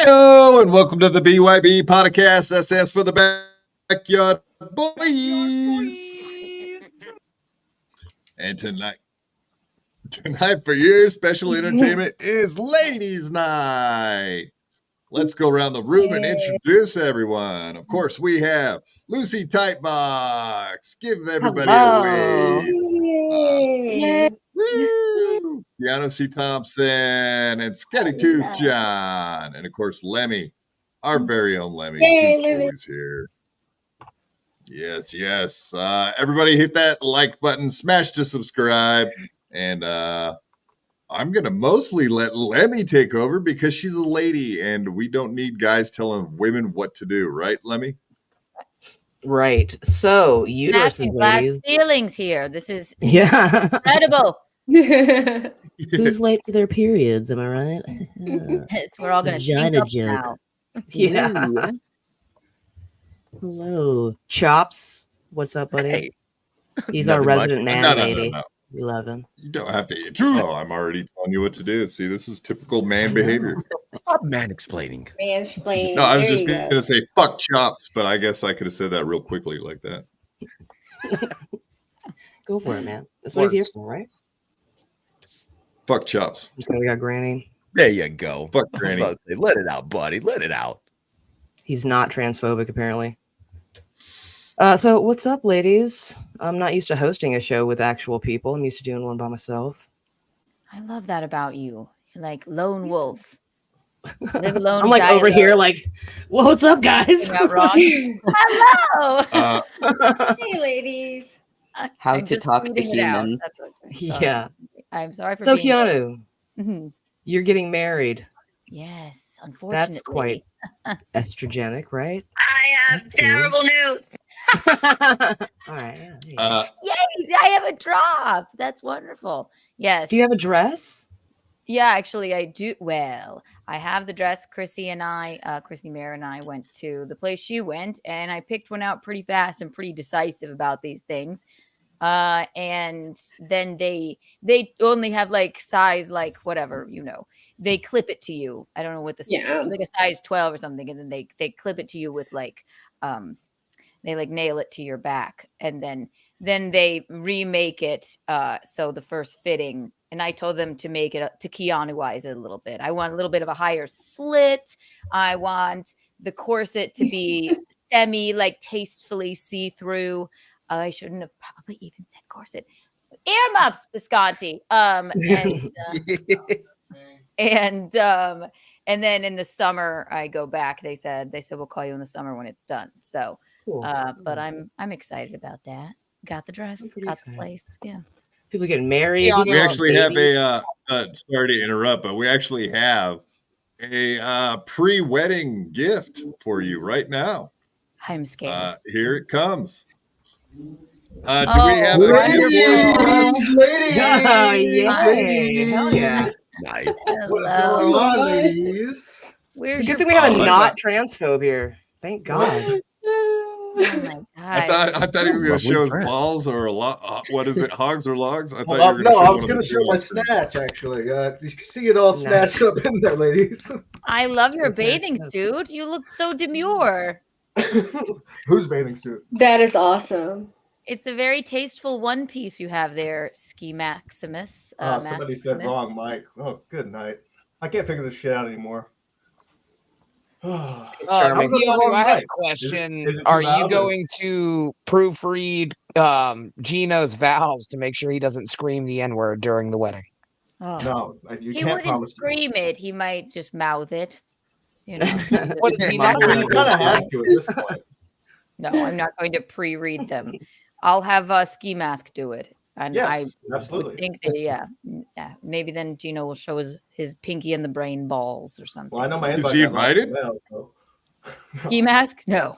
Hello and welcome to the BYB Podcast. That stands for the Backyard Boys. And tonight for your special entertainment is Ladies Night. Let's go around the room and introduce everyone. Of course, we have Lucy Tightbox. Give everybody a wave. Keanu Thompson and Sketti John. And of course, Lemmy, our very own Lemmy. He's always here. Yes. Everybody hit that like button, smash to subscribe. And I'm going to mostly let Lemmy take over because she's a lady and we don't need guys telling women what to do. Right, Lemmy? Right. So, uteruses, glass ladies. ceilings here. This is incredible. Who's late for their periods? Am I right? Yes, we're all going to sync up now. Yeah. Hello, Chops. What's up, buddy? Hey. He's our resident man, lady. No. We love him. You don't have to intro. I'm already telling you what to do. See, this is typical man behavior. Man-explaining. Mansplaining. No, I was just going to say fuck Chops, but I guess I could have said that real quickly like that. Go for it, man. That's what he's here for, right? Fuck Chops. Just we got Granny. There you go. Fuck Granny. Let it out, buddy. Let it out. He's not transphobic, apparently. So what's up, ladies? I'm not used to hosting a show with actual people. I'm used to doing one by myself. I love that about you. You're like lone wolf. Live alone. I'm like over alone. Here like, well, what's up, guys? Wrong. Hello. Hey, ladies. How to talk to humans. Yeah. I'm sorry for so being Keanu, you're getting married. Yes, unfortunately. That's quite estrogenic, right? I have terrible news. All right. Yeah, yay! I have a drop. That's wonderful. Yes. Do you have a dress? Yeah, actually, I do. Well, I have the dress. Chrissy Mare and I went to the place she went, and I picked one out pretty fast and pretty decisive about these things. And then they only have like size, like whatever, they clip it to you. I don't know what like a size 12 or something. And then they clip it to you with like, they like nail it to your back and then they remake it. So the first fitting, and I told them to make it to Keanu-wise a little bit. I want a little bit of a higher slit. I want the corset to be like tastefully see-through. I shouldn't have probably even said corset. Earmuffs, Bisconte. And then in the summer I go back. They said we'll call you in the summer when it's done. So, cool. But I'm excited about that. Got the dress, got the place. Yeah. People getting married. Yeah, we actually have sorry to interrupt, but we actually have a pre-wedding gift for you right now. I'm scared. Here it comes. Do we have a ladies? Hell yeah. Nice. Hello, ladies. Where's It's a your good thing we have a phone? not transphobe here. Thank God. Oh my I god. thought he was going to Lovely show his friend. balls or what is it, hogs or logs? I thought Well, you were no, I going was to going to show my screen. snatch, actually. You can see it all Nice. snatched up in there, ladies. I love your Yes, yes, bathing yes. suit. You look so demure. Whose bathing suit? That is awesome. It's a very tasteful one piece you have there, Ski Maximus. Somebody said Maximus. wrong, Mike. Oh, good night. I can't figure this shit out anymore. It's How charming. was it the Keanu, wrong I have a night? question. Is it too Are you loud or- going to proofread Geno's vows to make sure he doesn't scream the N-word during the wedding? Oh. No, you He can't wouldn't promise. scream it. He might just mouth it. You know. What is he My not You going God. to kind of do? have to at this point. No, I'm not going to pre-read them. I'll have Ski Mask do it. And I Yes, would absolutely. think that, yeah. Maybe then Geno will show his pinky and the brain balls or something. Well, I know my Is invite he got lost invited? as well, so. Ski Mask? No.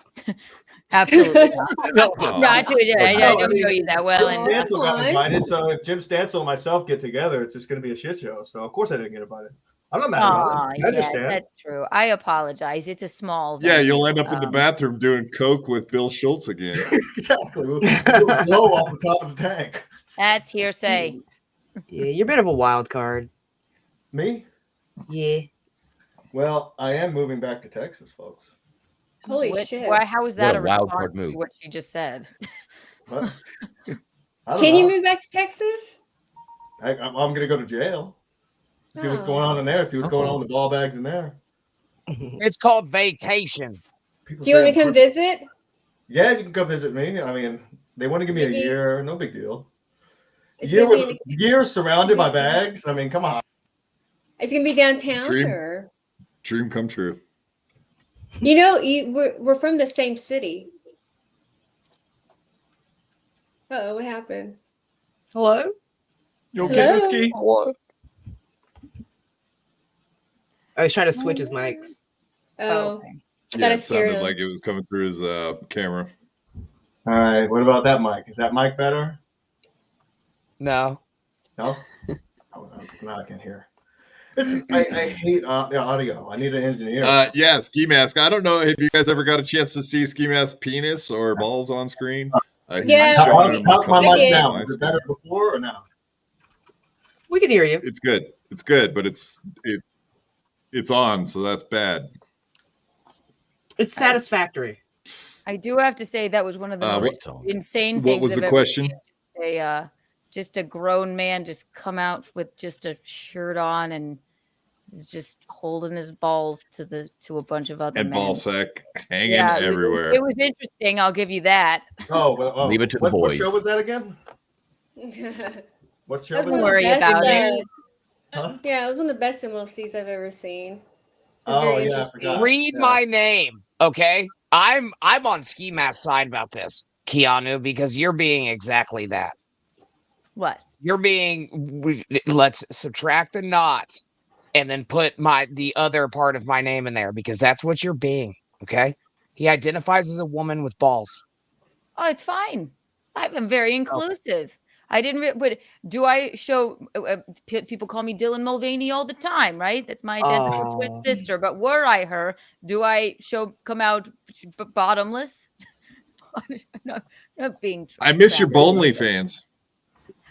Absolutely not. Oh. Not to, I No, I don't mean, know you that well. Jim And Stansel got Fine. invited, so if Jim Stansel and myself get together, it's just going to be a shit show. So, of course, I didn't get invited. I'm not mad about it. I yes, understand. that's true. I apologize. It's a small Yeah, venue. you'll end up in the bathroom doing coke with Bill Schultz again. Exactly. We'll blow off the top of the tank. That's hearsay. Yeah, you're a bit of a wild card. Me? Yeah. Well, I am moving back to Texas, folks. Holy shit. How is that What a a wild card response to move. what you just said? What? I don't Can you know. move back to Texas? I'm going to go to jail. See what's going on in there. See what's going on with the ball bags in there. It's called vacation. People Do you want me say to come visit? Yeah, you can come visit me. I mean, they want to give me Maybe- a year. No big deal. It's Year gonna be in with the, years surrounded by bags. I mean, come on. it's gonna be downtown, Dream. or Dream come true. you know, we're from the same city. Oh, what happened? Hello? You okay, Hello? Ski? What? I was trying to switch his mics. Oh, okay. I thought Yeah, I it scared sounded him. like it was coming through his camera. All right. What about that mic? Is that mic better? No. No. Oh, no, I can't hear. I hate the audio. I need an engineer. Yeah, Ski Mask. I don't know if you guys ever got a chance to see Ski Mask's penis or balls on screen. He Yeah, showed How's them a my couple I mic did. now? times. Is it better before or now? We can hear you. It's good. It's good, but it's on, so that's bad. It's satisfactory. I do have to say that was one of the most insane things. What was I've the ever question? seen. Just a grown man just come out with just a shirt on and is just holding his balls to a bunch of other And men. ball sack hanging Yeah, everywhere. It was interesting. I'll give you that. Oh, well, Leave it to the what boys. show was that again? What show That's was one Don't of that? the worry best, about it. Huh? Yeah, it was one of the best MLCs I've ever seen. It was Oh, very yeah, I interesting. forgot. Read Yeah. my name, okay? I'm on Ski Mask's side about this, Keanu, because you're being exactly that. What? You're being. Let's subtract the not, and then put the other part of my name in there because that's what you're being. Okay? He identifies as a woman with balls. Oh, it's fine. I'm very inclusive. I didn't. But do I show? People call me Dylan Mulvaney all the time, right? That's my identical twin Aw. sister. But were I her, do I come out bottomless? not being. I miss your trapped. Bonely fans.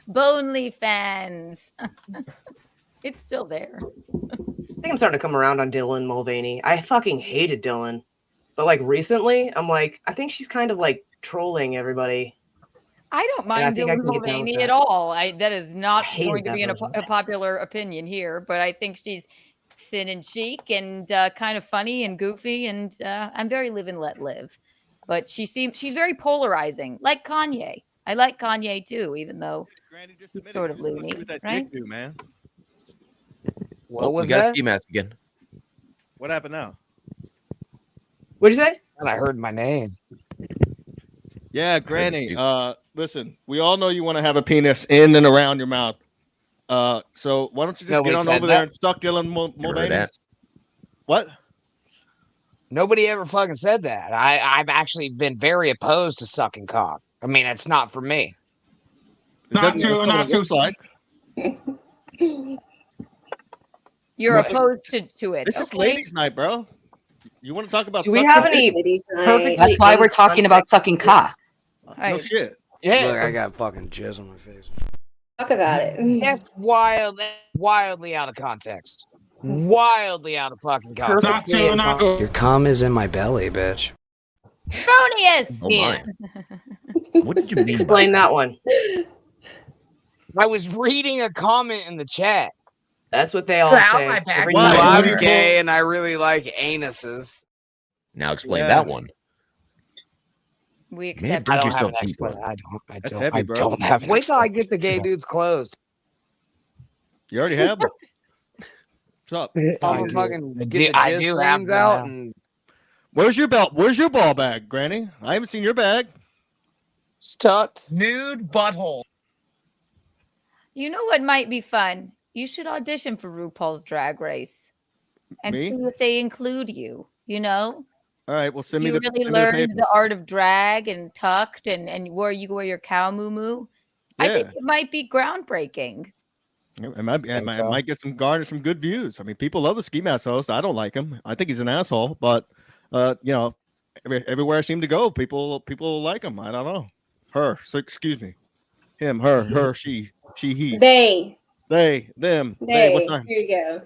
Bonely fans. It's still there. I think I'm starting to come around on Dylan Mulvaney. I fucking hated Dylan. But like recently, I'm like, I think she's kind of like trolling everybody. I don't I mind think I Dylan can get down with Mulvaney that. at all. That is not I hated going to that be version. a popular opinion here, but I think she's thin and chic and kind of funny and goofy, and I'm very live and let live. But she's very polarizing, like Kanye. I like Kanye too, even though he's sort of loony, right? Do, man. What was we got that? Ski Mask again. What happened now? What'd you say? And I heard my name. Yeah, Granny. you. Listen, we all know you want to have a penis in and around your mouth. So why don't you just Nobody get on said over that. there and suck Dylan heard Mulvaney's? that. What? Nobody ever fucking said that. I've actually been very opposed to sucking cock. I mean, it's not for me. Not too like. You're Well, opposed to it. This is okay? ladies' night, bro. You want to talk about? Do we sucking have dick? any Ladies' night. perfectly That's why we're in talking about context sucking of this? cock. No Right. shit. Yeah, Look, I got fucking jizz on my face. Talk about it. that's wildly out of context. Wildly out of fucking context. Perfectly in context. Your cum is in my belly, bitch. Erroneous. Oh my. What did you mean? Explain that one. I was reading a comment in the chat. That's what they all Out say. my back. Every Why? Well, night. What do I'm you gay and I really like anuses. Now explain Yeah. that one. We Man, accept. I Dig don't have an yourself deeper. explanation. That's heavy, bro. don't have an Wait till I get the explanation. gay dudes closed. You already have one. What's up? I'll I do. fucking I get do- the I jizz do have rings them out now. and Where's your belt? Where's your ball bag, Granny? I haven't seen your bag. It's tucked. Nude butthole. You know what might be fun? You should audition for RuPaul's Drag Race and Me? see if they include you. You know, All right, well, send me you the. really send me the learned papers. the art of drag and tucked and where you wear your cow moo. I think Yeah. it might be groundbreaking. It might, Think it so. might get some good views. I mean, people love the Ski Mask host. I don't like him. I think he's an asshole. But you know, everywhere I seem to go, people like him. I don't know. Her. So, excuse me. Him. Her. She. He. They. Them. They. They. What's time? Here you go.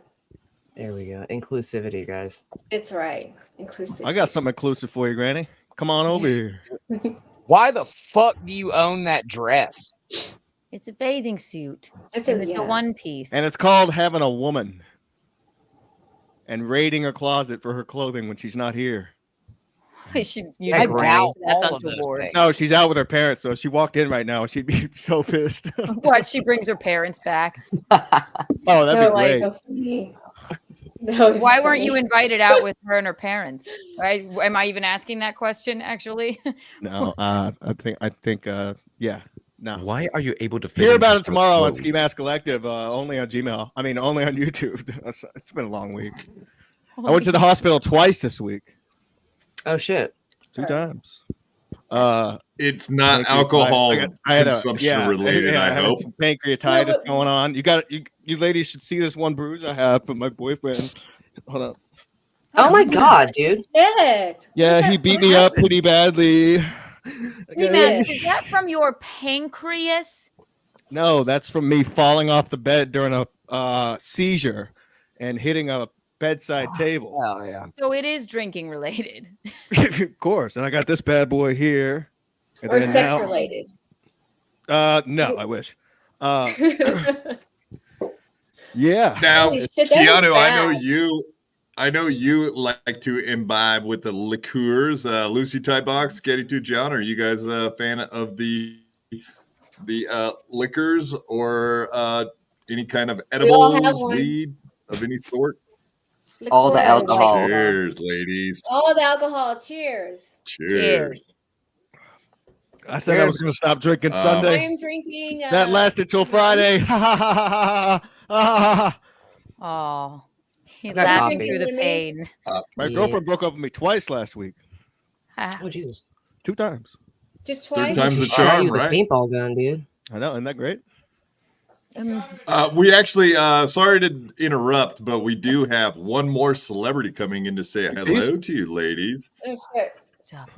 There we go. Inclusivity, guys. It's right. Inclusive. I got something inclusive for you, Granny. Come on over here. Why the fuck do you own that dress? It's a bathing suit. It's And a, it's yeah. a one piece. And it's called having a woman and raiding her closet for her clothing when she's not here. You Yeah, I know, Granny. doubt that's all of those untoward. things. No, she's out with her parents, so if she walked in right now, she'd be so pissed. What? She brings her parents back. Oh, that'd No, be like, great. so funny. No, it's Why weren't you funny. invited out with her and her parents? Right? Am I even asking that question? Actually, No, I think, yeah, no. Why are you able to fit Hear in about her it tomorrow on clothes? Ski Mask Collective, only on Gmail. I mean, only on YouTube. It's been a long week. I went to the hospital twice this week, Oh shit. 2 times. It's not Thank you. alcohol I had consumption related, I I had hope. some pancreatitis No, but- going on. You ladies should see this one bruise I have from my boyfriend. Hold on. Oh my god, dude. Shit. Yeah, What he the- beat what me up happened? pretty badly. Mask. is that from your pancreas? No, that's from me falling off the bed during a seizure and hitting a bedside table. Oh yeah. So it is drinking related. Of course. And I got this bad boy here. And Or then sex now- related. No, I wish. Yeah. Now, Holy shit, that is Keanu, bad. I know you like to imbibe with the liqueurs. Lucy Tightbox, Sketti 2 John, are you guys a fan of the liquors or any kind of We all have edibles, one. weed of any sort? All the Liqueur. alcohol. Cheers, ladies. All the alcohol. Cheers. Cheers. I said I was going to stop drinking I Sunday. I'm drinking. That lasted till Friday. Ha ha ha ha ha. Oh, he got laughed coffee. through the pain. My Yeah. girlfriend broke up with me twice last week. Ah, Oh Jesus. 2 times. Just Third twice. time's a She shot charm, you with a right? paintball gun, dude. I know. Isn't that great? We actually, sorry to interrupt, but we do have one more celebrity coming in to say hello to you, ladies. Oh, shit. Stop.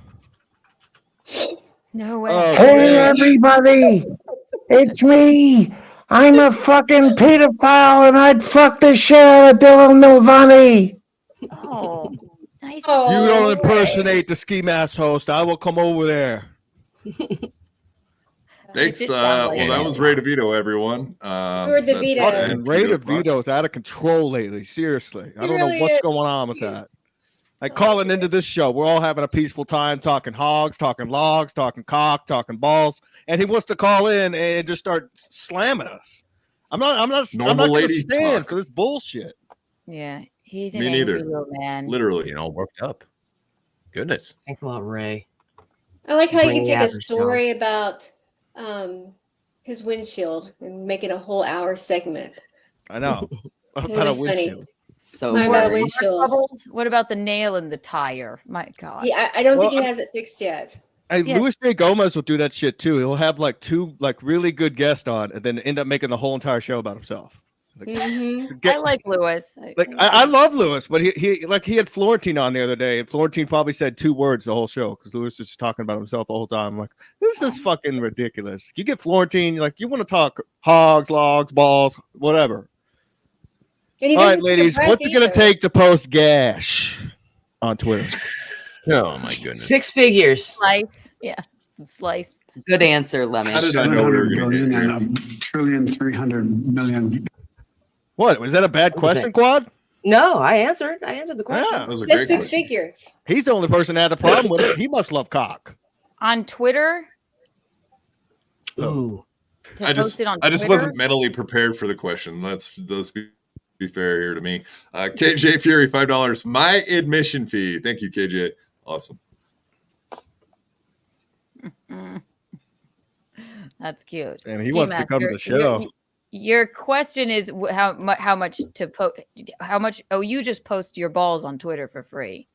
No way. Oh, Hey man. everybody, it's me. I'm a fucking pedophile and I'd fuck the shit out of Dylan Mulvaney. Oh, nice. Oh. You don't way. impersonate the Ski Mask host. I will come over there. Thanks. did sound like Well, that it. was Ray DeVito, everyone. You're that's- DeVito. and And Ray Vito DeVito is out of control lately. Seriously. I He don't really know what's is. going on with He is. that. Like calling into this show, we're all having a peaceful time talking hogs, talking logs, talking cock, talking balls, and he wants to call in and just start slamming us. I'm not Normal going to lady stand talk. for this bullshit. Yeah, he's an Me angry neither. little man. Literally. You know, worked up. Goodness. Thanks a lot, Ray. I like how you Bring can the take a average story about his windshield and make it a whole hour segment. I know. About a Really funny. windshield. So My What bad, about boring. windshield. bubbles? What about the nail in the tire? My God. I don't think Well, he has it fixed yet. Hey, Yeah. Louis J. Gomez will do that shit too. He'll have like 2 like really good guests on and then end up making the whole entire show about himself. Mm-hmm. I like Lewis. I love Lewis, but he had Florentine on the other day, and Florentine probably said 2 words the whole show because Lewis was just talking about himself the whole time. I'm like, this is fucking ridiculous. You get Florentine, you're like, you want to talk hogs, logs, balls, whatever. And he All right, doesn't take a ladies, breath what's it gonna either. take to post gash on Twitter? Oh my goodness. 6 figures. Slice. Yeah. Some slice. Good answer, Lemmy. How did I know we were 700 going to billion get and here? a trillion 300 million. What was that a bad What was question, it? Quad? No, I answered the question. Yeah. That was a That's great 6 question. figures. He's the only person that had a problem with it. He must love cock. On Twitter? Ooh. To I post just it on I just Twitter? wasn't mentally prepared for the question. Let's be fair here to me. KJ Fury, $5. My admission fee. Thank you, KJ. Awesome. That's cute. And he Ski wants to Mask, come to your- the show. Your question is how much to post? How much? Oh, you just post your balls on Twitter for free.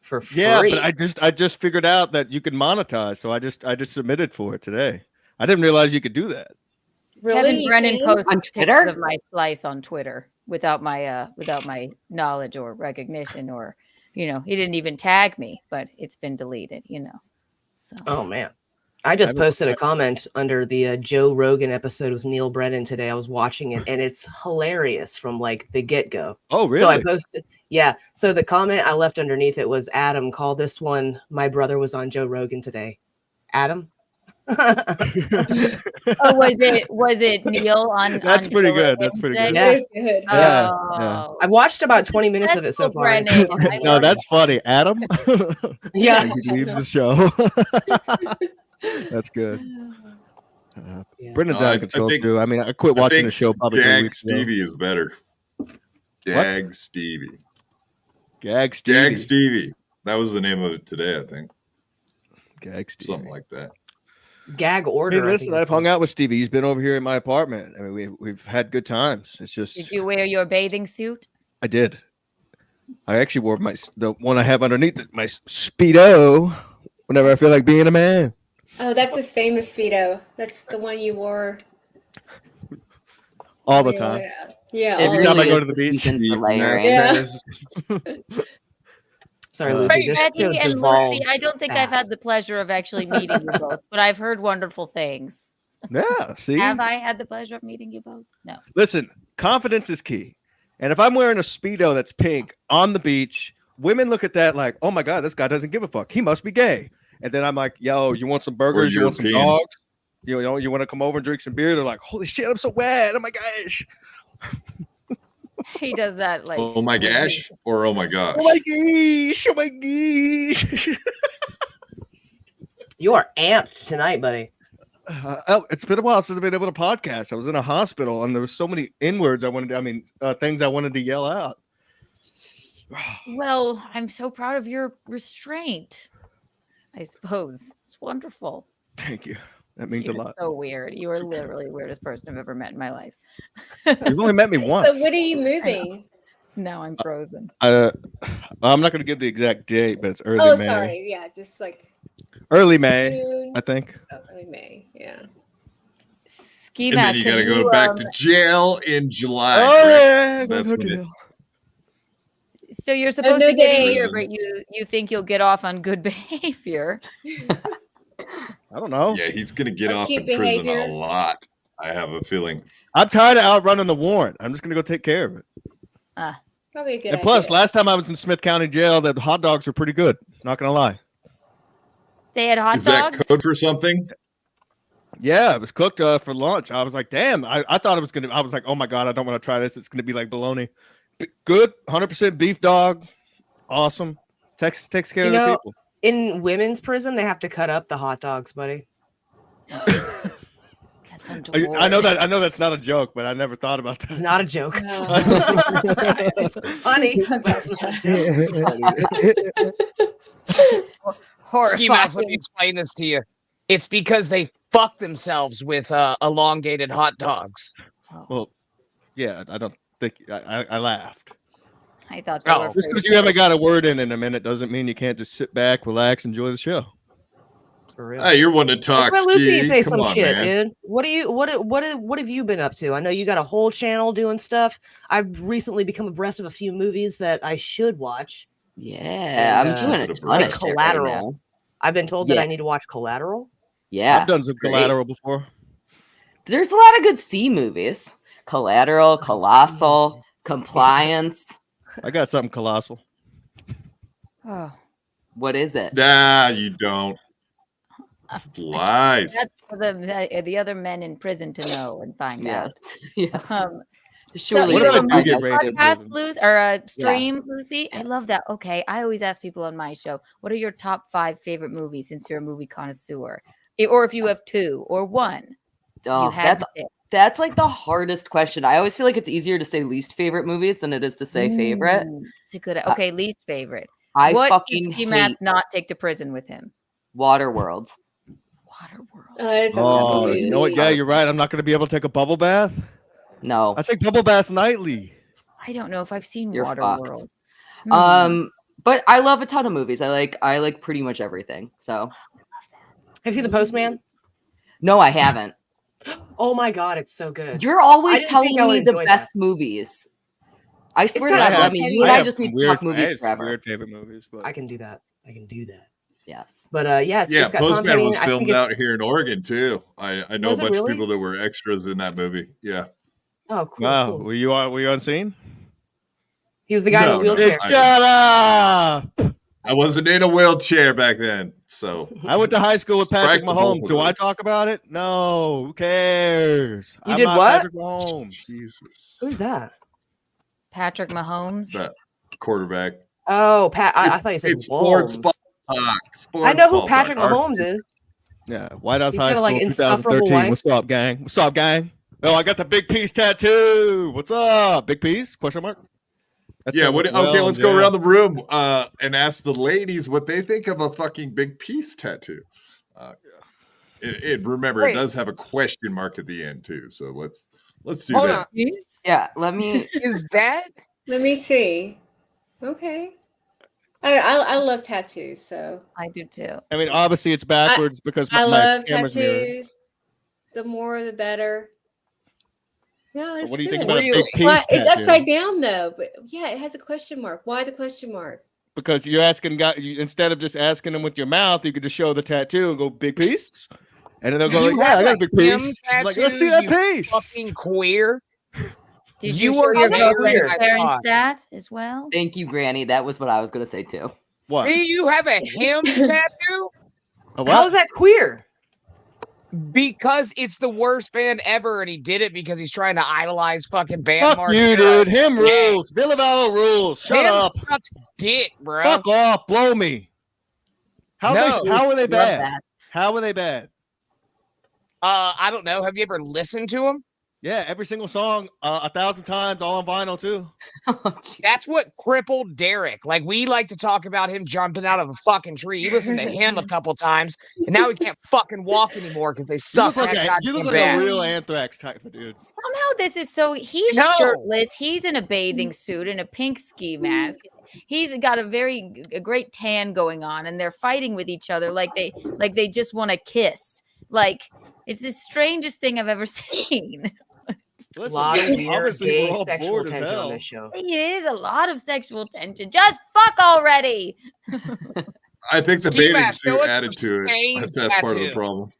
For free. Yeah, but I just figured out that you can monetize, so I just submitted for it today. I didn't realize you could do that. Really? Kevin You Brennan can? posts On pictures Twitter? of my slice on Twitter without my knowledge or recognition, or he didn't even tag me, but it's been deleted. So Oh man. I just posted a comment under the Joe Rogan episode with Neil Brennan today. I was watching it and it's hilarious from like the get-go. Oh, really? So I posted, yeah. So the comment I left underneath it was, Adam, call this one, my brother was on Joe Rogan today. Adam? Oh, was it Neil on? That's on pretty Joe good. Rogan That's pretty today? good. Yeah. That is good. Yeah, Oh, I've watched about 20 minutes of it so That's far. and it's Brennan. fucking I No, hilarious. that's funny. Adam? Yeah. He leaves the show. That's good. Yeah. Brendan's No, out I of control think- too. I mean, I quit watching think the show probably 3 Gag weeks ago. Stevie is better. Gag Stevie. Gag Stevie. Gag Stevie. That was the name of it today, I think. Gag Stevie. Something like that. Gag order. Hey, listen, I've hung out with Stevie. He's been over here in my apartment. I mean, we've had good times. It's just Did you wear your bathing suit? I did. I actually wore the one I have underneath it, my Speedo, whenever I feel like being a man. Oh, that's his famous Speedo. That's the one you wore All the when you time. went out. Yeah. It all Every the time I really go is to the beach. decent for Steve layering. Yeah. Sorry, Hey, Lucy. Hey, This Betty show and devolved Lucy, I don't think I've fast. had the pleasure of actually meeting you both, but I've heard wonderful things. Yeah, see? Have I had the pleasure of meeting you both? No. Listen, confidence is key. And if I'm wearing a Speedo that's pink on the beach, women look at that like, oh my God, this guy doesn't give a fuck. He must be gay. And then I'm like, yo, you want some burgers? You want some European. dogs? You want to come over and drink some beer? They're like, holy shit, I'm so wet. Oh my gosh. He does that like. Oh my gosh, or oh my gosh. Oh my gosh. Oh my gosh. You are amped tonight, buddy. It's been a while since I've been able to podcast. I was in a hospital and there was so many N-words things I wanted to yell out. Well, I'm so proud of your restraint. I suppose it's wonderful. Thank you. That means a You're lot. so weird. You are literally the weirdest person I've ever met in my life. You've only met me once. So when are you moving? Now I'm frozen. I'm not going to give the exact date, but it's early Oh, May. sorry. Yeah, just like Early May, June. I think. Oh, early May. Yeah. Ski And then mask. you got to have go back to jail in July. Oh, correct? yeah. That's That's when So you're supposed no to get days. here, but you think you'll get off on good behavior. I don't know. Yeah, he's going to get Or off in cute prison behavior. a lot. I have a feeling. I'm tired of outrunning the warrant. I'm just going to go take care of it. Probably a good And plus, idea. last time I was in Smith County Jail, the hot dogs were pretty good. Not going to lie. They had hot Is that dogs. code for something? Yeah, it was cooked for lunch. I was like, damn. I thought it was going to, I was like, oh my God, I don't want to try this. It's going to be like bologna. Good, 100% beef dog. Awesome. Texas takes care You of the know, people. in women's prison, they have to cut up the hot dogs, buddy. That's untoward. I know that's not a joke, but I never thought about It's that. not a joke. No. It's funny. but it's not a joke. Ski Mask, let me Horrifying. explain this to you. It's because they fuck themselves with elongated hot dogs. Well, yeah, I don't think I laughed. I thought they Oh, were Just because afraid you haven't got a word in a minute doesn't mean you can't just sit back, relax, enjoy the show. For real. Hey, you're one to talk. Let's let Lucy Ski. say Come some on, shit, man. dude. What have you been up to? I know you got a whole channel doing stuff. I've recently become abreast of a few movies that I should watch. Yeah, And, I'm doing a just ton like of shit right Collateral. now. I've been told that Yeah. I need to watch Collateral. Yeah, I've done some it's great. Collateral before. There's a lot of good C movies. Collateral, Colossal, Compliance. I got something colossal. Oh, What is it? Nah, you don't. Lies. that's for the other men in prison to know and find Yes. out. Yes. So Surely you What have if a I do monthly get raped in podcast, prison? Lucy, or a stream, Lucy? I love that. Okay, I always ask people on my show, what are your top 5 favorite movies since you're a movie connoisseur? Or if you have 2 or 1. Oh, You had that's to pick. that's like the hardest question. I always feel like it's easier to say least favorite movies than it is to say favorite. Ooh, it's a good. Okay, least favorite. I What fucking did Ski hate Mask not take to prison with him? Waterworld. Waterworld. It's a Oh, lovely you know what? movie. Yeah, you're right. I'm not going to be able to take a bubble bath. No. I take bubble baths nightly. I don't know if I've seen You're Waterworld. But I love a ton of movies. I like pretty much everything. So Have you seen The Postman? no, I haven't. Oh my god, it's so good. You're I always didn't telling think I would me the enjoy best movies. I swear to got God, I I mean, you and I just need to talk movies I have some forever. weird favorite movies, but I can do that. I can do that. Yes. But yeah, Yeah, it's got Tom Postman Petty. was I think filmed out it's- here in Oregon too. I know a Was it bunch really? of people that were extras in that movie. Yeah. Oh, cool. wow, cool. were you on scene? He was the guy in No, the no, wheelchair. I- Shut up! I wasn't in a wheelchair back then, so I went to high school with Patrick Strike to both Mahomes. of Do I those. talk about it? No. Who cares? You I'm did not what? Patrick Mahomes. Jesus. Who's that? Patrick Mahomes. That quarterback. Oh, Pat. I thought you said It's sports Mahomes. ball talk. Sports I know who ball Patrick talk. Mahomes is. Yeah, White House He's High got a, School, like, insufferable 2013. wife. What's up, gang? What's up, gang? Oh, I got the big piece tattoo. What's up, big piece? Question mark. That's Yeah, gonna what, look well okay, in let's go jail. around the room and ask the ladies what they think of a fucking big piece tattoo. Remember, Wait. it does have a question mark at the end too. So let's do Hold that. on. Yeah, let me Is that Let me see. Okay. I love tattoos, so I do too. I mean, obviously it's backwards because I my love camera's mirrored. tattoos. The more, the better. No, But it's what do you good. think about a big Really? piece Why- it's tattoo? upside down though, but yeah, it has a question mark. Why the question mark? Because you're asking guy instead of just asking them with your mouth, you could just show the tattoo and go big piece, and then they'll go You like, "Yeah, have I got a a big him piece." I'm like, let's tattoo, see that you piece. fucking queer? Did You you are show your very girlfriend weird. Clarence that as well? thank you, Granny. That was what I was gonna say too. What? Do you have a him tattoo? A How is that queer? Because it's the worst band ever, and he did it because he's trying to idolize fucking band Fuck Mark you, Hero. dude. Him Yeah. rules. Villavalo rules. Shut Him up. sucks dick, bro. Fuck off. Blow me. How No. are they Love bad? that. How are they bad? I don't know. Have you ever listened to him? Yeah, every single song, 1,000 times, all on vinyl too. Oh, geez. That's what crippled Derek. Like, we like to talk about him jumping out of a fucking tree. He listened to him a couple times, and now he can't fucking walk anymore because they You suck look like, that you look goddamn like a bad. real Anthrax type of dude. Somehow this is so he's No. shirtless. He's in a bathing suit and a pink ski mask. He's got a great tan going on, and they're fighting with each other like they just want to kiss. Like it's the strangest thing I've ever seen. A Listen, lot of weird obviously gay we're all sexual bored as tension on hell. this show. It is a lot of sexual tension. Just fuck already. I think the Ski bathing mask, show suit us added some to it. stained That's part of the tattoo. problem.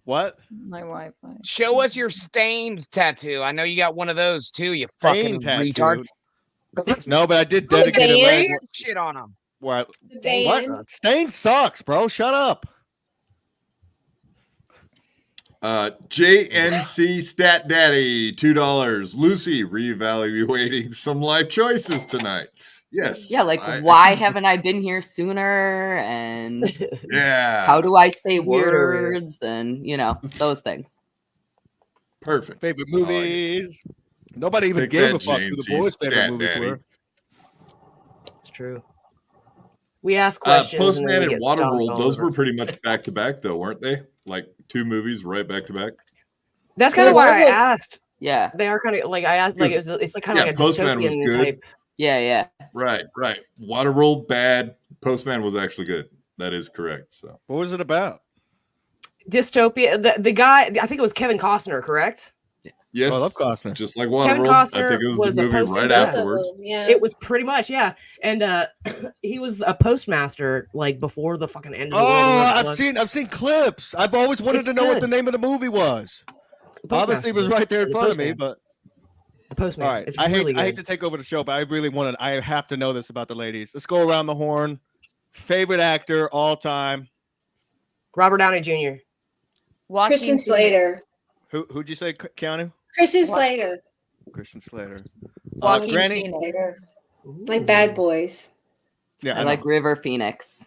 What? My Wi-Fi. Show us your stained tattoo. I know you got one of those too, you fucking Stain retard. tattoo. No, but I did Oh, dedicate a band? leg Weird shit on him. where I, The Stain- band. Stain sucks, bro. Shut up. JNC Stat Daddy, $2. Lucy, reevaluating some life choices tonight. Yes. Yeah, like why haven't I been here sooner? And Yeah. how do I say Weirder. words? And those things. Perfect. Favorite I like it. movies. Nobody even Pick gave that a fuck who the JNC boys' favorite Stat movies Daddy. were. It's true. We ask questions. and then Postman we and get stomped Waterworld, all those over. were pretty much back to back, though, weren't they? Like 2 movies right back to back. That's kind of why I Waterworld- asked. Yeah, They are kind of like I asked. Like it's like kind of Yeah, like a Postman was dystopian good. type. yeah. Right. Waterworld bad. Postman was actually good. That is correct. So What was it about? Dystopia. The guy, I think it was Kevin Costner, correct? Yes, I love Costner. just like Kevin Waterworld. Costner I think it was was the a movie poster- right Yeah. afterwards. Yeah. It was pretty much, yeah. And he was a postmaster like before the fucking end of the world. or Oh, whatever it was. I've seen clips. I've always wanted It's to know what the good. name of the movie was. The Obviously, it was Postmaster. right there in The front of me, Postman. but The Postman. all right. It's I really hate good. to take over the show, but I have to know this about the ladies. Let's go around the horn. Favorite actor all time. Robert Downey Jr. Joaquin Christian Phoenix. Slater. Who'd you say, Keanu? Christian Slater. Christian Slater. Joaquin Granny? Phoenix. Slater. Like Bad Boys. Yeah, I like River Phoenix.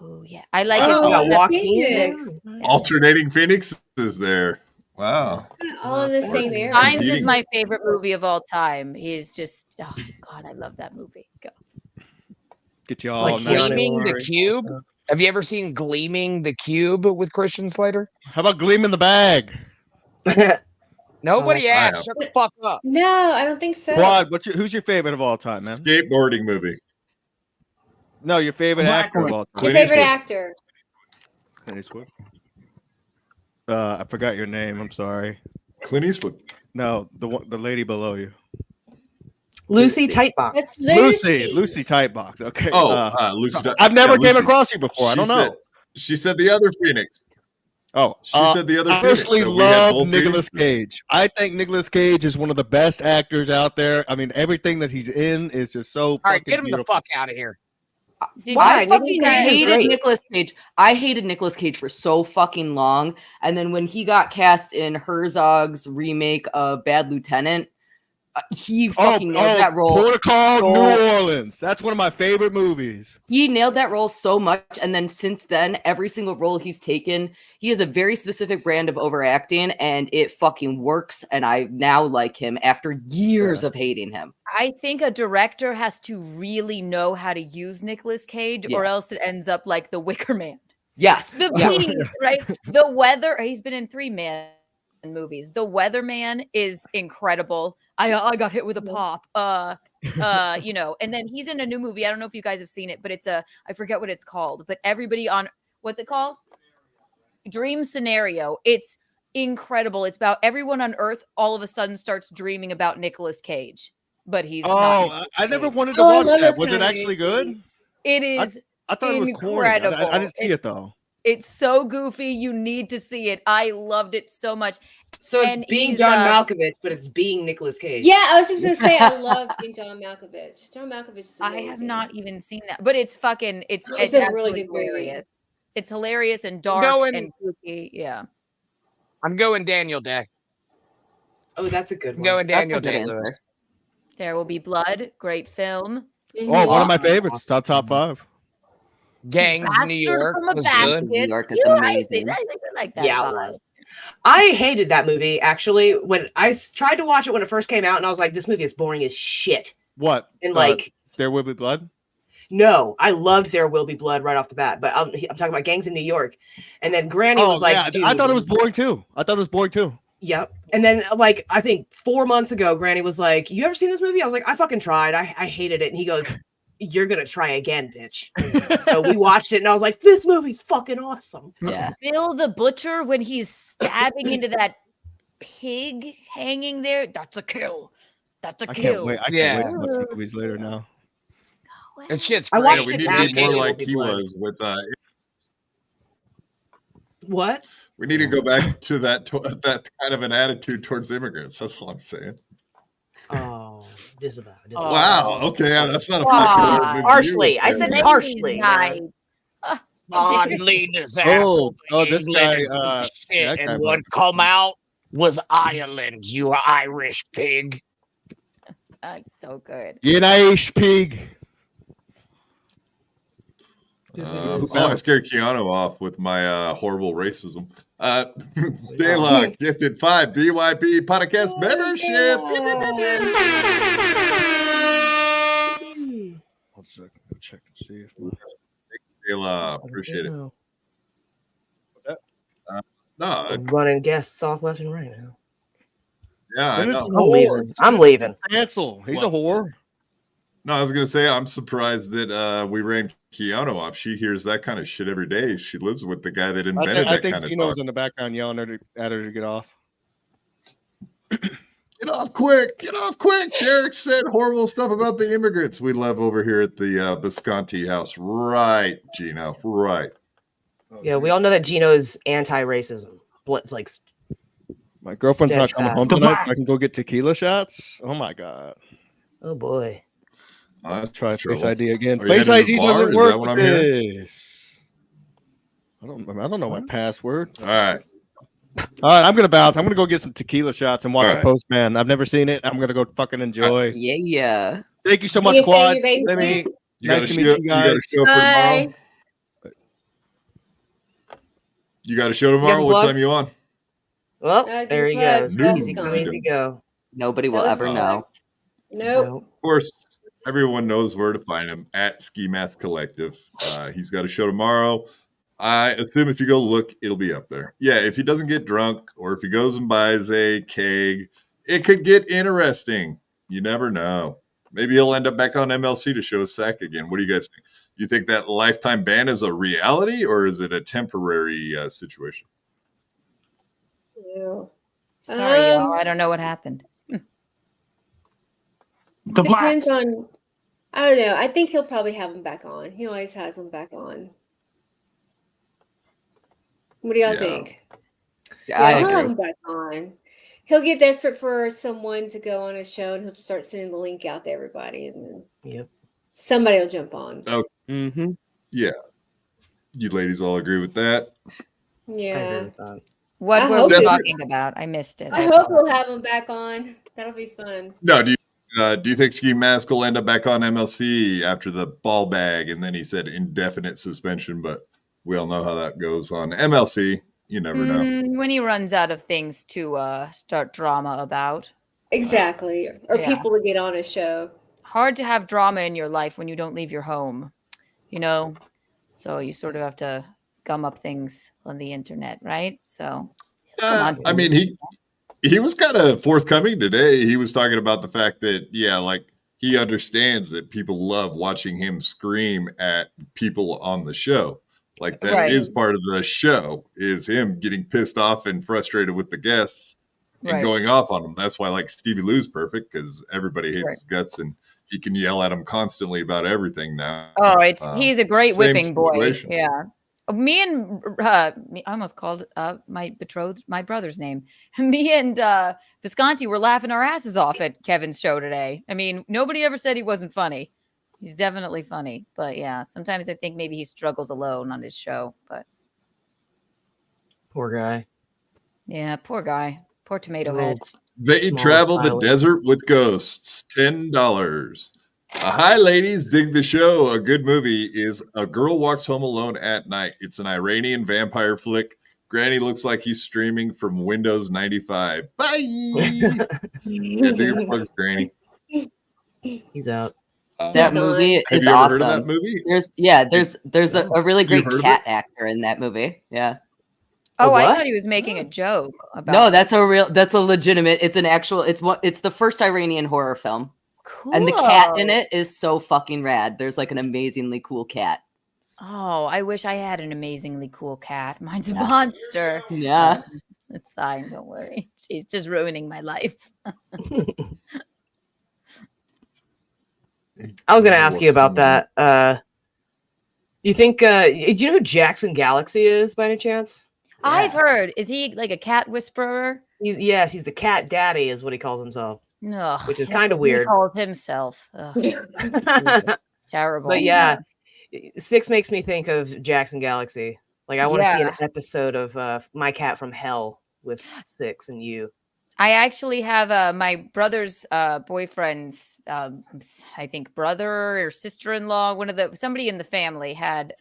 Oh yeah, I like Oh, his got whole Joaquin. Phoenix. Alternating Phoenixes there. Wow. All in the same area. Signs is Competing. my favorite movie of all time. He's just, oh God, I love that movie. Go. Get you all Like nice and Gleaming the sorry. Cube. Have you ever seen Gleaming the Cube with Christian Slater? How about Gleam in the Bag? Nobody I asked. have. Shut the fuck up. No, I don't think so. Quad, who's your favorite of all time, man? Skateboarding movie. No, your favorite Black actor of one. all time. Your Clint favorite Eastwood. actor? Clint Eastwood. I forgot your name. I'm sorry. Clint Eastwood. No, the lady below you. Lucy Tightbox. That's Lucy Tightbox. Okay. Oh, Lucy. I've never yeah, came Lucy. across you before. I She don't know. She said the other Phoenix. Oh, She said the other I Phoenix, personally so we had love both Nicolas Phoenixes. Cage. I think Nicolas Cage is one of the best actors out there. I mean, everything that he's in is just so All right, fucking get him beautiful. the fuck out of here. Dude, Why? I Nicolas fucking Cage is hated great. Nicolas Cage. I hated Nicolas Cage for so fucking long. And then when he got cast in Herzog's remake of Bad Lieutenant, he fucking nailed that role. Port of Call, so- New Orleans. That's one of my favorite movies. He nailed that role so much. And then since then, every single role he's taken, he has a very specific brand of overacting and it fucking works. And I now like him after years of hating him. I think a director has to really know how to use Nicolas Cage, or Yeah. else it ends up like The Wicker Man. Yes. The Yeah. beast, right? The Weather. He's been in 3 Man movies. The Weatherman is incredible. I got hit with a pop. You know, and then he's in a new movie. I don't know if you guys have seen it, but I forget what it's called. But everybody on what's it called? Dream Scenario. It's incredible. It's about everyone on Earth all of a sudden starts dreaming about Nicolas Cage, but he's not Oh, Nicolas I never Cage. wanted to Oh, I watch love that. those Was it kind of actually good? movies. It is. I thought it was corny. Incredible. I didn't see it though. It's so goofy. You need to see it. I loved it so much. So it's And being he's, John Malkovich, but it's being Nicolas Cage. Yeah, I was just gonna say I love being John Malkovich. John Malkovich is I amazing. have not even seen that, but it's fucking. It's It's it's a really absolutely good movie. hilarious. It's hilarious and dark going- and goofy. Yeah. I'm going Daniel Day. Oh, that's a good I'm one. going That's a Daniel good Day, answer. Lewis. There Will Be Blood. Great film. Oh, one of my favorites. Top 5. Gangs New Bastard York from a was basket. good. New York is You guys amazing. I like that. Yeah, it vibe. was. I hated that movie actually. When I tried to watch it when it first came out, and I was like, "This movie is boring as shit." What? And like, There Will Be Blood. no, I loved There Will Be Blood right off the bat. But I'm talking about Gangs in New York, and then Granny was like, yeah. I thought it was boring too. Yep. And then, like, I think 4 months ago, Granny was like, "You ever seen this movie?" I was like, "I fucking tried. I hated it." And he goes, "You're gonna try again, bitch." So we watched it, and I was like, "This movie's fucking awesome." Yeah. Bill the Butcher when he's stabbing into that pig hanging there. That's a kill. That's a I kill. can't wait. I Yeah. can't wait to watch movies later now. That shit's I great. watched Yeah, we it need to after be more There Will like Be he Blood. was with. What? We need to go back to that kind of an attitude towards immigrants. That's all I'm saying. Oh, disavow. Oh. Wow. Okay, that's not a Wow. harsh word. Harshly. I said Ladies' harshly. night. God lead his asshole. This guy, shit, that guy and what come out was Ireland, you Irish pig. That's so good. You Irish pig. I scared Keanu off with my horrible racism. Dayla gifted 5 BYB Podcast membership. One second. Let me check and see if. Dayla, appreciate it. What's that? No, I'm running guests off left and right now. yeah, I Send us know. some I'm whore. leaving. I'm leaving. Cancel. He's a whore. No, I was gonna say I'm surprised that we ran Keanu off. She hears that kind of shit every day. She lives with the guy that invented I that think kind of Gino talk. was in the background yelling at her to get off. Get off quick! Get off quick! Derek said horrible stuff about the immigrants we love over here at the Bisconte house. Right, Gino. Right. Yeah, we all know that Gino is anti-racism. It's like My girlfriend's not coming home tonight. steadfast. So I can go get tequila shots. Oh my god! Oh boy. I'll try Face trouble. ID again. Are you Face headed to the ID bar? doesn't Is work that what with I'm hearing? this. I don't know my password. All right. All right, I'm gonna bounce. I'm gonna go get some tequila shots and watch All The right. Postman. I've never seen it. I'm gonna go fucking enjoy. Yeah. Thank you so You much, say Quad. your baby's Let me. good? You Nice got a to show. meet you You got a guys. show for tomorrow. Bye. You got a show You guys tomorrow. What plug? time you on? Well, Good there he plug. goes. That's Easy come, gone. easy go. Nobody will That was ever know. correct. Nope. Nope. Of course, everyone knows where to find him at Ski Math Collective. He's got a show tomorrow. I assume if you go look, it'll be up there. Yeah, if he doesn't get drunk or if he goes and buys a keg, it could get interesting. You never know. Maybe he'll end up back on MLC to show his sack again. What do you guys think? You think that lifetime ban is a reality or is it a temporary situation? Yeah. Sorry, y'all. I don't know what happened. Depends on. I don't know. I think he'll probably have him back on. He always has them back on. What do y'all Yeah. think? I He'll have agree. him back on. He'll get desperate for someone to go on a show, and he'll just start sending the link out to everybody, and then Yep. somebody will jump on. Mm-hmm. Yeah. You ladies all agree with that? I agree Yeah. with that. What I were hope we it- talking about? I missed it. I hope we'll have him back on. That'll be fun. No, do you think Ski Mask will end up back on MLC after the ball bag? And then he said indefinite suspension, but we all know how that goes on MLC. You never know. When he runs out of things to start drama about. Exactly. Or Yeah. people to get on a show. Hard to have drama in your life when you don't leave your home, you know? So you sort of have to gum up things on the internet, right? So come on. I mean, he was kind of forthcoming today. He was talking about the fact that, yeah, like he understands that people love watching him scream at people on the show. Like that is Right. part of the show, is him getting pissed off and frustrated with the guests and Right. going off on them. That's why like Stevie Lou's perfect because everybody hates Right. his guts and he can yell at him constantly about everything now. Oh, he's a great same whipping boy. situation. Yeah. Me and I almost called my betrothed my brother's name. Me and Visconti were laughing our asses off at Kevin's show today. I mean, nobody ever said he wasn't funny. He's definitely funny, but yeah, sometimes I think maybe he struggles alone on his show. But Poor guy. yeah, poor guy, poor tomato head. They Small travel the island. desert with ghosts. $10. Hi, ladies. Dig the show. A good movie is A Girl Walks Home Alone at Night. It's an Iranian vampire flick. Granny looks like he's streaming from Windows 95. Bye. Yeah, do your plug, Granny. He's out. That gone. movie Have is you ever awesome. heard of that movie? There's a really You great heard of cat actor in that movie. Yeah. Oh, I what? thought he was making a joke about. No, that's a legitimate. It's an actual. It's the first Iranian horror film, cool. and the cat in it is so fucking rad. There's like an amazingly cool cat. Oh, I wish I had an amazingly cool cat. Mine's a monster. Yeah. It's fine. Don't worry. She's just ruining my life. I was going to ask you about that. You think, do you know who Jackson Galaxy is by any chance? I've heard. Is he like a cat whisperer? Yes, he's the cat daddy is what he calls himself. No. Which is kind of weird. He calls himself. Ugh, terrible. But yeah, Six makes me think of Jackson Galaxy. Like I want to see an Yeah. episode of My Cat from Hell with Six and you. I actually have my brother's boyfriend's, I think brother or sister-in-law. Somebody in the family had.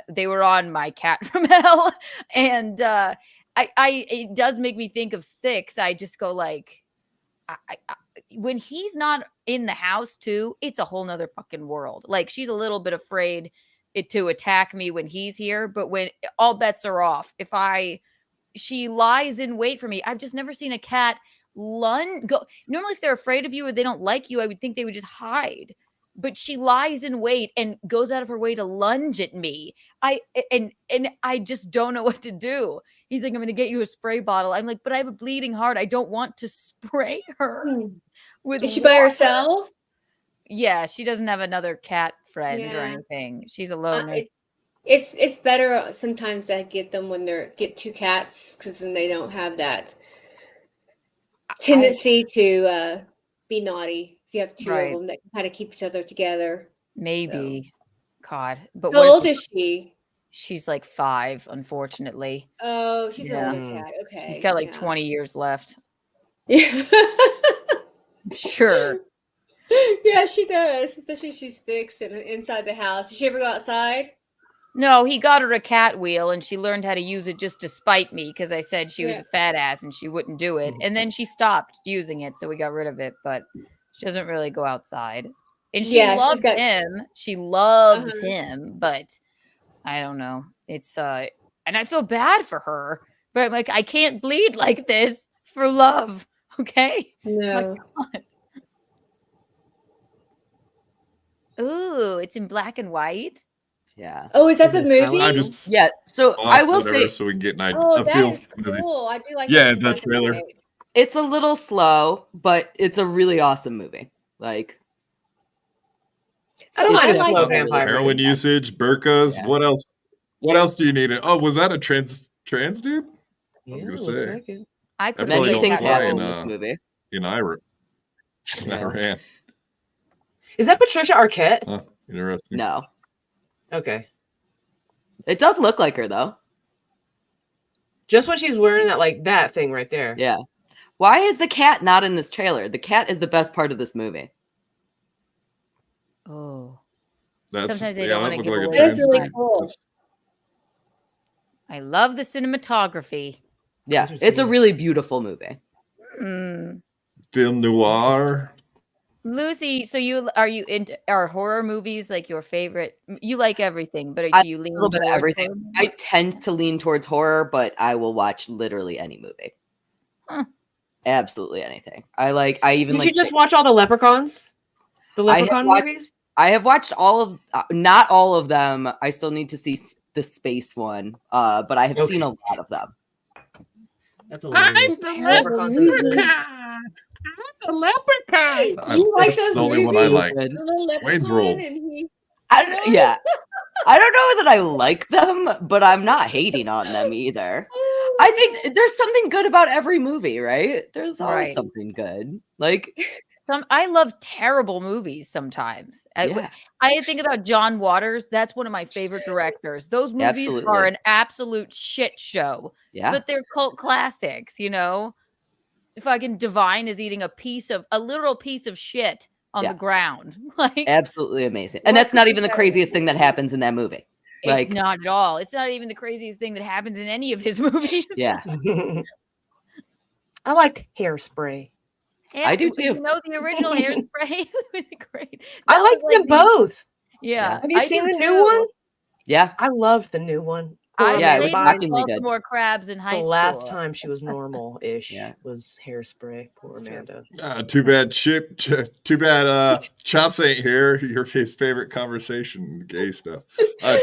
They were on My Cat from Hell, and it does make me think of Six. I just go like, when he's not in the house too, it's a whole nother fucking world. Like she's a little bit afraid to attack me when he's here, but when all bets are off, she lies in wait for me. I've just never seen a cat go. Normally, if they're afraid of you or they don't like you, I would think they would just hide. but she lies in wait and goes out of her way to lunge at me. I just don't know what to do. He's like, I'm going to get you a spray bottle. I'm like, but I have a bleeding heart. I don't want to spray her with Is she by water. herself? Yeah, she doesn't have another cat friend or Yeah. anything. She's a loner. It's better sometimes to get them when get two cats, because then they don't have that tendency to be naughty. If you have two Right. of them that can kind of keep each other together. Maybe. God. But How what old if is she? she's like 5, unfortunately. Oh, she's Yeah. an older cat. Okay. She's got like yeah. 20 years left. Yeah. Sure. Yeah, she does. Especially if she's fixed and inside the house. Did she ever go outside? No, he got her a cat wheel and she learned how to use it just to spite me because I said she was Yeah. a fat ass and she wouldn't do it. And then she stopped using it, so we got rid of it, but she doesn't really go outside. And she Yeah, she's loves got- him. She loves Uh-huh. him, but I don't know. It's and I feel bad for her, but I'm like, I can't bleed like this for love. Okay? No. Ooh, it's in black and white. Yeah. Oh, is that the Isn't it movie? I just Yeah. So off I will whatever, say so we can get an idea. Oh, a that feel is for the movie. cool. I do like Yeah, that in the black and trailer. white. it's a little slow, but it's a really awesome movie. Like, I don't I mind a like slow that. vampire. Heroin usage, burkas. Yeah. What else? What else do you need? Oh, was that a trans dude? Yeah, was gonna looks say. like it. I That could probably many don't things fly happen in, in this movie. In Iran. In No. Iran. Is that Patricia Arquette? Huh, interesting. No. Okay. It does look like her though. Just when she's wearing that thing right there. Yeah. Why is the cat not in this trailer? The cat is the best part of this movie. Oh. That's, Sometimes they yeah, don't that wanna looked give like a away That is trans really dude. cool. That's- I love the cinematography. Yeah, it's a really beautiful movie. Mm. Film noir. Lucy, so are horror movies like your favorite? You like everything, but I do you lean a little bit of towards everything. horror? I tend to lean towards horror, but I will watch literally any movie. Huh. Absolutely anything. I even You like should just watch all the Leprechauns. The I have Leprechaun watched- movies. I have watched all of not all of them. I still need to see the space one. But I have Okay. seen a lot of them. That's a Leprechauns The leprechaun. You like That's those the only one I movies? like. Good. The little Wayne's leprechaun World. and he. Yeah. I don't know that I like them, but I'm not hating on them either. I think there's something good about every movie, right? There's always Right. something good. Like, I love terrible movies sometimes. yeah, I think about John Waters. That's one of my favorite directors. Those movies Absolutely. are an absolute shit show, yeah, but they're cult classics, you know? Fucking Divine is eating a literal piece of shit on Yeah. the ground. Like, absolutely amazing. And that's not even the craziest thing that happens in that movie. Like, it's not at all. It's not even the craziest thing that happens in any of his movies. yeah, I liked Hairspray. I do too. You know, the original Hairspray was great. I That was liked like them both. Yeah. Have you I seen do the new too. one? yeah. I loved the new one. I Yeah, it played was with shockingly good. Baltimore Crabs in high The school. last time she was normal-ish Yeah. was Hairspray. Poor Amanda. Too bad too bad Chops ain't here. His favorite conversation, gay stuff.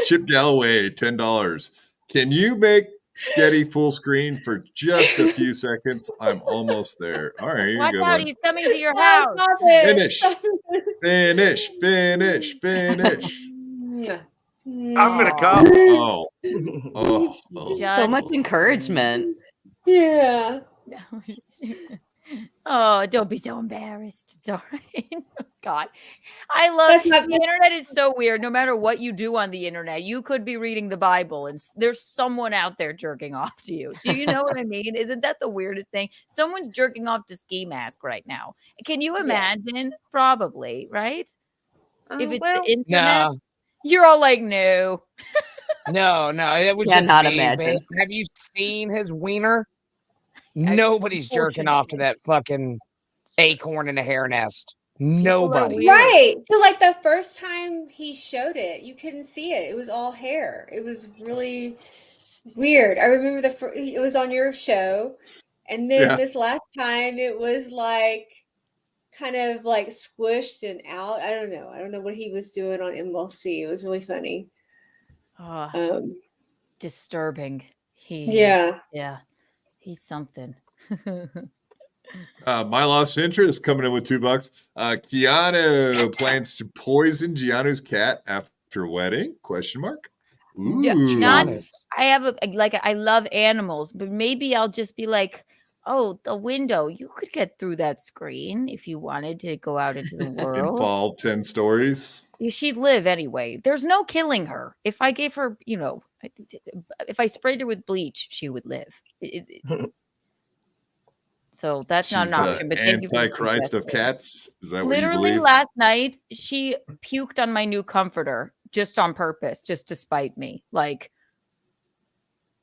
Chip Galloway, $10. Can you make Sketti full screen for just a few seconds? I'm almost there. All right, here you Watch go. out, Bud. he's coming to your Oh, house. stop it. Finish. Stop it. Finish. I'm gonna come. Oh. Oh. So much encouragement. Yeah. Oh, don't be so embarrassed. It's all right. God. I love That's not- the internet is so weird. No matter what you do on the internet, you could be reading the Bible and there's someone out there jerking off to you. Do you know what I mean? Isn't that the weirdest thing? Someone's jerking off to Ski Mask right now. Can you imagine? Probably, right? If it's well, the internet, No, you're all like, no. no, it was just Cannot me. imagine. But have you seen his wiener? Nobody's jerking off to that fucking acorn in a hair nest. Nobody. weird. Right. So, like, the first time he showed it, you couldn't see it. It was all hair. It was really weird. I remember it was on your show. And then Yeah. this last time, it was like kind of like squished and out. I don't know. I don't know what he was doing on MLC. It was really funny. Disturbing. Yeah. He's something. My lost interest coming in with $2. Keanu plans to poison Giannu's cat after wedding? Question mark. Ooh. I love animals, but maybe I'll just be like, oh, the window. You could get through that screen if you wanted to go out into the world. And fall 10 stories. She'd live anyway. There's no killing her. If I gave her, if I sprayed her with bleach, she would live. So that's not an option. But thank you for the Antichrist of cats. Is that what you literally believe? last night she puked on my new comforter just on purpose, just to spite me. Like,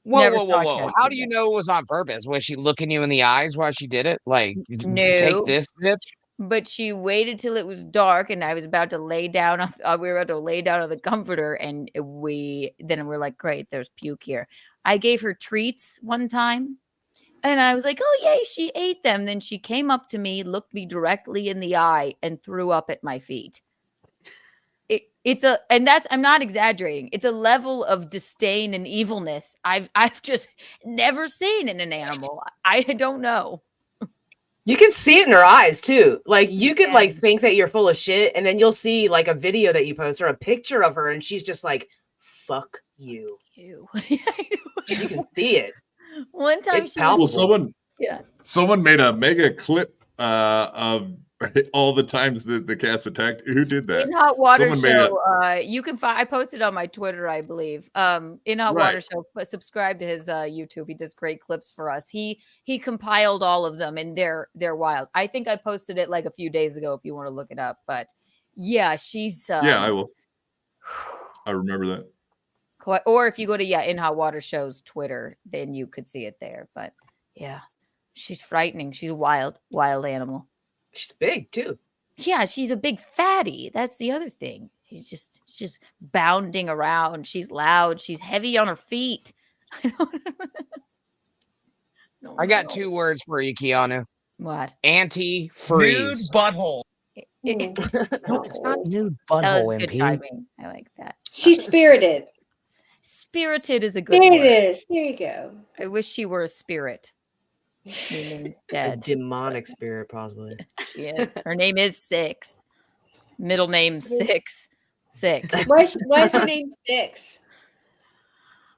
whoa! How do you know it was on purpose? Was she looking you in the eyes while she did it? Like, no. Take this, bitch. But she waited till it was dark, and I was about to lay down. We were about to lay down on the comforter, and we're like, great, there's puke here. I gave her treats one time. And I was like, oh, yay, she ate them. Then she came up to me, looked me directly in the eye, and threw up at my feet. I'm not exaggerating. It's a level of disdain and evilness I've just never seen in an animal. I don't know. You can see it in her eyes too. Like you could like think that you're full of shit, and then you'll see like a video that you post or a picture of her, and she's just like, fuck you. You can see it. One time someone made a mega clip of all the times that the cats attacked. Who did that? In Hot Water Show. You can find. I posted on my Twitter, I believe. In Hot Water Show. Subscribe to his YouTube. He does great clips for us. He compiled all of them, and they're wild. I think I posted it like a few days ago. If you want to look it up, but yeah, she's. I will. I remember that. Or if you go to In Hot Water Show's Twitter, then you could see it there. But yeah, she's frightening. She's a wild animal. She's big too. Yeah, she's a big fatty. That's the other thing. She's just bounding around. She's loud. She's heavy on her feet. I got 2 words for you, Keanu. What? Anti-freeze. Nude butthole. No, it's not nude butthole, MP. Timing. I like that. She's spirited. Spirited is a good word. There it is. There you go. I wish she were a spirit. Meaning dead. A demonic spirit, possibly. She is. Her name is Six. Middle name Six. Why is her name Six?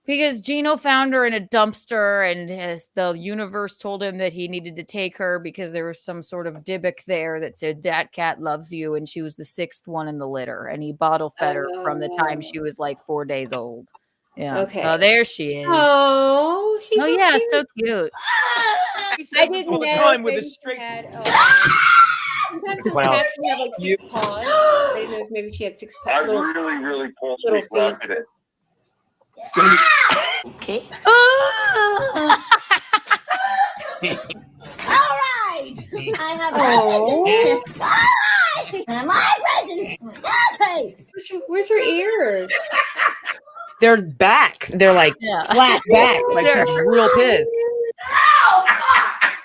Because Geno found her in a dumpster, and the universe told him that he needed to take her because there was some sort of Dybbuk there that said, that cat loves you, and she was the 6th one in the litter. And he bottle fed her from the time she was like 4 days old. Yeah. Okay. Oh, there she is. Oh, she's so cute. I didn't know. Time with a straight. Sometimes the cats can have like 6 paws. I didn't know if maybe she had 6 paws. really pull little feet. Okay. All right. I have my present. Where's her ears? They're back. They're like flat back. Like she's real pissed.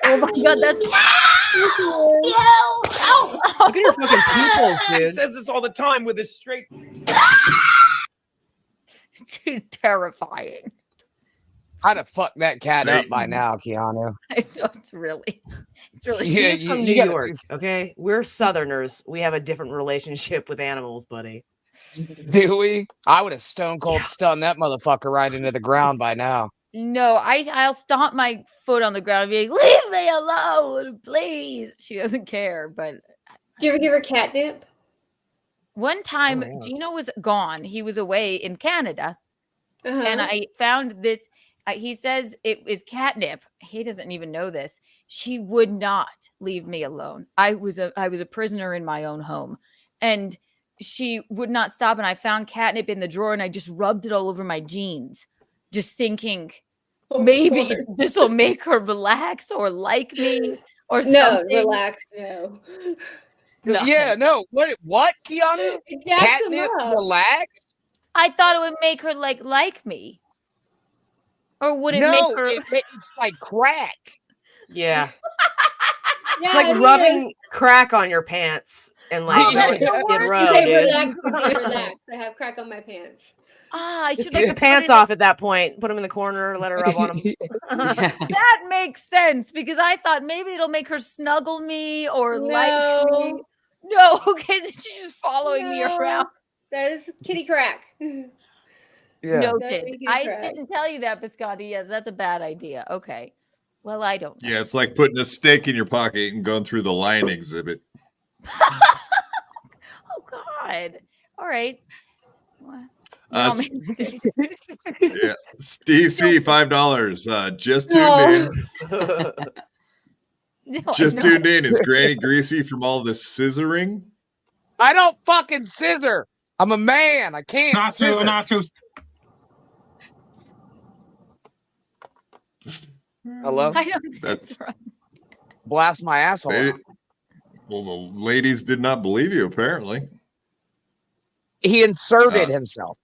Oh my god, that's look at her fucking pupils, dude. He says this all the time with his straight. She's terrifying. I'd have fucked that cat up by now, Keanu. I know it's really. She's from New York. Okay, we're Southerners. We have a different relationship with animals, buddy. Do we? I would have stone cold stunned that motherfucker right into the ground by now. No, I'll stomp my foot on the ground and be like, leave me alone, please. She doesn't care, but. Do you ever give her catnip? One time, Geno was gone. He was away in Canada. And I found this. He says it is catnip. He doesn't even know this. She would not leave me alone. I was a prisoner in my own home. And she would not stop. And I found catnip in the drawer, and I just rubbed it all over my jeans, just thinking maybe this will make her relax or like me or something. No, relax. No. No. Yeah, no. What, Keanu? Catnip, relax? I thought it would make her like me. Or would it make her? It's like crack. Yeah. It's like rubbing crack on your pants and like going to Skid Row, Say dude. relax, relax. I have crack on my pants. Just take the pants off at that point. Put them in the corner. Let her rub on them. That makes sense because I thought maybe it'll make her snuggle me or like me. No, okay, she's just following me around. That is kitty crack. Noted. I didn't tell you that, Biscotti. Yes, that's a bad idea. Okay. Well, I don't know. Yeah, it's like putting a steak in your pocket and going through the lion exhibit. Oh, God. All right. Yeah, Steve C, $5. Just tuned in. Just tuned in. Is Granny greasy from all the scissoring? I don't fucking scissor. I'm a man. I can't scissor. Hello? I don't scissor. Blast my asshole. Well, the ladies did not believe you, apparently. He inserted himself.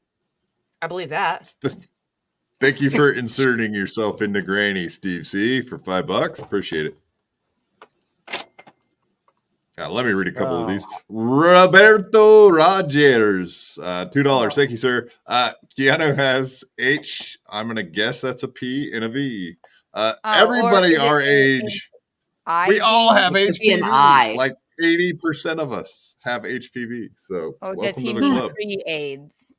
I believe that. Thank you for inserting yourself into Granny, Steve C, for $5. Appreciate it. Let me read a couple of these. Roberto Rogers, $2. Thank you, sir. Keanu has H. I'm going to guess that's a P and a V. Everybody our age, we all have HPV. Like 80% of us have HPV. So does he mean pre-AIDS?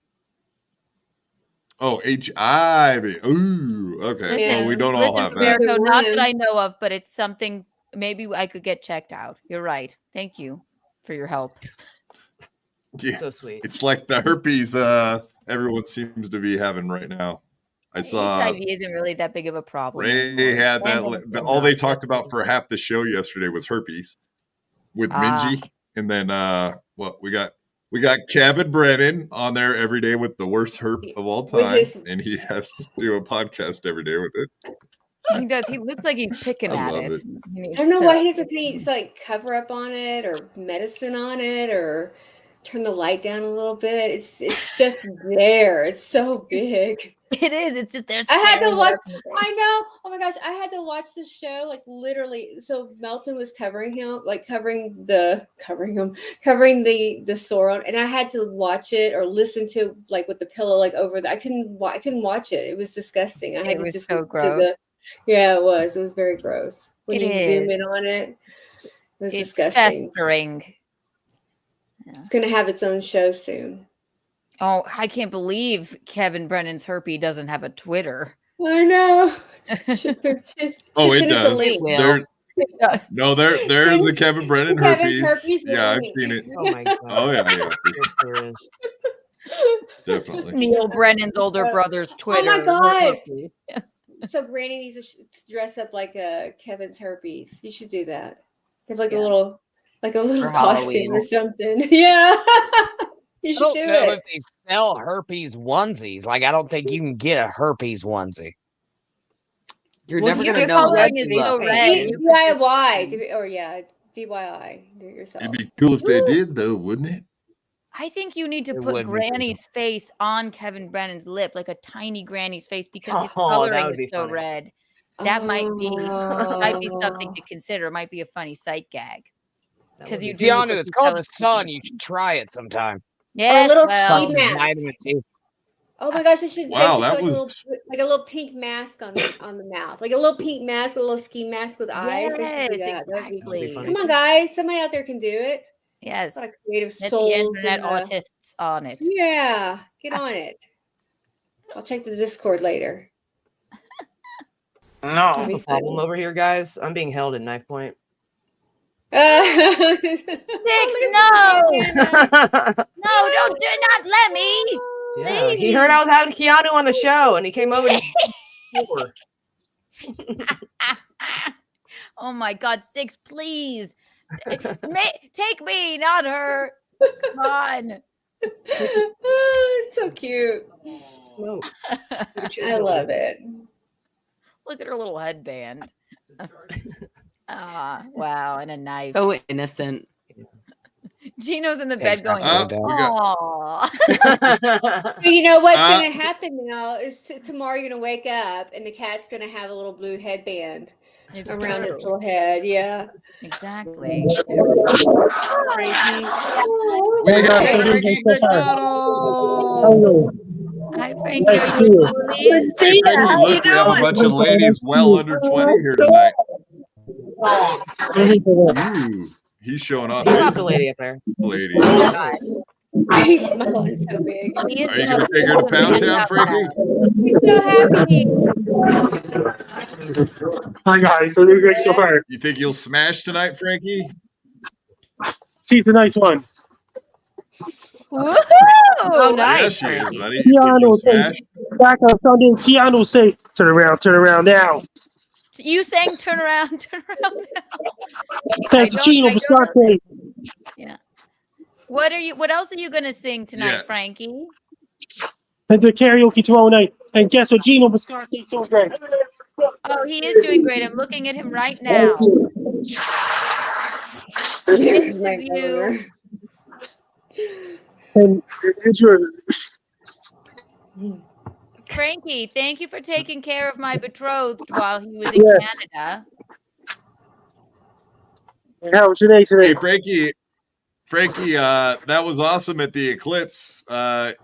Oh, HIV. Ooh, okay. Well, we don't all have that. Not that I know of, but it's something maybe I could get checked out. You're right. Thank you for your help. Yeah. So sweet. It's like the herpes everyone seems to be having right now. I saw HIV isn't really that big of a problem. Ray had that. All they talked about for half the show yesterday was herpes with Minji, and then we got Kevin Brennan on there every day with the worst herp of all time, and he has to do a podcast every day with it. He does. He looks like he's picking at it. I don't know why he has to like cover up on it or medicine on it or turn the light down a little bit. It's just there. It's so big. It is. It's just there. I had to watch. I know. Oh my gosh, I had to watch the show like literally. So Melton was covering him, like covering the sore on, and I had to watch it or listen to like with the pillow like over. I couldn't watch it. It was disgusting. I had to just so gross. Yeah, it was. It was very gross. When you zoom in on it, it was disgusting. Festering. It's gonna have its own show soon. Oh, I can't believe Kevin Brennan's herpy doesn't have a Twitter. I know. It does. No, there's the Kevin Brennan herpes. Yeah, I've seen it. Oh my god. Oh yeah. Yes, there is. Definitely. Neil Brennan's older brother's Twitter. Oh my god. So Granny needs to dress up like Kevin's herpes. You should do that. Have like a little costume Halloween or something. Yeah. You should do it. I don't know if they sell herpes onesies. Like, I don't think you can get a herpes onesie. You're never going to know. Coloring is so red. DIY. DIY. Do it yourself. It'd be cool if they did, though, wouldn't it? I think you need to put Granny's face on Kevin Brennan's lip, like a tiny Granny's face, because his coloring is so red. That might be something to consider. It might be a funny sight gag. Because you Keanu, it's called the sun. You should try it sometime. Yeah, a little ski mask. Oh my gosh, they should put like a little pink mask on the mouth, like a little pink mask, a little ski mask with eyes. Yes, exactly. Come on, guys, somebody out there can do it. Yes, a lot of creative Get souls. the internet autists on it. Yeah, get on it. I'll check the Discord later. No, the problem over here, guys. I'm being held at knife point. Six, no, don't do not let me. Yeah, he heard I was having Keanu on the show, and he came over. Oh my God, Six, please take me, not her. Come on. It's so cute. Smoke. I love it. Look at her little headband. Wow, and a knife. So innocent. Geno's in the bed going, oh. So you know what's going to happen now is tomorrow you're going to wake up and the cat's going to have a little blue headband It's around true. its little head. Yeah. Exactly. Frankie. We have Hey, Frankie McDonald. Hello. Hi, Frankie. Nice Are to you see in you. Coolies? Hey, Frankie, look, we have a bunch of ladies well under 20 here tonight. Ooh, he's showing off You his have the lady up there. ladies. Oh, God. He's smiling so big. He is Are the you going most to take her to handsome Pound man Town, out Frankie? He's so happy. Hi guys, so doing great so far. You think you'll smash tonight, Frankie? She's a nice one. Woohoo! Oh, Yes, nice, she is, Frankie. buddy. You think you'll Keanu smash? say, back on Sunday, Keanu say, turn around now. You sang "Turn Around, Turn Around" now. That's Geno Bisconte. Yeah. What else are you gonna sing tonight, Yeah. Frankie? And the karaoke tomorrow night. And guess what? Geno Bisconte so great. Oh, he is doing great. I'm looking at him right now. There's Misses my you. And it's yours. Frankie, thank you for taking care of my betrothed while he was in Yes. Canada. And how was your day today? Hey, Frankie, that was awesome at the Eclipse.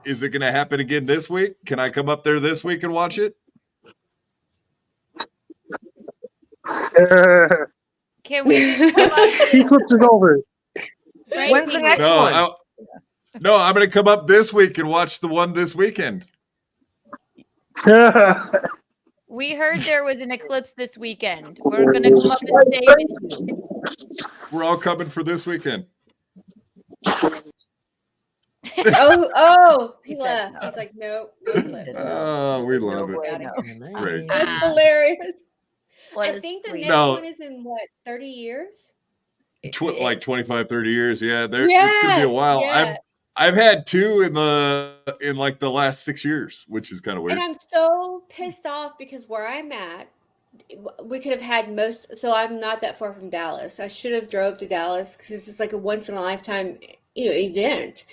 Is it going to happen again this week? Can I come up there this week and watch it? Can we just come up Eclipse is over. Frankie, When's the next No, one? no, I'm going to come up this week and watch the one this weekend. we heard there was an eclipse this weekend. We're gonna come up and stay with you. We're all coming for this weekend. Oh, he He said left. no. He's like, nope. No clips. Oh, we love No it. bueno. Great. That's hilarious. What I is think the sweet? next No. one is in what, 30 years? Like 25, 30 years. Yeah, it's going to be a while. Yes. I've had two in like the last 6 years, which is kind of weird. And I'm so pissed off because where I'm at, we could have had most. So I'm not that far from Dallas. I should have drove to Dallas because it's like a once in a lifetime, event.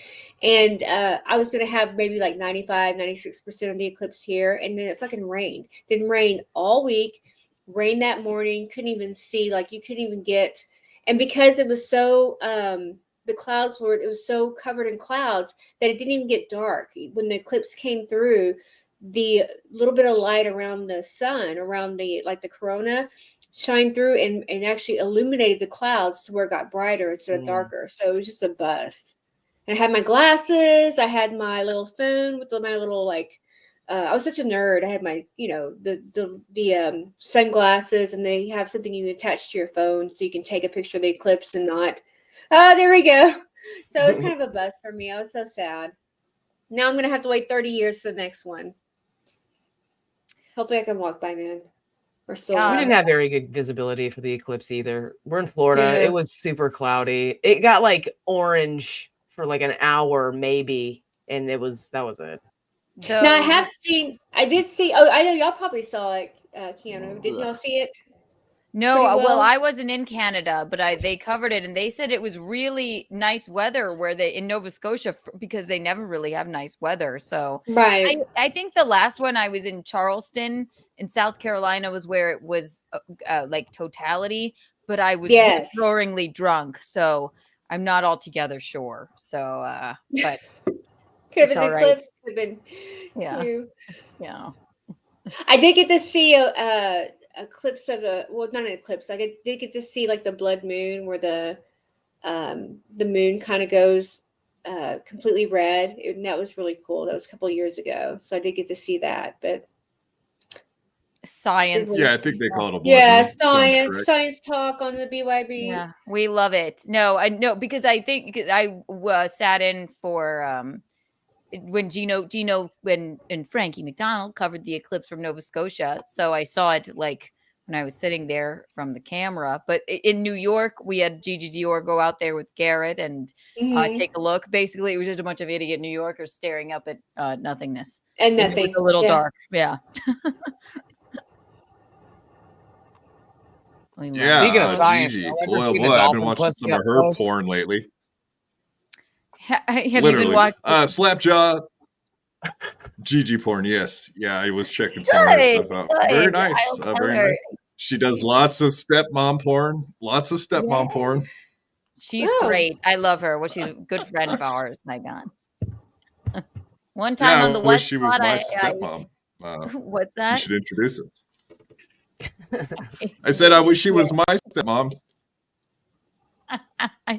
And I was gonna have maybe like 95, 96% of the eclipse here, and then it fucking rained. Didn't rain all week. Rained that morning. Couldn't even see. Like you couldn't even get. And because it was so it was so covered in clouds that it didn't even get dark. When the eclipse came through, the little bit of light around the sun, around the corona, shined through and actually illuminated the clouds to where it got brighter instead of darker. So it was just a bust. And I had my glasses, I had my little phone with my little I was such a nerd. I had my, the sunglasses, and they have something you can attach to your phone so you can take a picture of the eclipse and not. Oh, there we go. So it was kind of a bust for me. I was so sad. Now I'm going to have to wait 30 years for the next one. Hopefully I can walk by then. Or still. We didn't have very good visibility for the eclipse either. We're in Florida. Yeah. It was super cloudy. It got like orange for like an hour maybe, and that was it. So, Now I did see. Oh, I know y'all probably saw it, Keanu. Didn't y'all see it? no, pretty well, well? I wasn't in Canada, but they covered it, and they said it was really nice weather in Nova Scotia because they never really have nice weather. So Right. I think the last one I was in Charleston in South Carolina was where it was like totality, but I was Yes. roaringly drunk, so I'm not altogether sure. So, but Could have it's been all the right. eclipse. Could have been Yeah. you. yeah. I did get to see a eclipse of not an eclipse. I did get to see like the blood moon where the moon kind of goes completely red, and that was really cool. That was a couple of years ago, so I did get to see that. But Science. Yeah, I think they call it a blood yeah, moon. Sounds correct. science talk on the BYB. Yeah, we love it. No, I know because I think I sat in for when Geno and Frankie McDonald covered the eclipse from Nova Scotia. So I saw it like when I was sitting there from the camera. But in New York, we had Gigi Dior go out there with Garrett and Mhm. take a look. Basically, it was just a bunch of idiot New Yorkers staring up at nothingness. And It nothing. was a little Yeah. dark. Yeah. We love Yeah, it. Speaking of science, Gigi, y'all ever boy, seen a I've been dolphin watching pussy some of up her close? porn lately. Have you Literally. been watching? Slapjaw. Gigi porn, yes. Yeah, I was checking some of her Good, stuff out. Very good. nice. I'll tell Very her. nice. She does lots of stepmom porn. Lots of stepmom porn. She's Oh. great. I love her. Well, she's a good friend of ours. My God. One time on the I wish West she was Spot, my stepmom. what's You that? should introduce us. I said I wish she was my stepmom.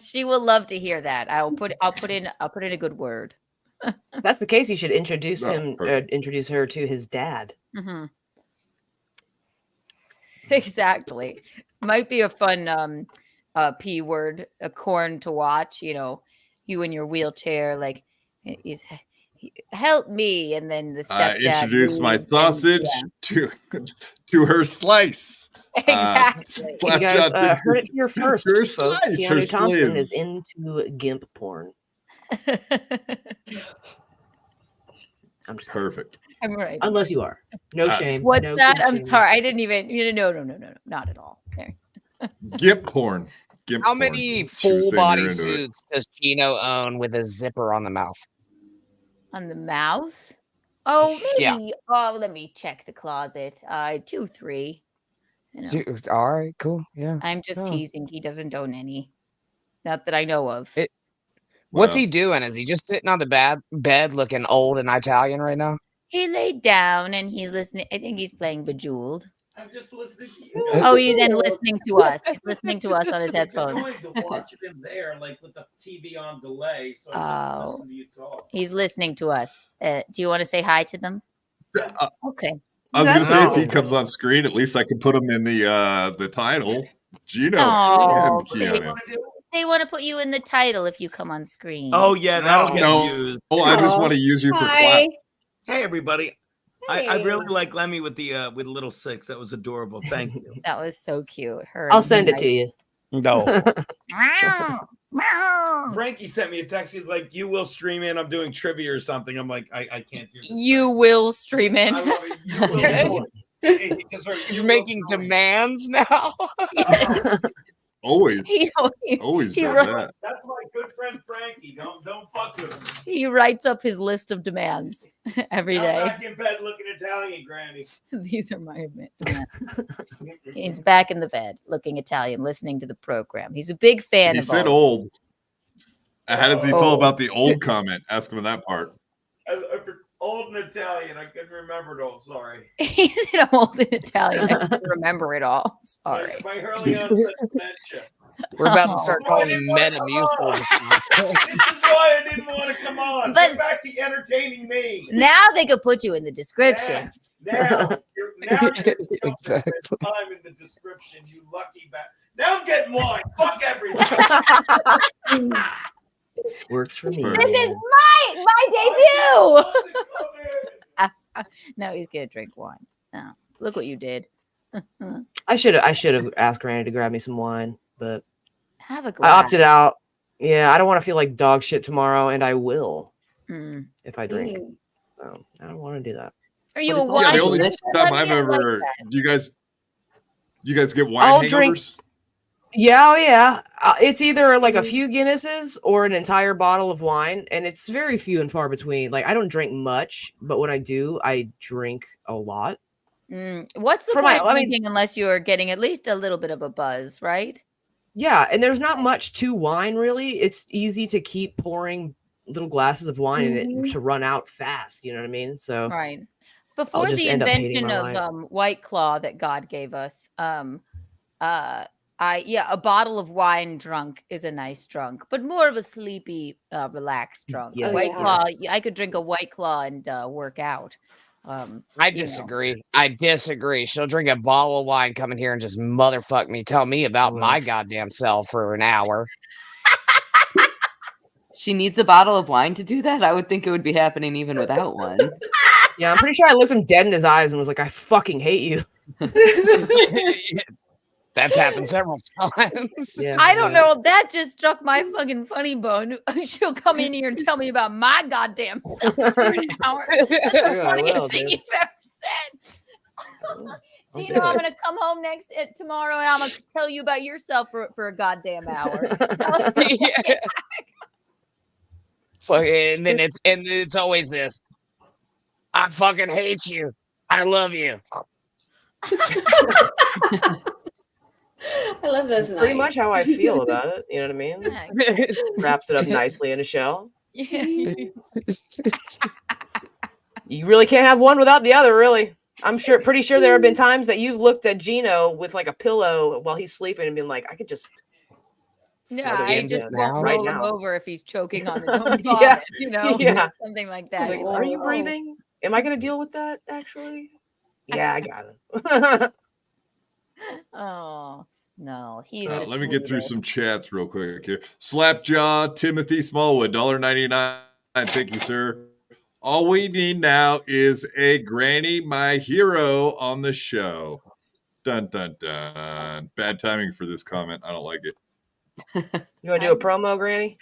She will love to hear that. I'll put in a good word. If that's the case, you should introduce Oh, him, perfect. introduce her to his dad. Mm-hmm. Exactly. Might be a fun P word, a corn to watch. You know, you in your wheelchair, like, help me, and then the stepdad Introduce my leaves and- sausage to her slice. Exactly. You Flapjack guys to heard it here first, her folks. slice, her Keanu Thompson sliz. is into gimp porn. I'm just Perfect. I'm right. unless you are. No shame. What's no that? kink I'm shaming. sorry. I didn't even. No, not at all. Okay. Gimp porn. Gimp How porn. many She was full saying body you're into it. suits does Geno own with a zipper on the mouth? On the mouth? Oh, Yeah. maybe. Oh, let me check the closet. 2, 3. You know, All right, cool. Yeah. I'm just Oh. teasing. He doesn't own any. Not that I know of. What's Wow. he doing? Is he just sitting on the bed looking old and Italian right now? He laid down and he's listening. I think he's playing Bejeweled. I'm just listening to you. Oh, he's and listening to us. He's listening to us on his It's headphones. annoying to watch it in there, like with the TV on delay. So I Oh. just listen to you talk. He's listening to us. Do you want to say hi to them? Okay. I was going to say, if he No. comes on screen, at least I can put him in the title. Geno Oh, and Keanu. they want to put you in the title if you come on screen. Oh yeah, that'll get No. used. Oh, I just want to use you for Hi. clap. Hey everybody. I really Hey. like Lemmy with the with little six. That was adorable. Thank you. That was so cute. Her. I'll send it to you. No. Meow, meow. Frankie sent me a text. He's like, "You will stream in. I'm doing trivia or something." I'm like, I can't do this. You will stream in. I love it. You will do it. He's making demands now. Always, he always he does wrote- that. That's my good friend Frankie. Don't fuck with him. he writes up his list of demands every I'm day. back in bed looking Italian, Granny. These are my demands. He's back in the bed, looking Italian, listening to the program. He's a big fan He of said all. old. How does he feel about the old comment? Ask him that part. Old and Italian. I couldn't remember it all. Sorry. He said old in Italian. I can't remember it all. Sorry. My early onset dementia. We're about to start Oh. calling you Metamucil. This is why I didn't want to come on. But- Get back to entertaining me. Now they could put you in the description. Now you're Exactly. time in the description, you lucky bat. Now I'm getting wine. Fuck everybody. Works for me. Perfect. This is my debut. No, he's gonna drink wine. No, look what you did. I should have asked Granny to grab me some wine, but Have a I glass. opted out. Yeah, I don't want to feel like dog shit tomorrow, and I will Mm. if I drink. So I don't want to do that. Are you But a it's wine? Yeah, the only delicious. time Let I've me like ever that. you guys get wine I'll hangovers. drink- Yeah, oh yeah. It's either like a few Guinnesses or an entire bottle of wine, and it's very few and far between. Like I don't drink much, but when I do, I drink a lot. What's the For point my- of I mean- drinking unless you're getting at least a little bit of a buzz, right? Yeah, and there's not much to wine really. It's easy to keep pouring little glasses of wine and it to run out fast. You know what I mean? So Right. Before just the end up hating invention my of life. White Claw that God gave us, a bottle of wine drunk is a nice drunk, but more of a sleepy, relaxed drunk. Yes, White yes. Claw, I could drink a White Claw and work out. I you know. disagree. I disagree. She'll drink a bottle of wine, come in here and just motherfuck me, tell me about my goddamn self for an hour. She needs a bottle of wine to do that. I would think it would be happening even without one. yeah, I'm pretty sure I looked him dead in his eyes and was like, "I fucking hate you." That's happened several times. Yeah, I don't yeah. know. That just struck my fucking funny bone. She'll come in here and tell me about my goddamn self for an hour. That's the Yeah, I funniest will, thing dude. you've ever said. Do you know I'm gonna come home tomorrow and I'm gonna tell you about yourself for a goddamn hour? Yeah. And then it's always this. I fucking hate you. I love you. I love those. Pretty much how I feel about it. You know what I mean? Yeah. Wraps it up nicely in a shell. Yeah. You really can't have one without the other, really. I'm pretty sure there have been times that you've looked at Geno with like a pillow while he's sleeping and been like, I could just. Yeah, I just won't right roll him now. over if he's choking on his own vomit, you know, something like that. Like, are you breathing? Am I going to deal with that? Actually, yeah, I got it. Oh no, he's. Let me get through some chats real quick here. Slapjaw Timothy Smallwood, $1.99. Thank you, sir. All we need now is a Granny, my hero, on the show. Dun dun dun. Bad timing for this comment. I don't like it. You want to do a promo, Granny?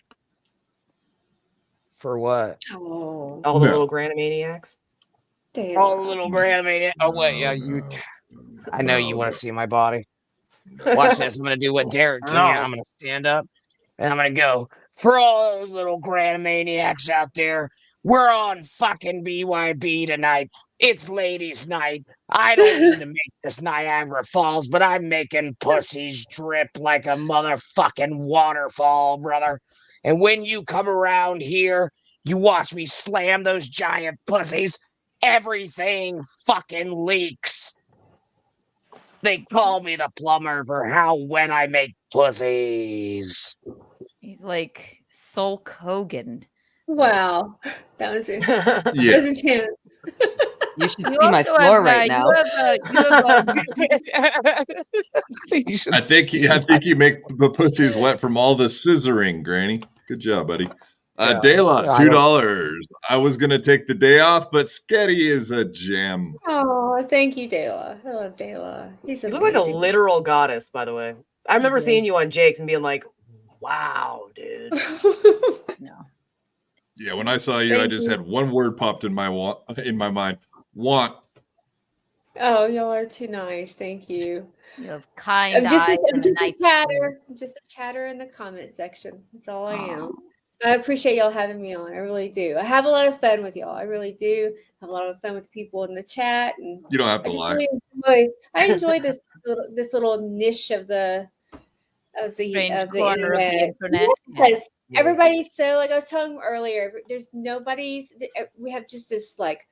For what? Oh, all the little Granimaniacs. All the little Granimaniacs. Oh wait, yeah, you. I know you want to see my body. Watch this. I'm gonna do what Derek can. I'm gonna stand up and I'm gonna go for all those little Granimaniacs out there. We're on fucking BYB tonight. It's ladies' night. I don't need to make this Niagara Falls, but I'm making pussies drip like a motherfucking waterfall, brother. And when you come around here, you watch me slam those giant pussies. Everything fucking leaks. They call me the plumber for how when I make pussies. He's like Hulk Hogan. Wow, that was it. That was intense. You should see my floor right now. I think you make the pussies wet from all the scissoring, Granny. Good job, buddy. Dayla, $2. I was gonna take the day off, but Sketti is a gem. Oh, thank you, Dayla. I love Dayla. You look like a literal goddess, by the way. I remember seeing you on Jake's and being like, "Wow, dude." No. Yeah, when I saw you, I just had one word popped in my mind. Want. Oh, y'all are too nice. Thank you. You have kind I'm just eyes a and a nice chatter. I'm just a chatter in the comment section. That's all I am. I appreciate y'all having me on. I really do. I have a lot of fun with y'all. I really do have a lot of fun with people in the chat, and you don't have to lie. I enjoy this little niche of the internet. Because everybody's so, like I was telling earlier, there's we have just this like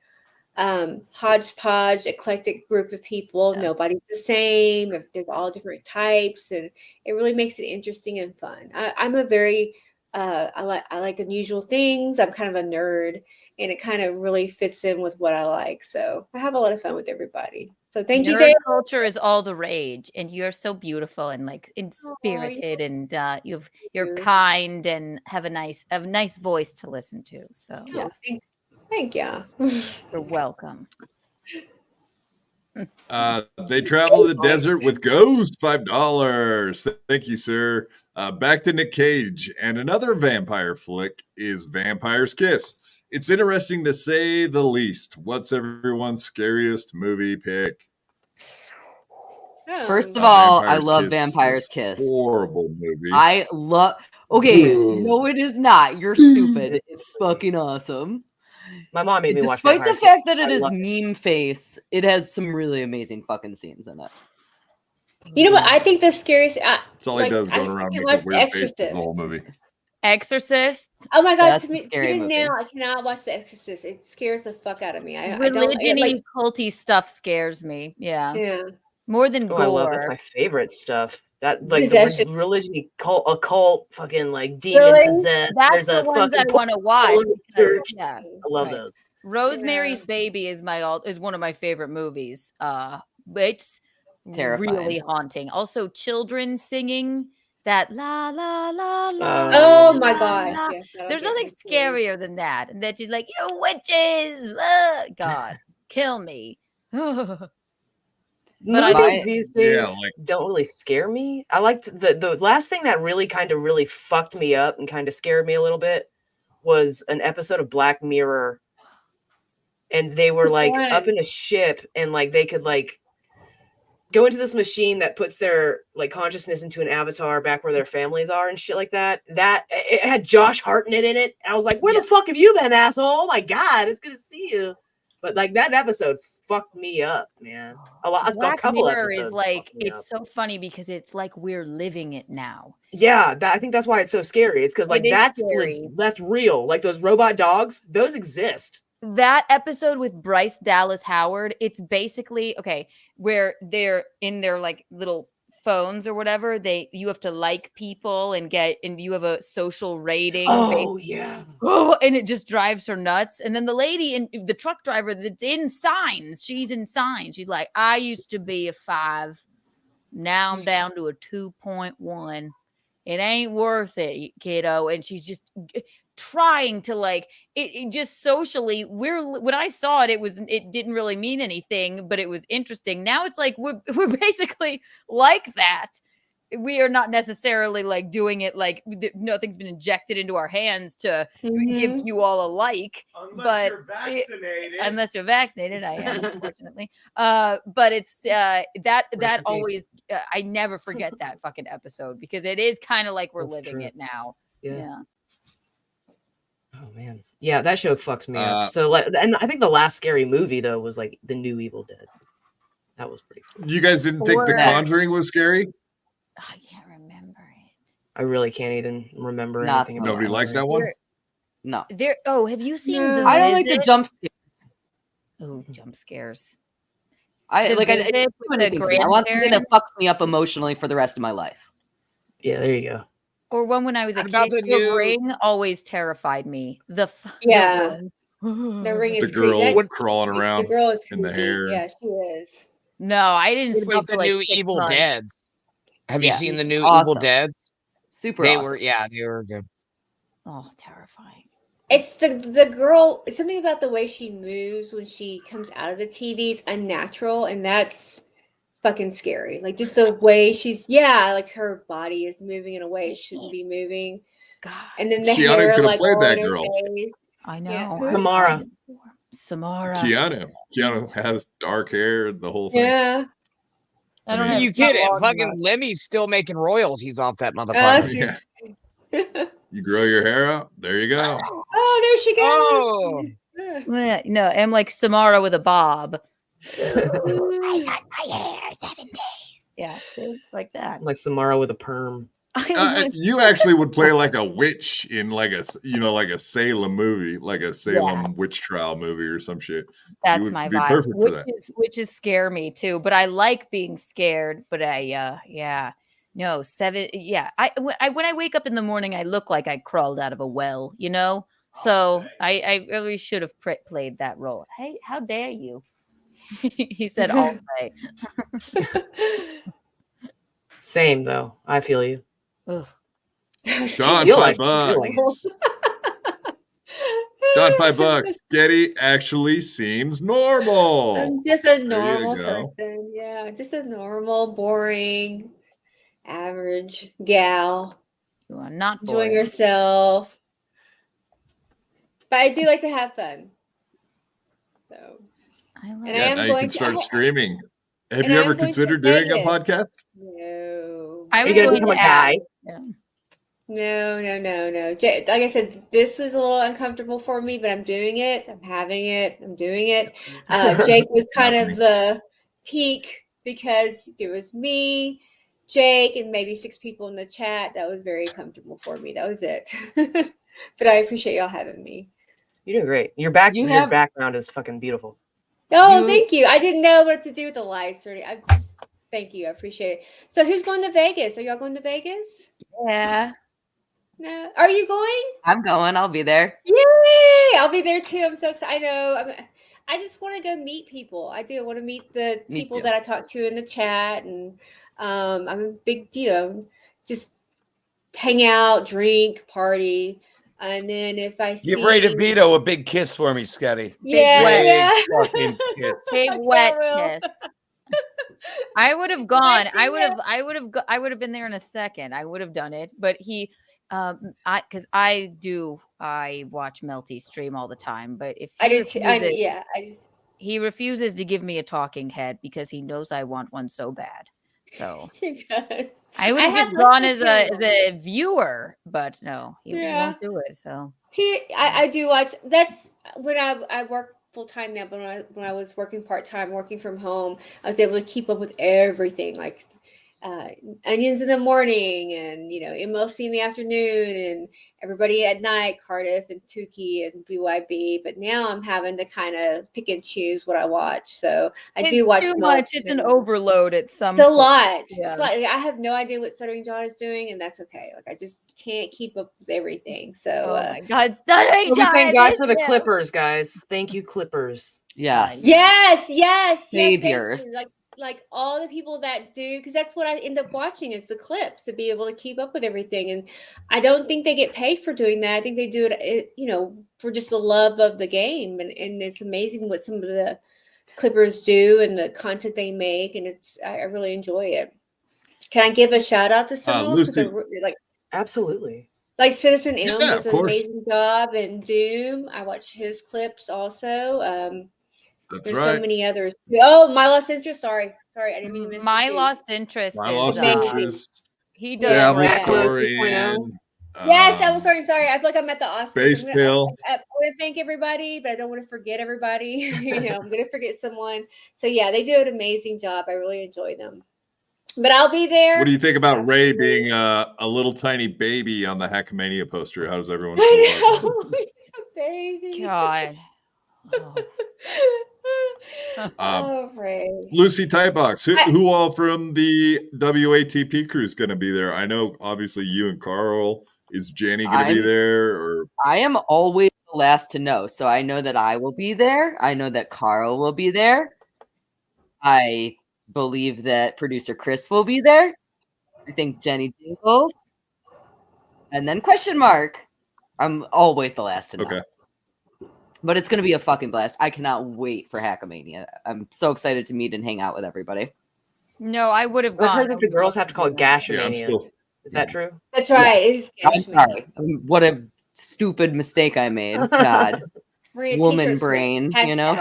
hodgepodge, eclectic group of people. Nobody's the same. There's all different types, and it really makes it interesting and fun. I'm a very I like unusual things. I'm kind of a nerd, and it kind of really fits in with what I like. So I have a lot of fun with everybody. So thank you, Dave. Culture is all the rage, and you're so beautiful and like inspirited, and you're kind and have a nice voice to listen to. So thank you. You're welcome. They travel the desert with Ghost, $5. Thank you, sir. Back to Nick Cage, and another vampire flick is Vampire's Kiss. It's interesting to say the least. What's everyone's scariest movie pick? First of all, I love Vampire's Kiss. Horrible movie. I love. Okay, no, it is not. You're stupid. It's fucking awesome. My mom made me watch. Despite the fact that it is meme face, it has some really amazing fucking scenes in it. You know what? I think the scariest. That's all he does, going around making weird faces the whole movie. Exorcist. Oh my God! That's To me, even now, I cannot watch The Exorcist. It scares the fuck out of me. Religion-y, culty stuff scares me. Yeah. More than gore. I love that's my favorite stuff. That like the religion, occult, fucking like demon possessed. That's the ones I want to watch. Because, I love those. Rosemary's Baby is one of my favorite movies. It's terrifying. Really haunting. Also, children singing that la la la la. Oh my God! Yeah, there's nothing scarier than that. And that she's like, "You witches!" God, kill me. But movies these days don't really scare me. I liked the last thing that really fucked me up and kind of scared me a little bit was an episode of Black Mirror, and they were like up in a ship, and like they could like go into this machine that puts their like consciousness into an avatar back where their families are and shit like that. That it had Josh Hartnett in it. I was like, where the fuck have you been, asshole? Oh my God, it's good to see you. But like that episode fucked me up, man. A Black couple Mirror episodes is like fucked me up. it's so funny because it's like we're living it now. Yeah, I think that's why it's so scary. It's because like It is that's scary. that's real. Like those robot dogs, those exist. That episode with Bryce Dallas Howard, it's basically okay, where they're in their like little phones or whatever. You have to like people and you have a social rating. Oh yeah. Oh, and it just drives her nuts. And then the lady and the truck driver that's in signs, she's in signs. She's like, I used to be a 5. Now I'm down to a 2.1. It ain't worth it, kiddo. And she's just trying to like it just socially. When I saw it, it didn't really mean anything, but it was interesting. Now it's like we're basically like that. We are not necessarily like doing it like nothing's been injected into our hands to give you all a like. Unless you're vaccinated. Unless you're vaccinated, I am, unfortunately. But it's that always I never forget that fucking episode because it is kind of like we're That's living true. it now. Yeah. Oh man. Yeah, that show fucks me up. So like, and I think the last scary movie though was like the new Evil Dead. That was pretty fun. You guys didn't think The Conjuring was scary? I can't remember it. I really can't even remember Nah, anything about Nobody it. liked that one? No. Have you seen the I don't like the Visit? jump scares. Oh, jump scares. I The like I Visit don't with do the anything to me. I want something that grandparents? fucks me up emotionally for the rest of my life. Yeah, there you go. Or one when I was a What about kid. the The new- Ring always terrified me. Yeah. The Ring. The Ring The is creepy. girl That- crawling around The girl is in the creepy. hair. Yeah, she is. No, I didn't What sleep about the for like new 6 Evil months. Deads? Have you Yeah. seen the new Evil Awesome. Deads? Super They awesome. were they were good. Oh, terrifying. It's the girl. It's something about the way she moves when she comes out of the TV. It's unnatural, and that's fucking scary. Like just the way like her body is moving in a way it shouldn't be moving. God, And then the Keanu hair could have like played all that in her girl. face. I know. Yeah. Samara. Samara. Keanu has dark hair, the whole thing. Yeah. I don't I mean, know. You it's not kidding? long Fucking enough. Lemmy's still making royalties off that motherfucker. Yeah. You grow your hair out, there you go. Oh, there she goes. Oh, Yeah, no, I'm like Samara with a bob. Ooh. got my hair 7 days. Yeah, see? Like that. Like Samara with a perm. You actually would play like a witch in like a like a Salem movie, like a Salem witch trial movie or some shit. That's You would my be vibe. perfect for that. Witches scare me too, but I like being scared. But no 7. Yeah, when I wake up in the morning, I look like I crawled out of a well, you know. So I really should have played that role. Hey, how dare you? He said all day. Same though. I feel you. Ugh. Don, Feel $5 like- bucks. Don, $5. Sketti actually seems normal. I'm just a you normal go. person. Yeah, just a normal, boring, average gal You are not enjoying boring. herself. But I do like to have fun. So, I like and I Yeah, am now you going can to. start streaming. Have and you I ever am going to considered doing a Vegas. podcast? No. I Are was you gonna going become a to ask. guy? Yeah. No. Like I said, this was a little uncomfortable for me, but I'm doing it. I'm having it. I'm doing it. Jake was kind of the peak because it was me, Jake, and maybe 6 people in the chat. That was very comfortable for me. That was it. But I appreciate y'all having me. You're doing great. Your background is fucking beautiful. Oh, thank you. I didn't know what to do with the lights. Thank you. I appreciate it. So who's going to Vegas? Are y'all going to Vegas? Yeah. No. Are you going? I'm going. I'll be there. Yay! I'll be there too. I'm so excited. I know. I just want to go meet people. I do want to meet the Me people too. that I talk to in the chat, and I'm a big, just hang out, drink, party, and then if I see, Give Ray DeVito a big kiss for me, Sketti. yeah. Fucking kiss. Big Okay, wet I will. kiss. I would have gone. Letting I would have been there in a second. I would have done it, but because I watch Melty stream all the time, but if I he did. refuses, he refuses to give me a talking head because he knows I want one so bad. So He does. I would I have have just gone looked as at a viewer, but no, he Yeah. won't do it. So I do watch. That's when I work full time now, but when I was working part time, working from home, I was able to keep up with everything, like Onions in the morning, and MLC in the afternoon, and Everybody at Night, Cardiff and Tukey and BYB. But now I'm having to kind of pick and choose what I watch. So I do watch too much. It's an overload at some. It's a lot. Yeah. It's like I have no idea what Stuttering John is doing, and that's okay. Like I just can't keep up with everything. So oh my God, Stuttering John! Thank God for the Clippers, guys. Thank you, Clippers. Yes. Yes. Saviors. Like all the people that do, because that's what I end up watching is the clips to be able to keep up with everything. And I don't think they get paid for doing that. I think they do it, for just the love of the game. And it's amazing what some of the Clippers do and the content they make. And I really enjoy it. Can I give a shout out to someone? Lucy. Absolutely. Like Citizen M does an course. amazing job, and Doom. I watch his clips also. There's so many others. Oh, My Lost Interest. Sorry, I didn't mean to miss My you. Lost Interest. My Lost Interest. He does. Travel story. Yes, I was sorry. I feel like I'm at the Oscars. Space Pill. I want to thank everybody, but I don't want to forget everybody. I'm going to forget someone. So yeah, they do an amazing job. I really enjoy them. But I'll be there. What do you think about Ray being a little tiny baby on the Hackmania poster? How does everyone feel? I know. He's a baby. God. Ray. Lucy Tightbox, who all from the WATP crew is going to be there? I know, obviously, you and Carl. Is Jenny going to be there? Or I am always the last to know, so I know that I will be there. I know that Carl will be there. I believe that producer Chris will be there. I think Jenny Jingles, and then question mark. I'm always the last to know. Okay. But it's going to be a fucking blast. I cannot wait for Hackamania. I'm so excited to meet and hang out with everybody. No, I would have gone. I heard that the girls have to call it Gashamania. Yeah, Is that true? That's right. Yes. I'm sorry. What a stupid mistake I made. God. Woman brain, Stupid.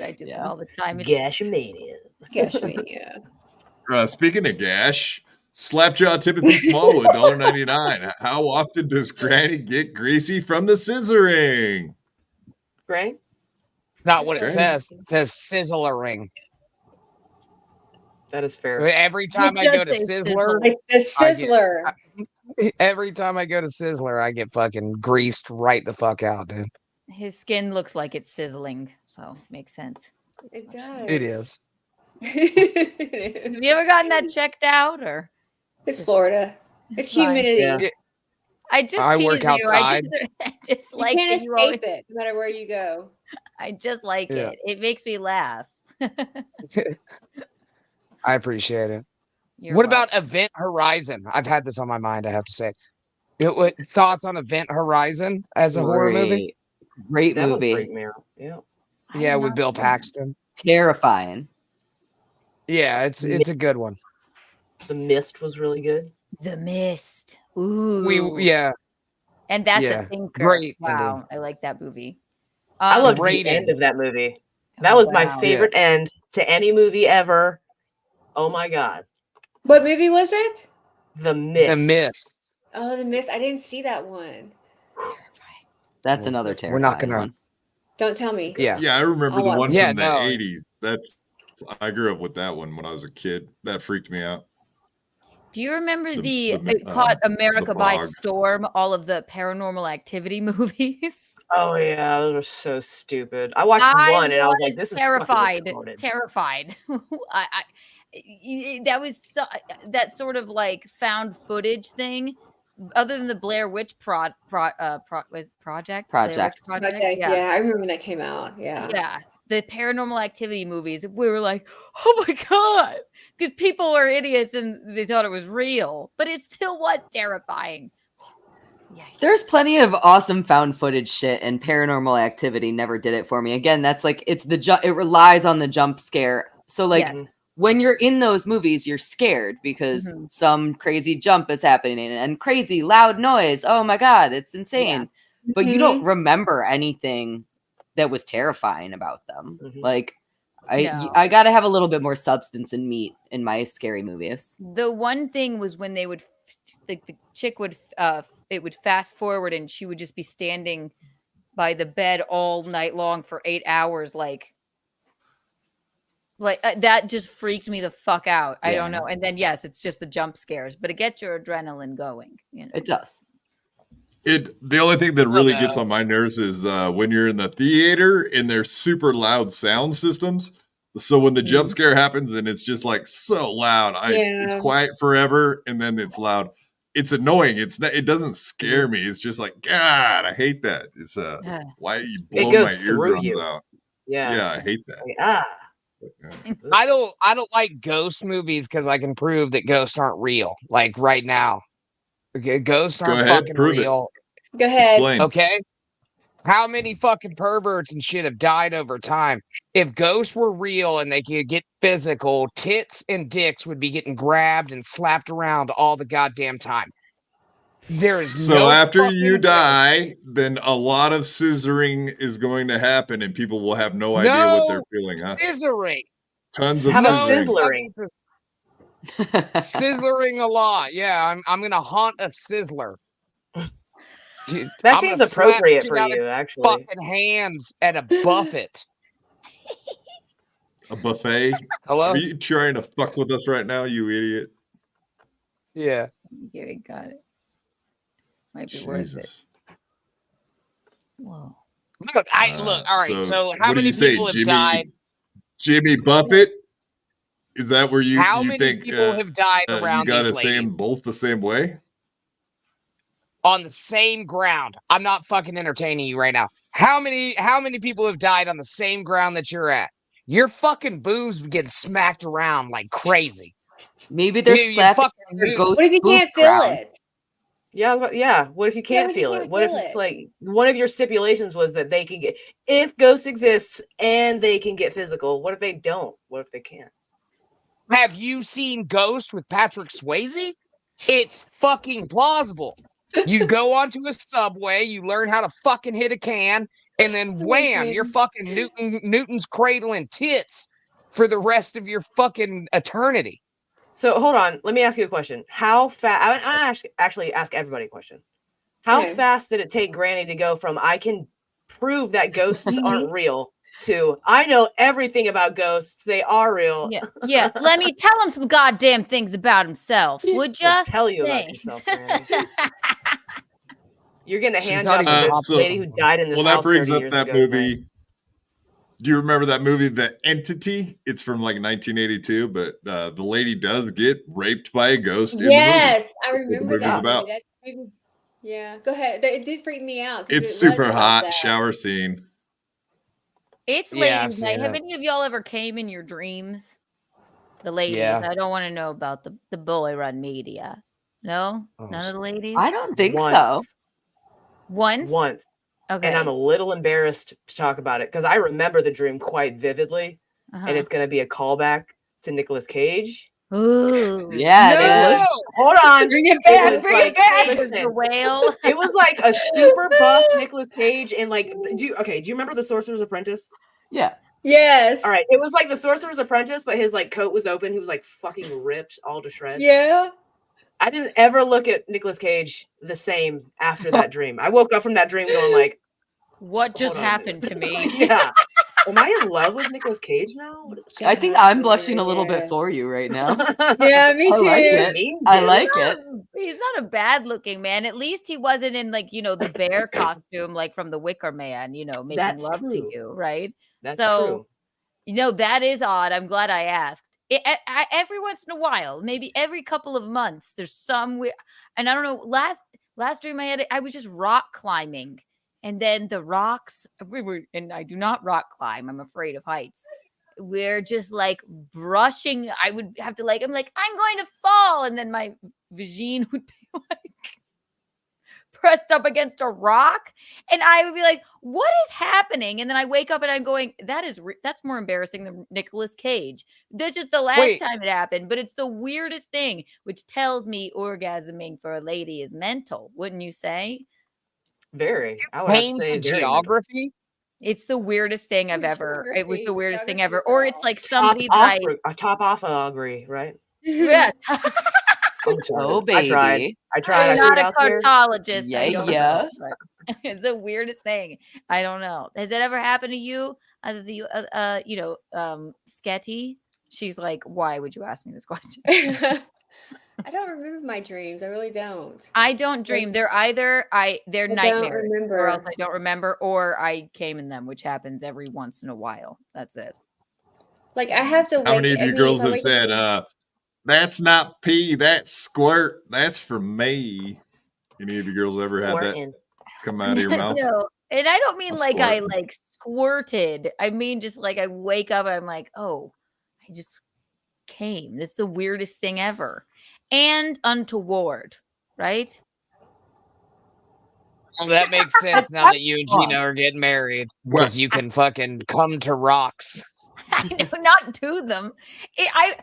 I do that all the time. Gashamania. Speaking of gash, Slapjaw Timothy Smallwood, $1.99. How often does Granny get greasy from the scissoring? Granny? Not what it says. It says sizzling. That is fair. Every time I go to Sizzler, like the Sizzler. Every time I go to Sizzler, I get fucking greased right the fuck out, dude. His skin looks like it's sizzling, so makes sense. It does. It is. Have you ever gotten that checked out, or? It's Florida. It's humidity. Yeah. I work outside. I just You like can't that escape it, no matter where you go. I just like it. It makes me laugh. I appreciate it. You're What welcome. about Event Horizon? I've had this on my mind, I have to say. Thoughts on Event Horizon as a horror movie? Great That was movie. great, Meryl. Yeah. Yeah, with Bill Paxton. Terrifying. Yeah, it's a good one. The Mist was really good. The Mist. Ooh. And that's a thinker. Great. Wow, I like that movie. I loved rated. the end of that movie. That was my wow. favorite end to any movie ever. Oh my God. What movie was it? The Mist. The Mist. Oh, The Mist. I didn't see that one. That's another terrifying We're not gonna. one. Don't tell me. Yeah. Yeah, I remember the one Yeah, from the no. 80s. I grew up with that one when I was a kid. That freaked me out. Do you remember The- it caught America by fog. storm, all of the Paranormal Activity movies? Oh yeah, those are so stupid. I watched one and I was like, "This is terrified, fucking retarded." terrified. That was that sort of like found footage thing. Other than the Blair Witch Project. Blair Witch Project. Yeah, I remember when that came out. Yeah. The Paranormal Activity movies. We were like, oh my God, because people were idiots and they thought it was real, but it still was terrifying. There's plenty of awesome found footage shit, and Paranormal Activity never did it for me. Again, that's like it relies on the jump scare. So like when you're in those movies, you're scared because some crazy jump is happening and crazy loud noise. Oh my God, it's insane. Yeah. But you don't remember anything that was terrifying about them. Like I got to have a little bit more substance and meat in my scary movies. The one thing was when they would the chick would it would fast forward and she would just be standing by the bed all night long for 8 hours, like that just freaked me the fuck out. I don't know. And then yes, it's just the jump scares, but it gets your adrenaline going. You know? It does. The only thing that really gets on my nerves is when you're in the theater and there's super loud sound systems. So when the jump scare happens and it's just like so loud, it's quiet forever and then it's loud. It's annoying. It doesn't scare me. It's just like, God, I hate that. It's why are you blowing my eardrums out? Yeah, I hate that. Like, I don't like ghost movies because I can prove that ghosts aren't real. Like right now, okay, ghosts aren't fucking real. Go ahead. Explain. Okay, how many fucking perverts and shit have died over time? If ghosts were real and they could get physical, tits and dicks would be getting grabbed and slapped around all the goddamn time. There is so after you die, then a lot of scissoring is going to happen, and people will have no idea what they're feeling. Huh? Scissoring. Tons of sizzling. Sizzling a lot. Yeah, I'm gonna haunt a sizzler. Dude, that seems appropriate for you, actually. Fucking hands at a buffet. A buffet. Hello? Are you trying to fuck with us right now, you idiot? Yeah. Yeah, we got it. Might be worth it. Whoa. Look, all right. So how many people have died? Jimmy Buffett? Is that where you how you many think people have died around you got these ladies? both the same way? On the same ground. I'm not fucking entertaining you right now. How many people have died on the same ground that you're at? Your fucking boobs get smacked around like crazy. Maybe they're slapping your ghost. What if you can't feel it? Yeah. What if you can't feel it? What if it's like one of your stipulations was that they can get, if ghosts exists and they can get physical, what if they don't? What if they can't? Have you seen Ghost with Patrick Swayze? It's fucking plausible. You go onto a subway, you learn how to fucking hit a can, and then wham, you're fucking Newton's cradling tits for the rest of your fucking eternity. So hold on, let me ask you a question. How fast? I actually ask everybody a question. How fast did it take Granny to go from I can prove that ghosts aren't real to I know everything about ghosts, they are real? Yeah. Let me tell him some goddamn things about himself. Would you? Tell you about yourself, Granny. You're getting a hand job from this lady who died in this house. Well, that brings up that movie. Right? Do you remember that movie, The Entity? It's from like 1982, but the lady does get raped by a ghost. Yes, I remember that. About. Yeah, go ahead. It did freak me out. It's super hot shower scene. It's ladies' night. Have any of y'all ever came in your dreams? The ladies. Yeah. I don't want to know about the boy run media. No? None of the ladies? I don't think so. Once? Okay. And I'm a little embarrassed to talk about it because I remember the dream quite vividly. And it's going to be a callback to Nicolas Cage. Ooh. Yeah. Hold on. Bring it back. Listen, the whale. It was like a super buff Nicolas Cage. And like, do you remember The Sorcerer's Apprentice? Yeah. Yes. All right. It was like The Sorcerer's Apprentice, but his like coat was open. He was like fucking ripped all to shreds. Yeah. I didn't ever look at Nicolas Cage the same after that dream. I woke up from that dream going like, what just happened to me? Yeah. Am I in love with Nicolas Cage now? I think I'm blushing a little bit for you right now. Yeah, me too. I like it. He's not a bad looking man. At least he wasn't in like, the bear costume, like from the Wicker Man, making love to you, right? That's true. So, that is odd. I'm glad I asked. Every once in a while, maybe every couple of months, there's some weird, and I don't know. Last dream I had, I was just rock climbing, and then the rocks. And I do not rock climb. I'm afraid of heights. We're just like brushing. I would have to I'm going to fall, and then my vagine would be like pressed up against a rock, and I would be like, what is happening? And then I wake up and I'm going, that's more embarrassing than Nicolas Cage. This is the last time it happened, but it's the weirdest thing, which tells me orgasming for a lady is mental, wouldn't you say? Very. I would say geography. It's the weirdest thing I've ever. It was the weirdest thing ever. Or it's like somebody a top off agree, right? Yeah. Oh, baby. I tried. I'm not a cartologist. Yeah. It's the weirdest thing. I don't know. Has that ever happened to you? Sketti? She's like, why would you ask me this question? I don't remember my dreams. I really don't. I don't dream. They're either they're don't nightmares, or else remember. I don't remember, or I came in them, which happens every once in a while. That's it. Like I have to wake. How many of I you mean, girls if I have wake said, that's not pee, that's squirt, that's for me? Any of you girls ever had that Squirting. come out of your mouth? No, and I don't mean A like I squirt. like squirted. I mean just like I wake up and I'm like, oh, I just came. That's the weirdest thing ever. And untoward, right? Well, that makes sense now that you and Gino are getting married. Well, Because you can fucking come to rocks. I know, not to them. I'm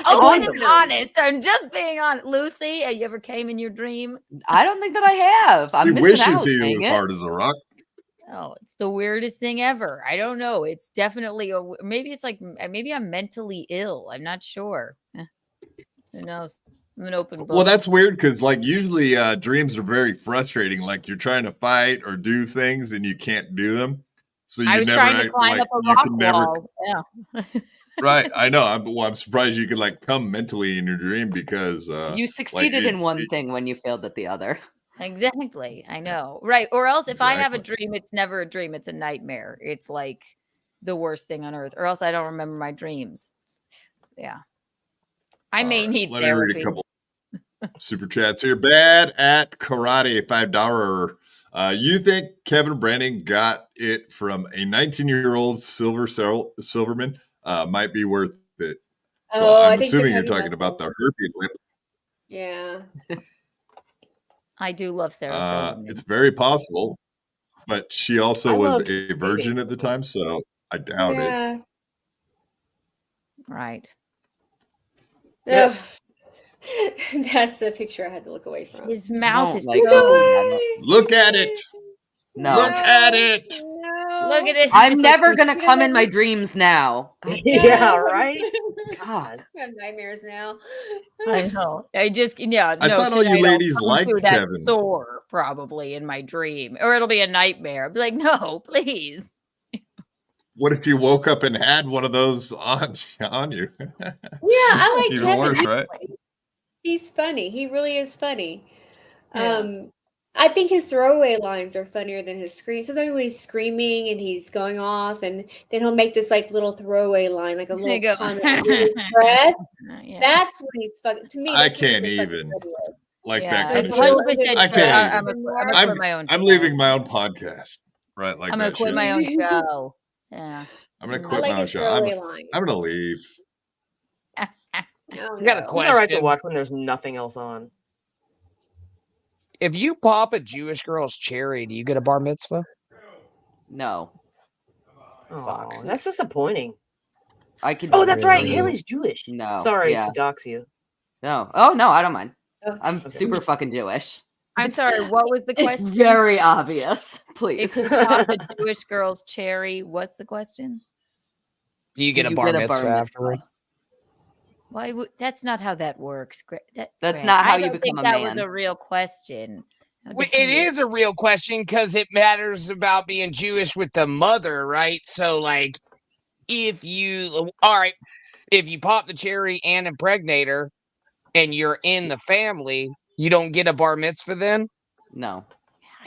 On open and them. honest. I'm just being honest. Lucy, have you ever came in your dream? I don't think that I have. I'm he missing wishes out. he dang was it. hard as a rock. Oh, it's the weirdest thing ever. I don't know. It's definitely maybe it's like maybe I'm mentally ill. I'm not sure. Who knows? I'm an open book. Well, that's weird because, like, usually dreams are very frustrating. Like, you're trying to fight or do things and you can't do them. So you I was never trying to climb up a you rock can never. wall. Yeah. Right, I know. I'm surprised you could like come mentally in your dream because You succeeded in it's- one thing when you failed at the other. Exactly. I know. Right. Or else if I have a Exactly. dream, it's never a dream. It's a nightmare. It's like the worst thing on earth. Or else I don't remember my dreams. Yeah. I may All right, need let me therapy. read a couple super chats here. Bad at karate, $5. You think Kevin Brandon got it from a 19-year-old Silverman? Might be worth it. So Oh, I I'm think they're assuming you're talking talking about about the herpes lip. Yeah. I do love Sarah Silverman. It's very possible, but she also I was loved a Stevie virgin at the Silverman. time, so I doubt it. Yeah. Right. Yep. Ugh. That's the picture I had to look away from. His mouth Don't is like so. it. Look at it. No. Look at it. No. Look at it. I'm It's never like, gonna come in my dreams now. God Yeah, No. right? God. I have nightmares now. I know. I just yeah. I No, thought all you tonight I'll ladies come liked through that Kevin. sore probably in my dream, or it'll be a nightmare. I'll be like, no, please. What if you woke up and had one of those on you? Yeah, I like Even Kevin. worse, right? He's funny. He really is funny. Yeah. I think his throwaway lines are funnier than his scream. Sometimes when he's screaming and he's going off, and then he'll make this like little throwaway line, like a They little go, comment under his breath. yeah. That's when he's fucking. To me, I that's when can't he's a fucking even idiot. like Yeah, that kind it's of shit. 100% I true. can't I'm even. gonna I'm, quit my own. I'm show. leaving my own podcast. Right, like I'm gonna that quit shit. my own show. Yeah. I'm gonna I quit like my own his show. throwaway line. I'm gonna leave. Oh, I got a no. It's all right to question. watch when there's nothing else on. If you pop a Jewish girl's cherry, do you get a bar mitzvah? No. Oh, that's disappointing. I could. Oh, that's right. Really? Haley's Jewish. No. Sorry Yeah. to dox you. No. Oh no, I don't mind. Oh, I'm Okay. super fucking Jewish. I'm sorry. What was the It's question? very obvious. If Please. you pop a Jewish girl's cherry, what's the question? Do you get Do a you bar get a mitzvah bar mitzvah? afterward? Why would that's not how that works. That's Grant. not how I you don't think become a that was man. a real question. How Well, dare it you. is a real question because it matters about being Jewish with the mother, right? So, like, if you pop the cherry and impregnate her and you're in the family, you don't get a bar mitzvah then? No.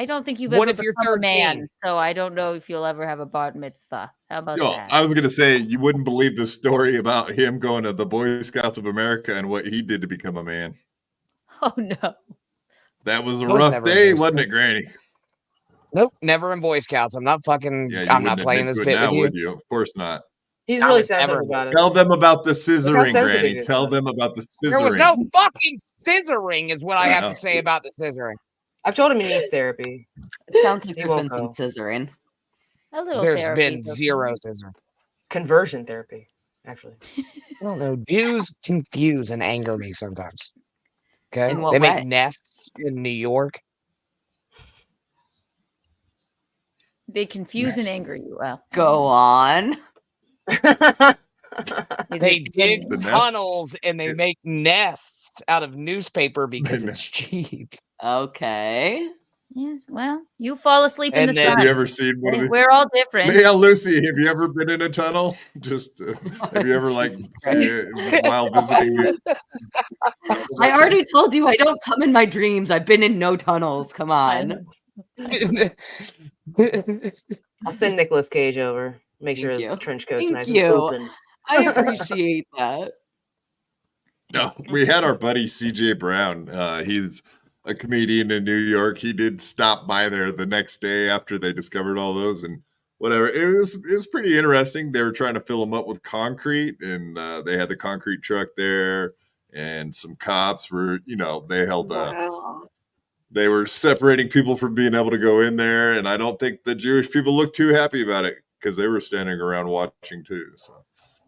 I don't think you've What ever if you're become a man, 13? so I don't know if you'll ever have a bar mitzvah. How about Yo, that? I was gonna say you wouldn't believe the story about him going to the Boy Scouts of America and what he did to become a man. Oh no. That was a I was rough never in day, Boy wasn't Scouts. it, Granny? Nope, never in Boy Scouts. I'm not fucking. Yeah, you I'm not wouldn't playing admit this to it bit now, with you. would you? Of course not. He's I really was sensitive never- about it. Tell them about the how scissoring, sensitive Granny. he is, Tell though. them about the scissoring. There was no fucking scissoring, is what I I have know. to say about the scissoring. I've told him he needs therapy. It sounds like He there's been won't some go. scissoring. A little There's therapy. been zero scissoring. Conversion therapy, actually. I don't know. Jews confuse and anger me sometimes. Okay, In what they way? make nests in New York. They confuse and Yes. anger you. Well, Go on. is They it dig The nests? tunnels and they Yeah. make nests out of newspaper because They it's cheap. Okay. Yes. Well, you fall asleep in And the then- Have sun. you ever seen one of these? We're all different. Yeah, Lucy, have you ever been in a tunnel? Just have you ever like Jesus Christ. while visiting? I already told you I don't come in my dreams. I've been in no tunnels. Come on. I'll send Nicolas Cage over. Make sure Thank his you. trench coat's Thank nice you. and open. I appreciate that. No, we had our buddy CJ Brown. He's a comedian in New York. He did stop by there the next day after they discovered all those and whatever. It was pretty interesting. They were trying to fill them up with concrete, and they had the concrete truck there, and some cops were, they held Wow. they were separating people from being able to go in there, and I don't think the Jewish people looked too happy about it because they were standing around watching too. So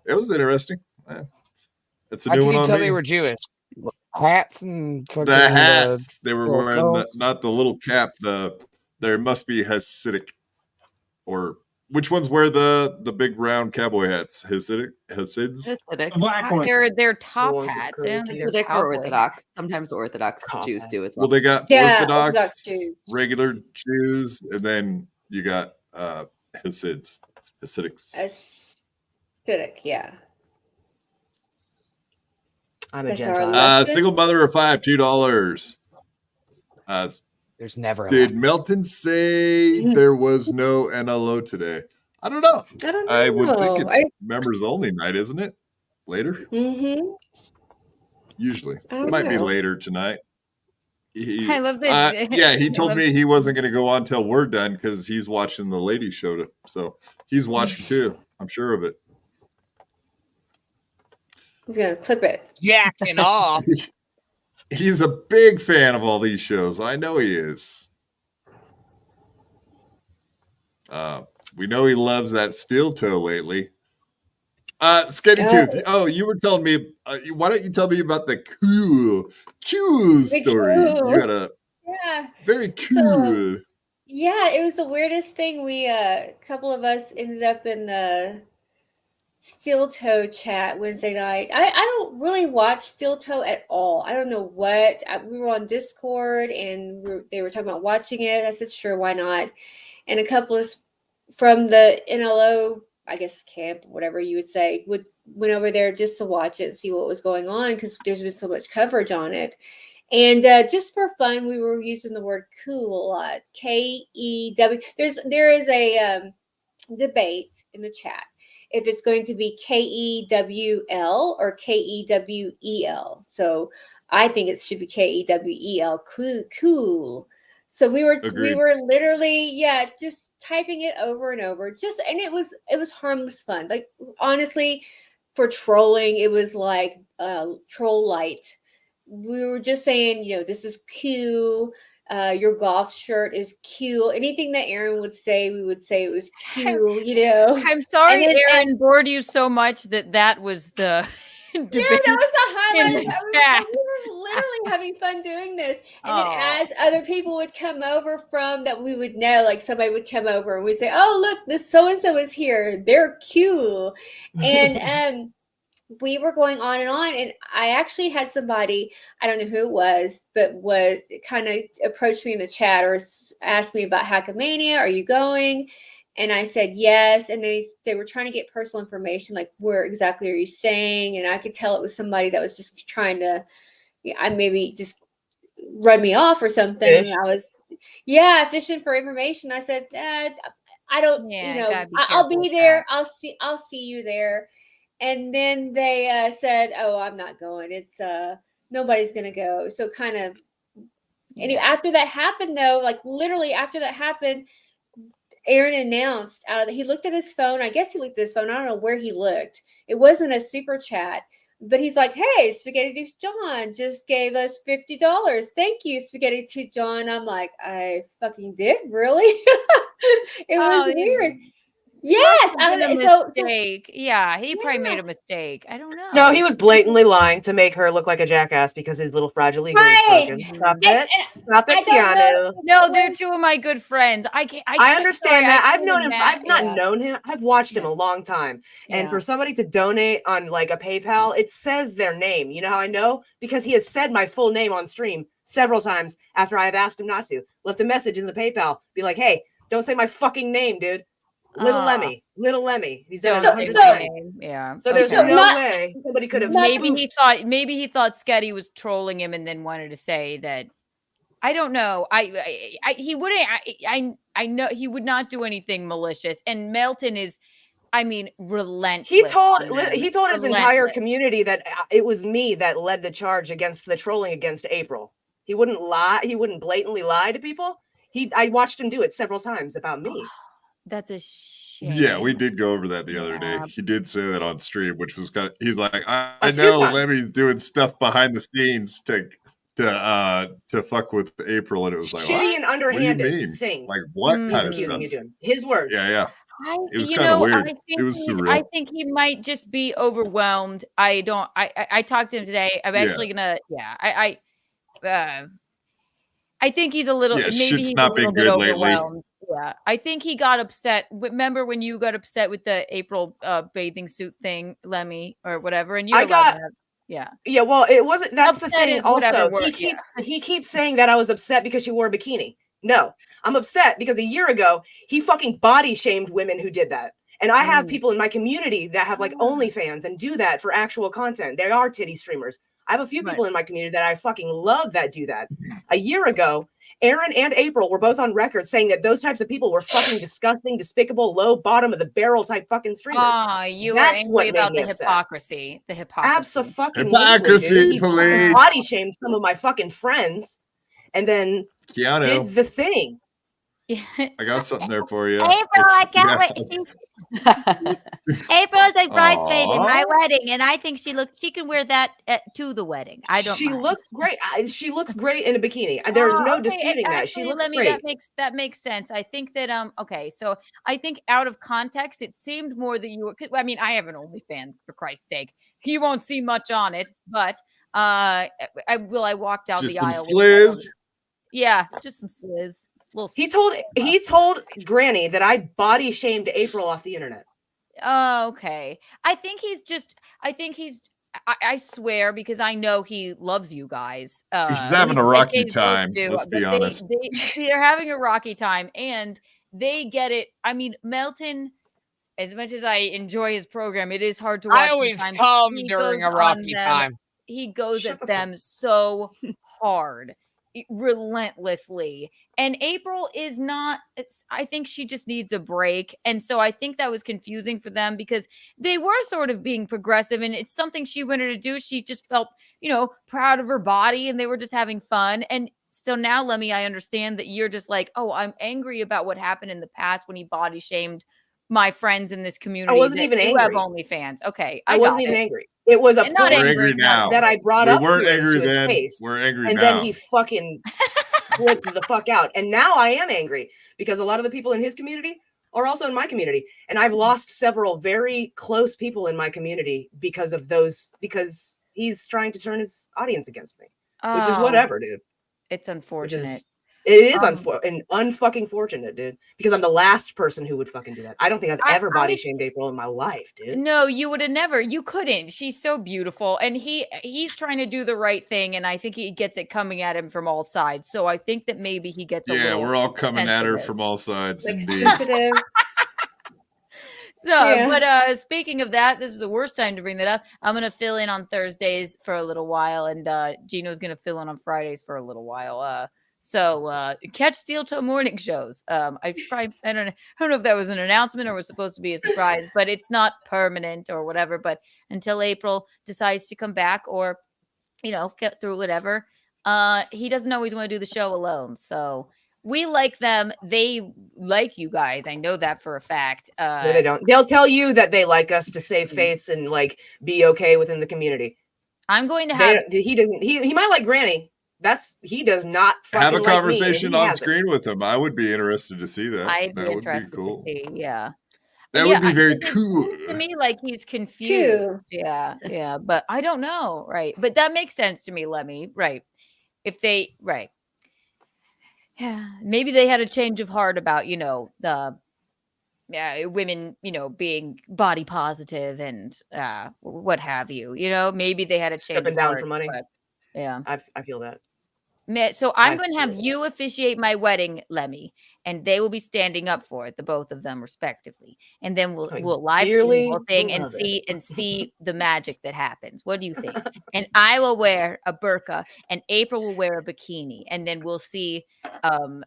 it was interesting. It's a How new can one you on tell me. they were Jewish? Hats and fucking The hats they were little wearing, coats? not the little cap. There must be Hasidic, or which ones wear the big round cowboy hats? Hasidics. Hasidic. Black one. They're top ones with hats. curly I don't think they're Hasidic or cowboy Orthodox. Sometimes Orthodox Cop Jews do as Well, well. they got Yeah, Orthodox, Orthodox Jews. regular Jews, and then you got Hasidics. Aesthetic, yeah. I'm a That's our Gentile. lesson. Single mother of five, $2. There's never a Did Melton say there was no NLO today? I don't know. I don't know. I would think it's members only night, isn't it? Later? Mm-hmm. Usually. I It don't might be know. later tonight. I love that. Yeah, he I told love- me he wasn't going to go on till we're done because he's watching the ladies show. So he's watching too. I'm sure of it. He's gonna clip it. yakking off. He's a big fan of all these shows. I know he is. We know he loves that steel toe lately. Sketti Tooth. Oh, you were telling me. Why don't you tell me about the cool The story? cool. You got a Yeah. very So- cool. Yeah, it was the weirdest thing. We a couple of us ended up in the Steel Toe chat Wednesday night. I don't really watch Steel Toe at all. I don't know what. We were on Discord and they were talking about watching it. I said, sure, why not? And a couple of from the NLO, I guess camp, whatever you would say, went over there just to watch it and see what was going on because there's been so much coverage on it. And just for fun, we were using the word cool a lot. K-E-W. There is a debate in the chat if it's going to be K-E-W-L or K-E-W-E-L. So I think it should be K-E-W-E-L. Cool. So we were Agreed. literally just typing it over and over. And it was harmless fun. Like honestly, for trolling, it was like troll light. We were just saying, this is cool. Your golf shirt is cool. Anything that Aaron would say, we would say it was cool, I'm sorry, And then- Aaron bored you so much that was the debate. Yeah, that was the highlight. in the We chat. were literally having fun doing this. And then Aw. as other people would come over from that we would know, like somebody would come over and we'd say, oh, look, this so-and-so is here. They're cool. And we were going on, and I actually had somebody, I don't know who it was, but was kind of approached me in the chat or asked me about Hackamania. Are you going? And I said yes. And they were trying to get personal information, like where exactly are you staying? And I could tell it was somebody that was just trying to, maybe just run me off or something. Fish. And I was, fishing for information. I said, I don't, gotta be I'll careful be with there. I'll see you there. And then they said, oh, I'm not going. It's nobody's gonna go. So kind of. And after that happened, though, like literally after that happened, Aaron announced he looked at his phone. I guess he looked at his phone. I don't know where he looked. It wasn't a super chat, but he's like, hey, Spaghetti Douche John just gave us $50. Thank you, Spaghetti Douche John. I'm like, I fucking did? Really? It was weird. Yes, Must have been a so mistake. Yeah, he probably made a mistake. I don't know. No, he was blatantly lying to make her look like a jackass because his little fragile ego Right. was broken. Stop it. Stop it, I don't know. Keanu. No, they're two of my good friends. I understand sorry, that. I I've known him. I've not yeah. known him. I've watched him a long time. And Yeah. for somebody to donate on like a PayPal, it says their name. You know how I know? Because he has said my full name on stream several times after I have asked him not to. Left a message in the PayPal. Be like, hey, don't say my fucking name, dude. Little Lemmy. He's done Don't it say 100 my times. name. Yeah. So there's Okay. no way somebody could have. Maybe he thought Sketti was trolling him and then wanted to say that. I don't know. He wouldn't. I know he would not do anything malicious. And Melton is, I mean, relentless. He told on his them. entire Relentless. community that it was me that led the charge against the trolling against April. He wouldn't lie. He wouldn't blatantly lie to people. I watched him do it several times about me. That's a shame. Yeah, we did go over that the other day. He did say that on stream, which was kind of. He's like, I few know times. Lemmy's doing stuff behind the scenes to fuck with April, and it was like Shitty and underhanded what do you mean? things. Like what kind of Accusing stuff? you doing his words. Yeah. It was You kind of know, weird. I think It was surreal. I think he might just be overwhelmed. I talked to him today. I'm actually gonna. Yeah. I think he's a little. Yeah, maybe shit's he's not a been little bit good lately. overwhelmed. Yeah. I think he got upset. Remember when you got upset with the April bathing suit thing, Lemmy, or whatever? And you're allowed to have. Yeah. Yeah, well, it wasn't. That's Upset the thing. is whatever Also, word, he keeps saying that I was upset because she wore a bikini. No, I'm upset because a year ago he fucking body shamed women who did that. And I have people in my community that have like OnlyFans and do that for actual content. They are titty streamers. I have a few people in my community that I fucking love that do that. A year ago, Aaron and April were both on record saying that those types of people were fucking disgusting, despicable, low bottom of the barrel type fucking streamers. Oh, you were That's angry what made about me the upset. hypocrisy. The hypocrisy. Hypocrisy, He police. body shamed some of my fucking friends, and then Keanu. did the thing. I got something there for you. April, I can't wait. April is a bridesmaid in my wedding, and I think she can wear that to the wedding. I don't. She mind. looks great. She looks great in a bikini. There's no Okay, disputing that. She actually, looks Lemmy, great. that makes sense. I think that okay, so I think out of context, it seemed more that you were. I mean, I have an OnlyFans, for Christ's sake. You won't see much on it, but I walked out Just the some aisle. sliz. Yeah, just some sliz. He told Granny that I body shamed April off the internet. Oh, okay. I swear, because I know he loves you guys. He's having a rocky time. do, Let's be but honest. They're having a rocky time, and they get it. I mean, Melton, as much as I enjoy his program, it is hard to watch. I always sometimes. come He during goes a rocky on them. time. He goes at them so hard, relentlessly. And April is not, I think she just needs a break. And so I think that was confusing for them because they were sort of being progressive and it's something she wanted to do. She just felt, proud of her body and they were just having fun. And so now, Lemmy, I understand that you're just like, oh, I'm angry about what happened in the past when he body shamed my friends in this community. I wasn't even angry. Who have OnlyFans. Okay. I wasn't even angry. It was a point angry now. that I brought We up weren't to him angry to his then. face. We're angry and now. then he fucking flipped the fuck out. And now I am angry because a lot of the people in his community are also in my community. And I've lost several very close people in my community because of those, because he's trying to turn his audience against me, which is whatever, dude. It's unfortunate. It is unfucking fortunate, dude, because I'm the last person who would fucking do that. I don't think I've ever body shamed April in my life, dude. No, you would have never. You couldn't. She's so beautiful, and he's trying to do the right thing, and I think he gets it coming at him from all sides. So I think that maybe he gets. Yeah, we're all coming at her from all sides. Indeed. Sensitive. But speaking of that, this is the worst time to bring that up. I'm gonna fill in on Thursdays for a little while, and Geno's gonna fill in on Fridays for a little while. So catch Steel Toe morning shows. I don't know if that was an announcement or was supposed to be a surprise, but it's not permanent or whatever. But until April decides to come back or, get through whatever, he doesn't always want to do the show alone. So we like them. They like you guys. I know that for a fact. No, they don't. They'll tell you that they like us to save face and like be okay within the community. I'm going to have. He doesn't. He might like Granny. He does not have a like conversation me, on screen with him. I would be interested to see that. I'd be that interested would be cool. to see. Yeah. That would be very cool. To me, like he's confused. Cool. Yeah, but I don't know, right? But that makes sense to me, Lemmy, right? If they, right, yeah, maybe they had a change of heart about the women, being body positive and what have you. Maybe they had a change Stepping of down heart, for money. but, yeah. I feel that. So I'm going to have you officiate my wedding, Lemmy, and they will be standing up for it, the both of them respectively. And then we'll live stream the whole thing and see the magic that happens. What do you think? And I will wear a burqa, and April will wear a bikini, and then we'll see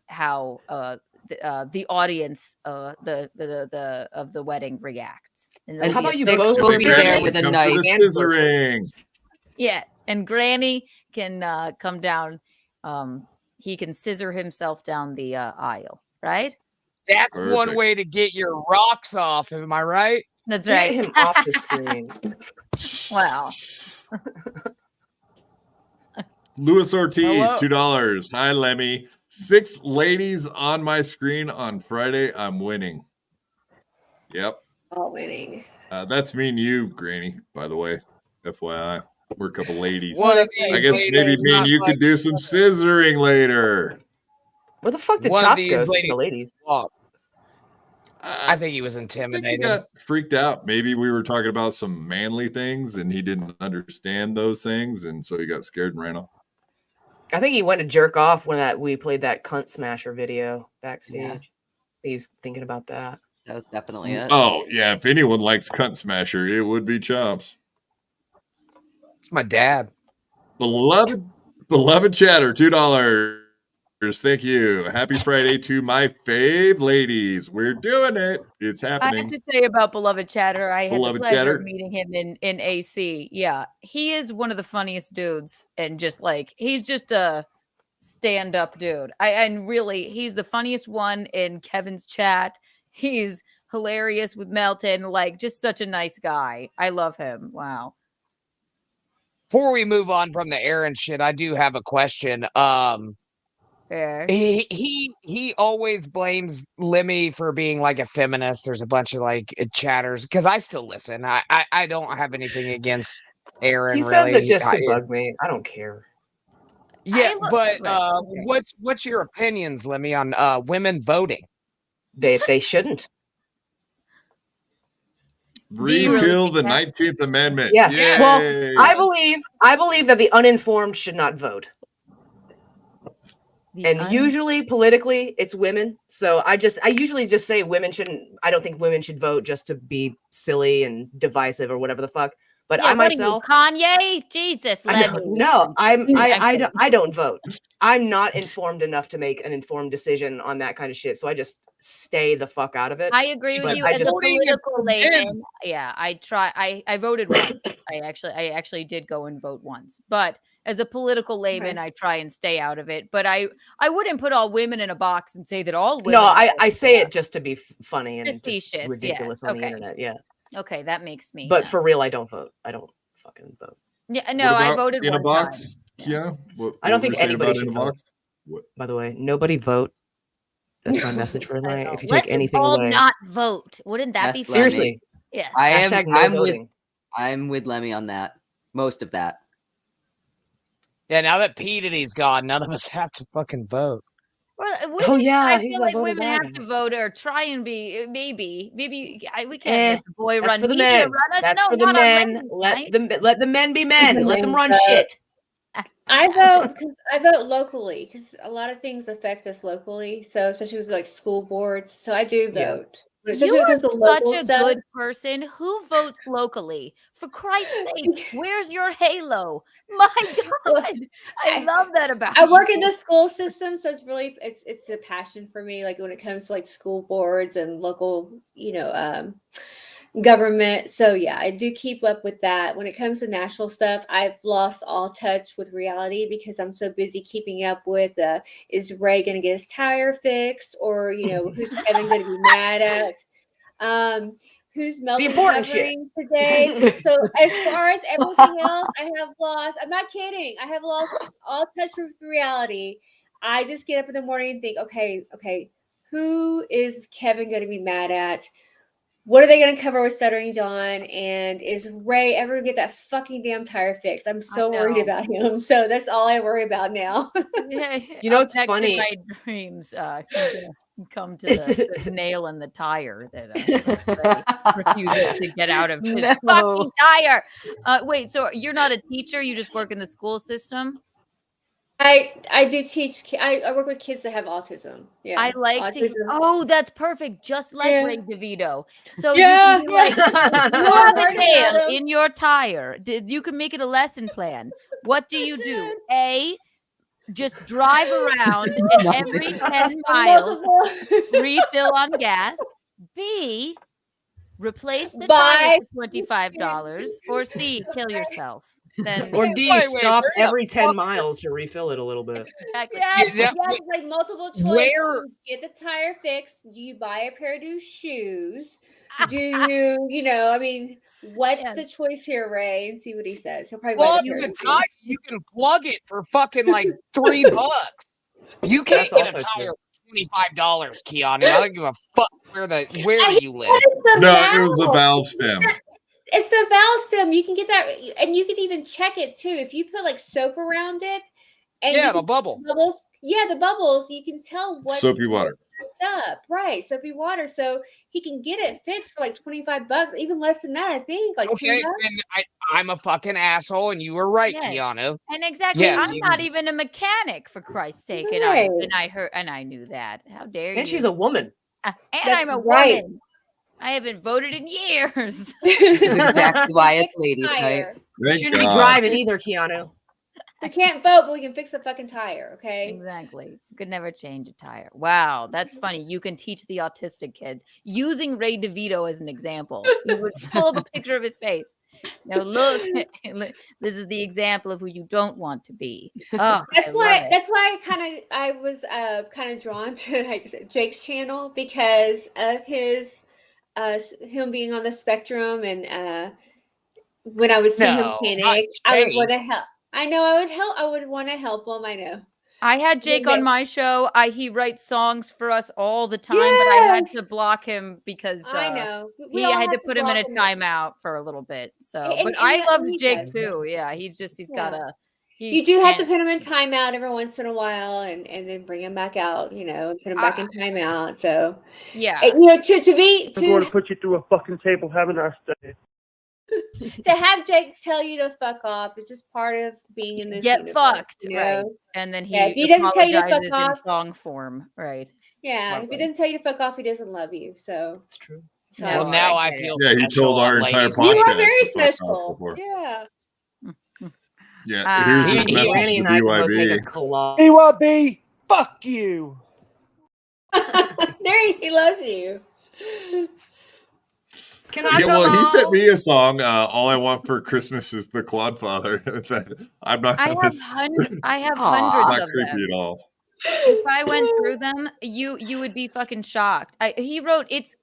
how the audience of the wedding reacts. And how about you Six both will be there with a Come knife. to the scissoring. Yes, and Granny can come down. He can scissor himself down the aisle, right? That's Perfect. one way to get your rocks off. Am I right? That's Get right. him off the screen. Wow. Luis Ortiz, Hello. $2. Hi, Lemmy. 6 ladies on my screen on Friday. I'm winning. Yep. All winning. That's me and you, Granny, by the way. FYI. We're a couple ladies. One of I these guess maybe ladies me and not you like- could do some scissoring later. Where the fuck did One of Chops these go? ladies- The ladies. Oh, I think he was I think intimidated. he got freaked out. Maybe we were talking about some manly things and he didn't understand those things, and so he got scared and ran off. I think he went to jerk off when we played that cunt smasher video backstage. Yeah. He was thinking about that. That was definitely it. Oh, yeah. If anyone likes Cunt Smasher, it would be Chops. It's my dad. Beloved chatter, $2. Thank you. Happy Friday to my fave ladies. We're doing it. It's I have happening. to say about Beloved Chatter, I had Beloved the pleasure Chatter. of meeting him in AC. Yeah, he is one of the funniest dudes, and just like he's just a stand-up dude. And really, he's the funniest one in Kevin's chat. He's hilarious with Melton, like just such a nice guy. I love him. Wow. Before we move on from the Aaron shit, I do have a question. Yeah. He always blames Lemmy for being like a feminist. There's a bunch of like chatters because I still listen. I don't have anything against Aaron. He really. says it just to bug me. I don't care. Yeah, but right. what's your opinions, Lemmy, on women voting? They shouldn't. Repeal the 19th Amendment. Yes. Yay. Well, I believe that the uninformed should not vote. Usually politically it's women. So I usually just say women shouldn't. I don't think women should vote just to be silly and divisive or whatever the fuck. But Yeah, I what are you, myself, Kanye? Jesus, I Lemmy. I don't vote. I'm not informed enough to make an informed decision on that kind of shit. So I just stay the fuck out of it. I agree with But you I as a just- political layman. Yeah, I voted once. I actually did go and vote once. But as a political layman, I try and stay out of it. But I wouldn't put all women in a box and say that all women. No, I say it just to be funny and just Facetious, ridiculous yes, on the okay. internet. Yeah. Okay, that makes me. But for real, I don't vote. I don't fucking vote. Yeah, no, What I about voted in a one box. time. Yeah. I don't were think you saying anybody about in should a vote. box? What? By the way, nobody vote. That's my message for I tonight. know. If you Let's take anything all away, not vote. Wouldn't that be Yes, fun? seriously, Yes. Hashtag no voting. I'm with Lemmy on that. Most of that. Yeah, now that P. Diddy's gone, none of us have to fucking vote. Well, Oh, yeah, I he's feel a like voter women have body. to vote or try and be maybe we can't Eh, let the boy That's run for the media men. run us. That's No, for the not our men. ladies, Let right? the men be men. Let them run shit. I vote because I vote locally because a lot of things affect us locally. So especially with like school boards, so I do Yeah. vote. Especially You when it are comes to local such a stuff. good person. Who votes locally? For Christ's sake, where's your halo? My Well, God, I love that about I work you. in the school system, so it's really it's a passion for me. Like when it comes to like school boards and local, government. So yeah, I do keep up with that. When it comes to national stuff, I've lost all touch with reality because I'm so busy keeping up with is Ray going to get his tire fixed, or who's Kevin going to be mad at? Who's Melvin important shit. covering today? So as far as everything else, I have lost. I'm not kidding. I have lost all touch with reality. I just get up in the morning and think, okay, who is Kevin going to be mad at? what are they going to cover with Stuttering John? And is Ray ever going to get that fucking damn tire fixed? I'm so worried about him. So that's all I worry about now. You know, it's Next in funny. my dreams, come to the nail in the tire that refuses to get out of his fucking tire. Wait, so you're not a teacher? You just work in the school system? I do teach. I work with kids that have autism. Yeah, I like to. Oh, that's perfect. Just like Ray DeVito. So Yeah, you can you have a Learn nail about 'em. in your tire. You can make it a lesson plan. What do you do? A, just drive around and every 10 miles refill on gas. B, replace the tire for $25. Or C, kill yourself. Then Or D, stop every 10 miles to refill it a little bit. Yes, it's like multiple choice. You get the tire fixed. Do you buy a pair of new shoes? Do you, I mean, what's the choice here, Ray? And see what he says. He'll probably buy a pair of new shoes. You can plug it for fucking like $3. You can't get a tire for $25, Keanu. I don't give a fuck where you live. No, it was a valve stem. It's the valve stem. You can get that, and you can even check it too. If you put like soap around it, and it'll bubble. Bubbles, the bubbles. You can tell what soapy water. Up, right? Soapy water. So he can get it fixed for like $25, even less than that. I think like okay. $10. Then I'm a fucking asshole, and you were right, Keanu. And exactly, I'm not even a mechanic, for Christ's sake. Right. And I knew that. How dare you? And she's a woman. And That's I'm a right. woman. I haven't voted in years. That's exactly why it's ladies' night. You shouldn't be driving either, Keanu. We can't vote, but we can fix the fucking tire, okay? Exactly. You could never change a tire. Wow, that's funny. You can teach the autistic kids using Ray DeVito as an example. You would pull up a picture of his face. Now look, this is the example of who you don't want to be. Oh, that's why I was kind of drawn to like Jake's channel because of his him being on the spectrum, and when I would see him panic, I would want to help. I know I would help. I would want to help him. I know. I had Jake on my show. He writes songs for us all the time, but I had to block him because I know he had to put him in a timeout for a little bit. So, but I loved Jake too. Yeah, he's got a. You do have to put him in timeout every once in a while, and then bring him back out. And put him back in timeout. So yeah, to be I'm going to put you through a fucking table. Have a nice day. To have Jake tell you to fuck off is just part of being in this. Get fucked, right? And then if he doesn't tell you to fuck off, in song form, right? Yeah, if he doesn't tell you to fuck off, he doesn't love you. So it's true. Well, now I feel. Yeah, he told our entire podcast. You are very special. Yeah. Yeah, here's his message to BYB. BYB, fuck you. He loves you. Can I he sent me a song. All I want for Christmas is the Quadfather. I'm not. I have hundreds it's of not them. creepy at all. If I went through them, you would be fucking shocked. He wrote it's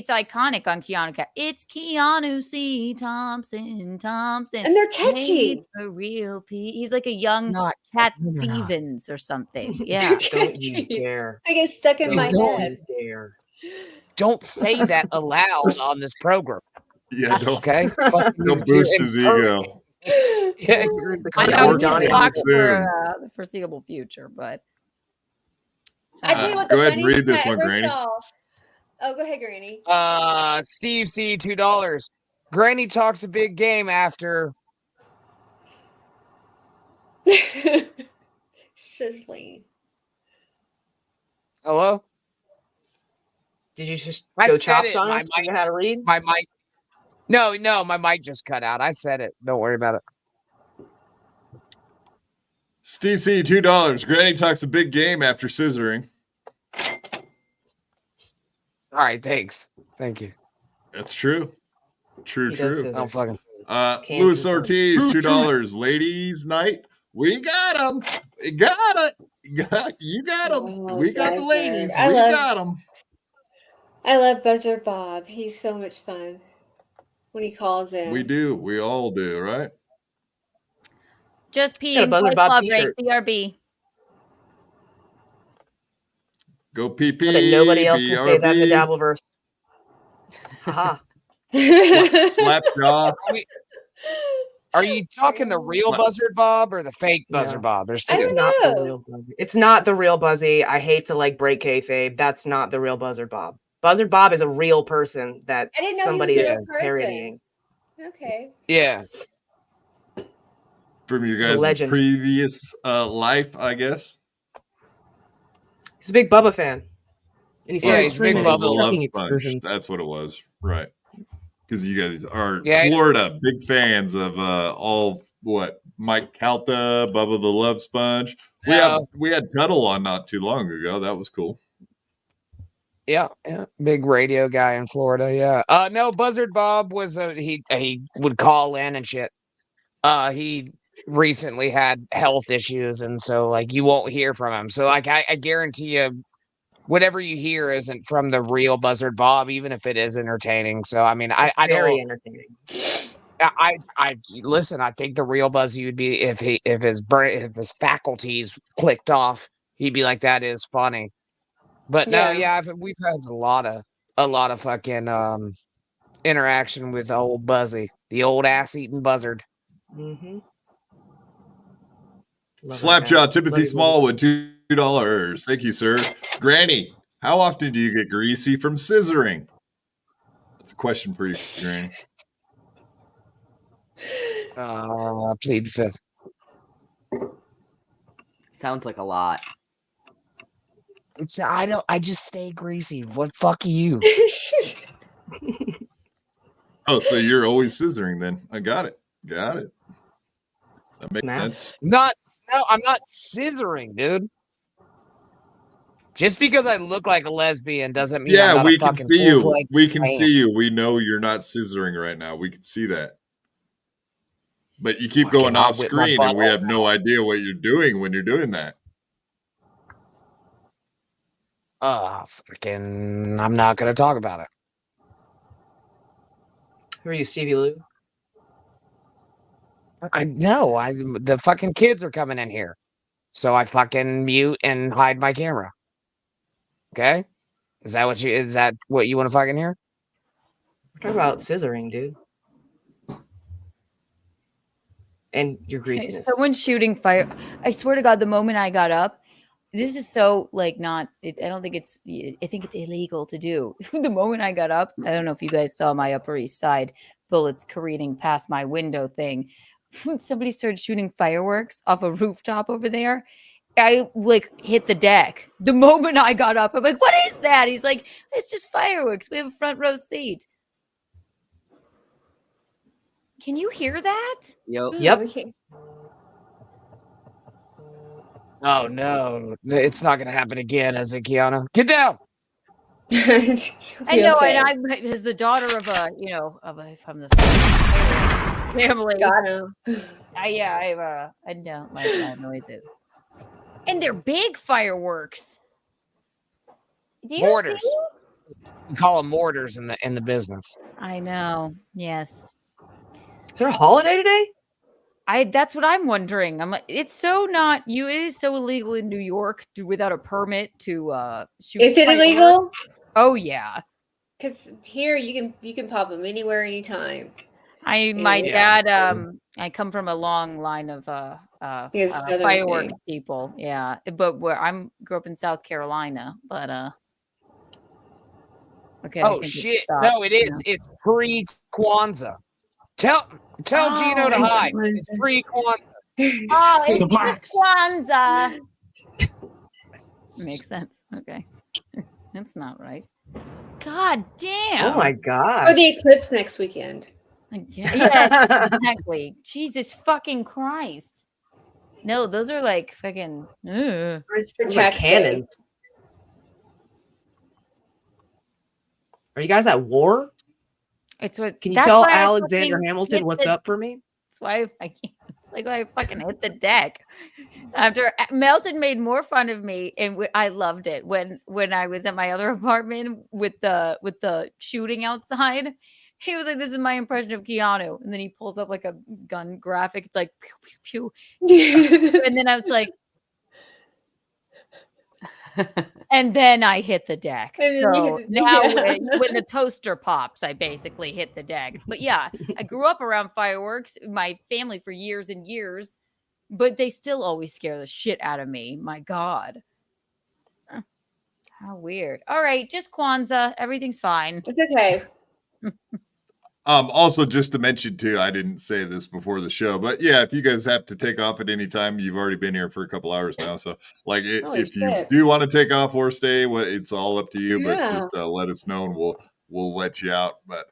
iconic on Keanu Cat. It's Keanu C. Thompson, and they're catchy. A real He's like a young Cat Stevens or something. Yeah, don't you dare. I get stuck in my head. Don't say that aloud on this program. Yeah, don't don't boost his ego. Yeah, I know it's for the foreseeable future, but I tell you what, go ahead and read this one, Granny. Oh, go ahead, Granny. Steve C, $2. Granny talks a big game after sizzling. Hello? Did you just I go said chops it. on My us? mic, You know how to read? My mic. No, my mic just cut out. I said it. Don't worry about it. Steve C, $2. Granny talks a big game after scissoring. All right, thanks. Thank you. That's true. True. Don't fucking. Luis Ortiz, $2. Ladies' night. We got them. You got it. You got them. We got the ladies. We got them. I love Buzzer Bob. He's so much fun when he calls in. We do. We all do, right? just pee and play club rate, BRB. Go pee. Nobody else can say that in the Dabbleverse. Haha. Slap jaw. Are you talking the real Buzzard Bob or the fake Buzzard Bob? There's two. It's not the real Buzzy. It's not the real Buzzy. I hate to like break kayfabe. That's not the real Buzzard Bob. Buzzard Bob is a real person that I didn't know somebody he was a is real person. parodying. Okay. Yeah. From your He's a guys' legend. previous life, I guess. He's a big Bubba fan. And he started he's a big streaming Bubba The Love cooking Sponge. excursions. That's what it was, right? Because you guys are Yeah, Florida big fans of all what Mike Calta, Bubba the Love Sponge. We had Tuttle on not too long ago. That was cool. Yeah, big radio guy in Florida. Yeah. No, Buzzard Bob was he would call in and shit. He recently had health issues, and so like you won't hear from him. So like I guarantee you, whatever you hear isn't from the real Buzzard Bob, even if it is entertaining. So I mean, I Very don't. entertaining. I listen. I think the real Buzzy would be if his brain, if his faculties clicked off, he'd be like, "That is funny." But no, we've had a lot of fucking interaction with old Buzzy, the old ass eating buzzard. Mm-hmm. Slapjaw Timothy Smallwood, $2. Thank you, sir. Granny, how often do you get greasy from scissoring? That's a question for you, Granny. Plead fifth. Sounds like a lot. I just stay greasy. What fuck are you? Oh, so you're always scissoring then. I got it. That makes sense. I'm not scissoring, dude. Just because I look like a lesbian doesn't mean I'm not we a can fucking see you. full-fledged We can man. see you. We know you're not scissoring right now. We can see that. But you keep Fucking going I'll off whip my screen, butt and we off. have no idea what you're doing when you're doing that. Fucking, I'm not gonna talk about it. Who are you, Stevie Lou? I know. The fucking kids are coming in here, so I fucking mute and hide my camera. Okay, is that what you want to fucking hear? We're talking about scissoring, dude. And your greasiness. Someone's shooting fire. I swear to God, the moment I got up, this is so like not. I don't think it's. I think it's illegal to do. The moment I got up, I don't know if you guys saw my Upper East Side bullets careening past my window thing. Somebody started shooting fireworks off a rooftop over there. I like hit the deck. The moment I got up, I'm like, "What is that?" He's like, "It's just fireworks. We have a front row seat." Can you hear that? Yep. Oh no, it's not gonna happen again, is it, Keanu? Get down. I know, and I'm as the daughter of a, from the family. I know my noises, and they're big fireworks. Do you Mortars. see? We call them mortars in the business. I know. Yes. Is there a holiday today? That's what I'm wondering. I'm like, it's so not you. It is so illegal in New York without a permit to shoot. Is it fireworks. illegal? Oh yeah. Because here you can pop them anywhere, anytime. My dad. I come from a long line of fireworks people. Yeah, but grew up in South Carolina. But okay. Oh shit! No, it is. It's free Kwanzaa. Tell Geno to hide. It's free Kwanzaa. Oh, it's Kwanzaa. Makes sense. Okay, that's not right. God damn! Oh my god! Or the eclipse next weekend. Yeah, exactly. Jesus fucking Christ! No, those are like fucking. Or it's for Like tax day. cannons. Are you guys at war? It's what. Can you that's tell why I Alexander fucking Hamilton hit what's the- up for me? That's why I can't. It's like I fucking hit the deck. After Melton made more fun of me, and I loved it when I was at my other apartment with the shooting outside. He was like, "This is my impression of Keanu," and then he pulls up like a gun graphic. It's like pew pew pew, and then I was like, And then I hit the deck. And then you So hit- now yeah. when the toaster pops, I basically hit the deck. But yeah, I grew up around fireworks, my family for years and years, but they still always scare the shit out of me. My God. Huh. How weird. All right, just Kwanzaa. Everything's fine. It's okay. Also, just to mention too, I didn't say this before the show, but yeah, if you guys have to take off at any time, you've already been here for a couple hours now. So, like, Holy if you shit. do want to take off or stay, it's all up to you. Yeah. But just let us know, and we'll let you out. But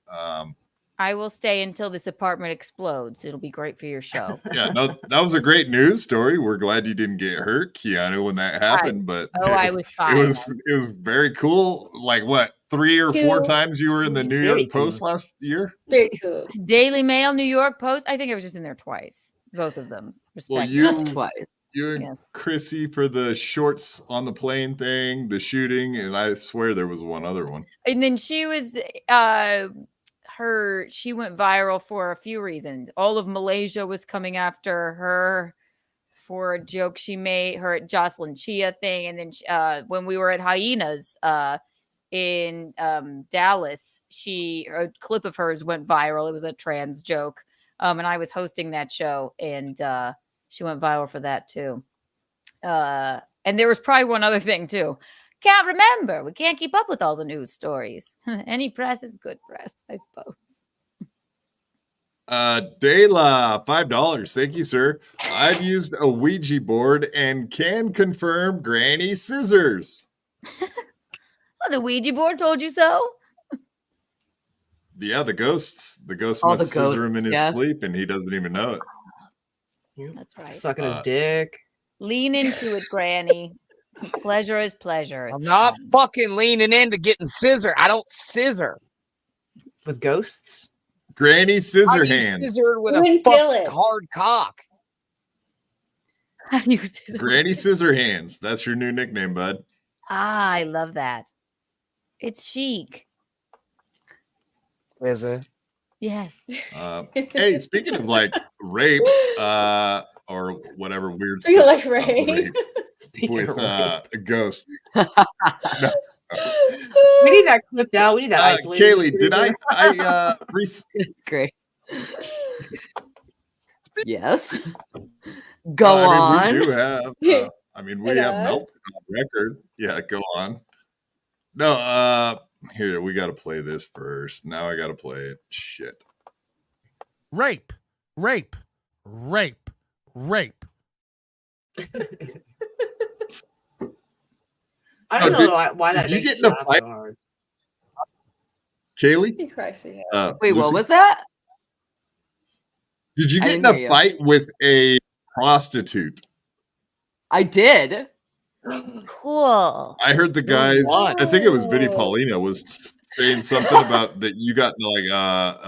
I will stay until this apartment explodes. It'll be great for your show. yeah, no, that was a great news story. We're glad you didn't get hurt, Keanu, when that happened. But I was fine. it was very cool. Like what, 3 or 4 times you were in the New Very York Post last year? Very cool. Daily Mail, New York Post. I think I was just in there twice. Both of them. Well, Respect. Just twice. You and Yeah. Chrissy for the shorts on the plane thing, the shooting, and I swear there was one other one. And then she was she went viral for a few reasons. All of Malaysia was coming after her for a joke she made, her Jocelyn Chia thing. And then when we were at Hyenas in Dallas, a clip of hers went viral. It was a trans joke. And I was hosting that show, and she went viral for that too. And there was probably one other thing too. Can't remember. We can't keep up with all the news stories. Any press is good press, I suppose. De La, $5. Thank you, sir. I've used a Ouija board and can confirm Granny Scissors. Well, the Ouija board told you so. Yeah, the ghost All must the scissor him in ghosts, his yeah. sleep, and he doesn't even know it. That's right. Sucking his dick. Lean into it, Granny. Pleasure is pleasure. I'm It's not fun. fucking leaning into getting scissor. I don't scissor. With ghosts? Granny Scissor How do you Hands. scissor with You a wouldn't feel fucking it. hard cock? How do you say that? Granny Scissor Hands. That's your new nickname, bud. Ah, I love that. It's chic. Is it? Yes. Hey, speaking of like rape, or whatever weird Speaking stuff, of like rape. with a ghost. We need that clipped out. We need that isolated. Kaylee, did I It's great. Yes. Go I mean, on. we do have. We have Melt on record. Yeah, go on. No, here we got to play this first. Now I got to play it. Shit. Rape, rape, rape, rape. I don't Oh, know why that did you makes get me in a laugh fight? so hard. Kaylee? Christ, yeah. Wait, Lucy? what was that? Did you I get in didn't a hear you. fight with a prostitute? I did. Cool. I heard the guys. What? I think it was Vinny Paulina was saying something about that you got into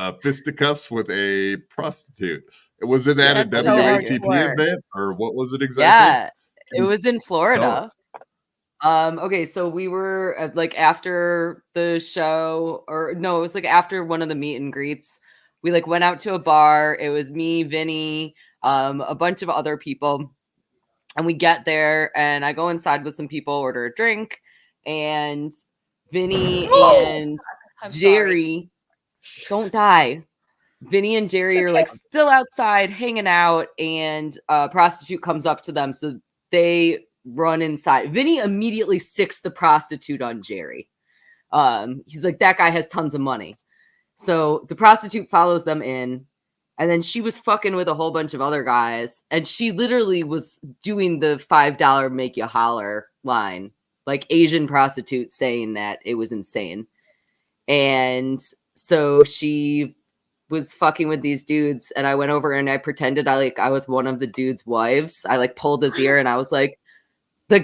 like fisticuffs with a prostitute. Was it at a That's so WATP hardcore. event or what was it exactly? Yeah, it was in Florida. Okay, so we were like after the show, or no, it was like after one of the meet and greets. We like went out to a bar. It was me, Vinny, a bunch of other people, and we get there, and I go inside with some people, order a drink, and Vinny and I'm Jerry, don't die. Vinny and Jerry It's are like okay. still outside hanging out, and a prostitute comes up to them. So they run inside. Vinny immediately sicks the prostitute on Jerry. He's like, that guy has tons of money. So the prostitute follows them in, and then she was fucking with a whole bunch of other guys, and she literally was doing the $5 make you holler line, like Asian prostitute saying that. It was insane. And so she was fucking with these dudes, and I went over and I pretended I was one of the dudes' wives. I like pulled his ear, and I was like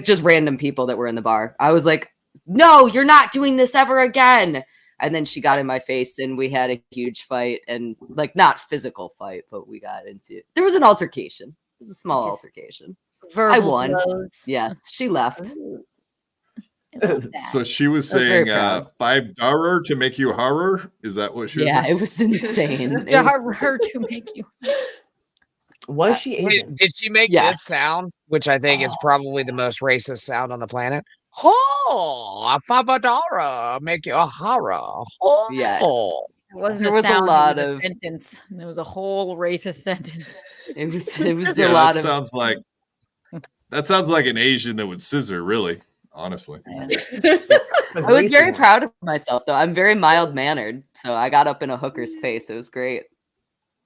just random people that were in the bar. I was like, no, you're not doing this ever again. And then she got in my face, and we had a huge fight, and like not physical fight, but we got into there was an altercation. It was a small Just altercation. verbal I won. blows. Yes, she left. I love that. So she was I was very saying $5 to make you horror. Is that what she was Yeah, saying? it was insane. It To was- her to make you. Was she Asian? Did she make Yes. this sound, which I think is probably the most racist sound on the planet? Oh, $5 make you a horror. Oh. Yeah. It wasn't There a was a sound, lot it was of- a sentence. There was a whole racist sentence. It was Yeah, a lot that of. sounds like an Asian that would scissor, really, honestly. I was very proud of myself, though. I'm very mild mannered, so I got up in a hooker's face. It was great.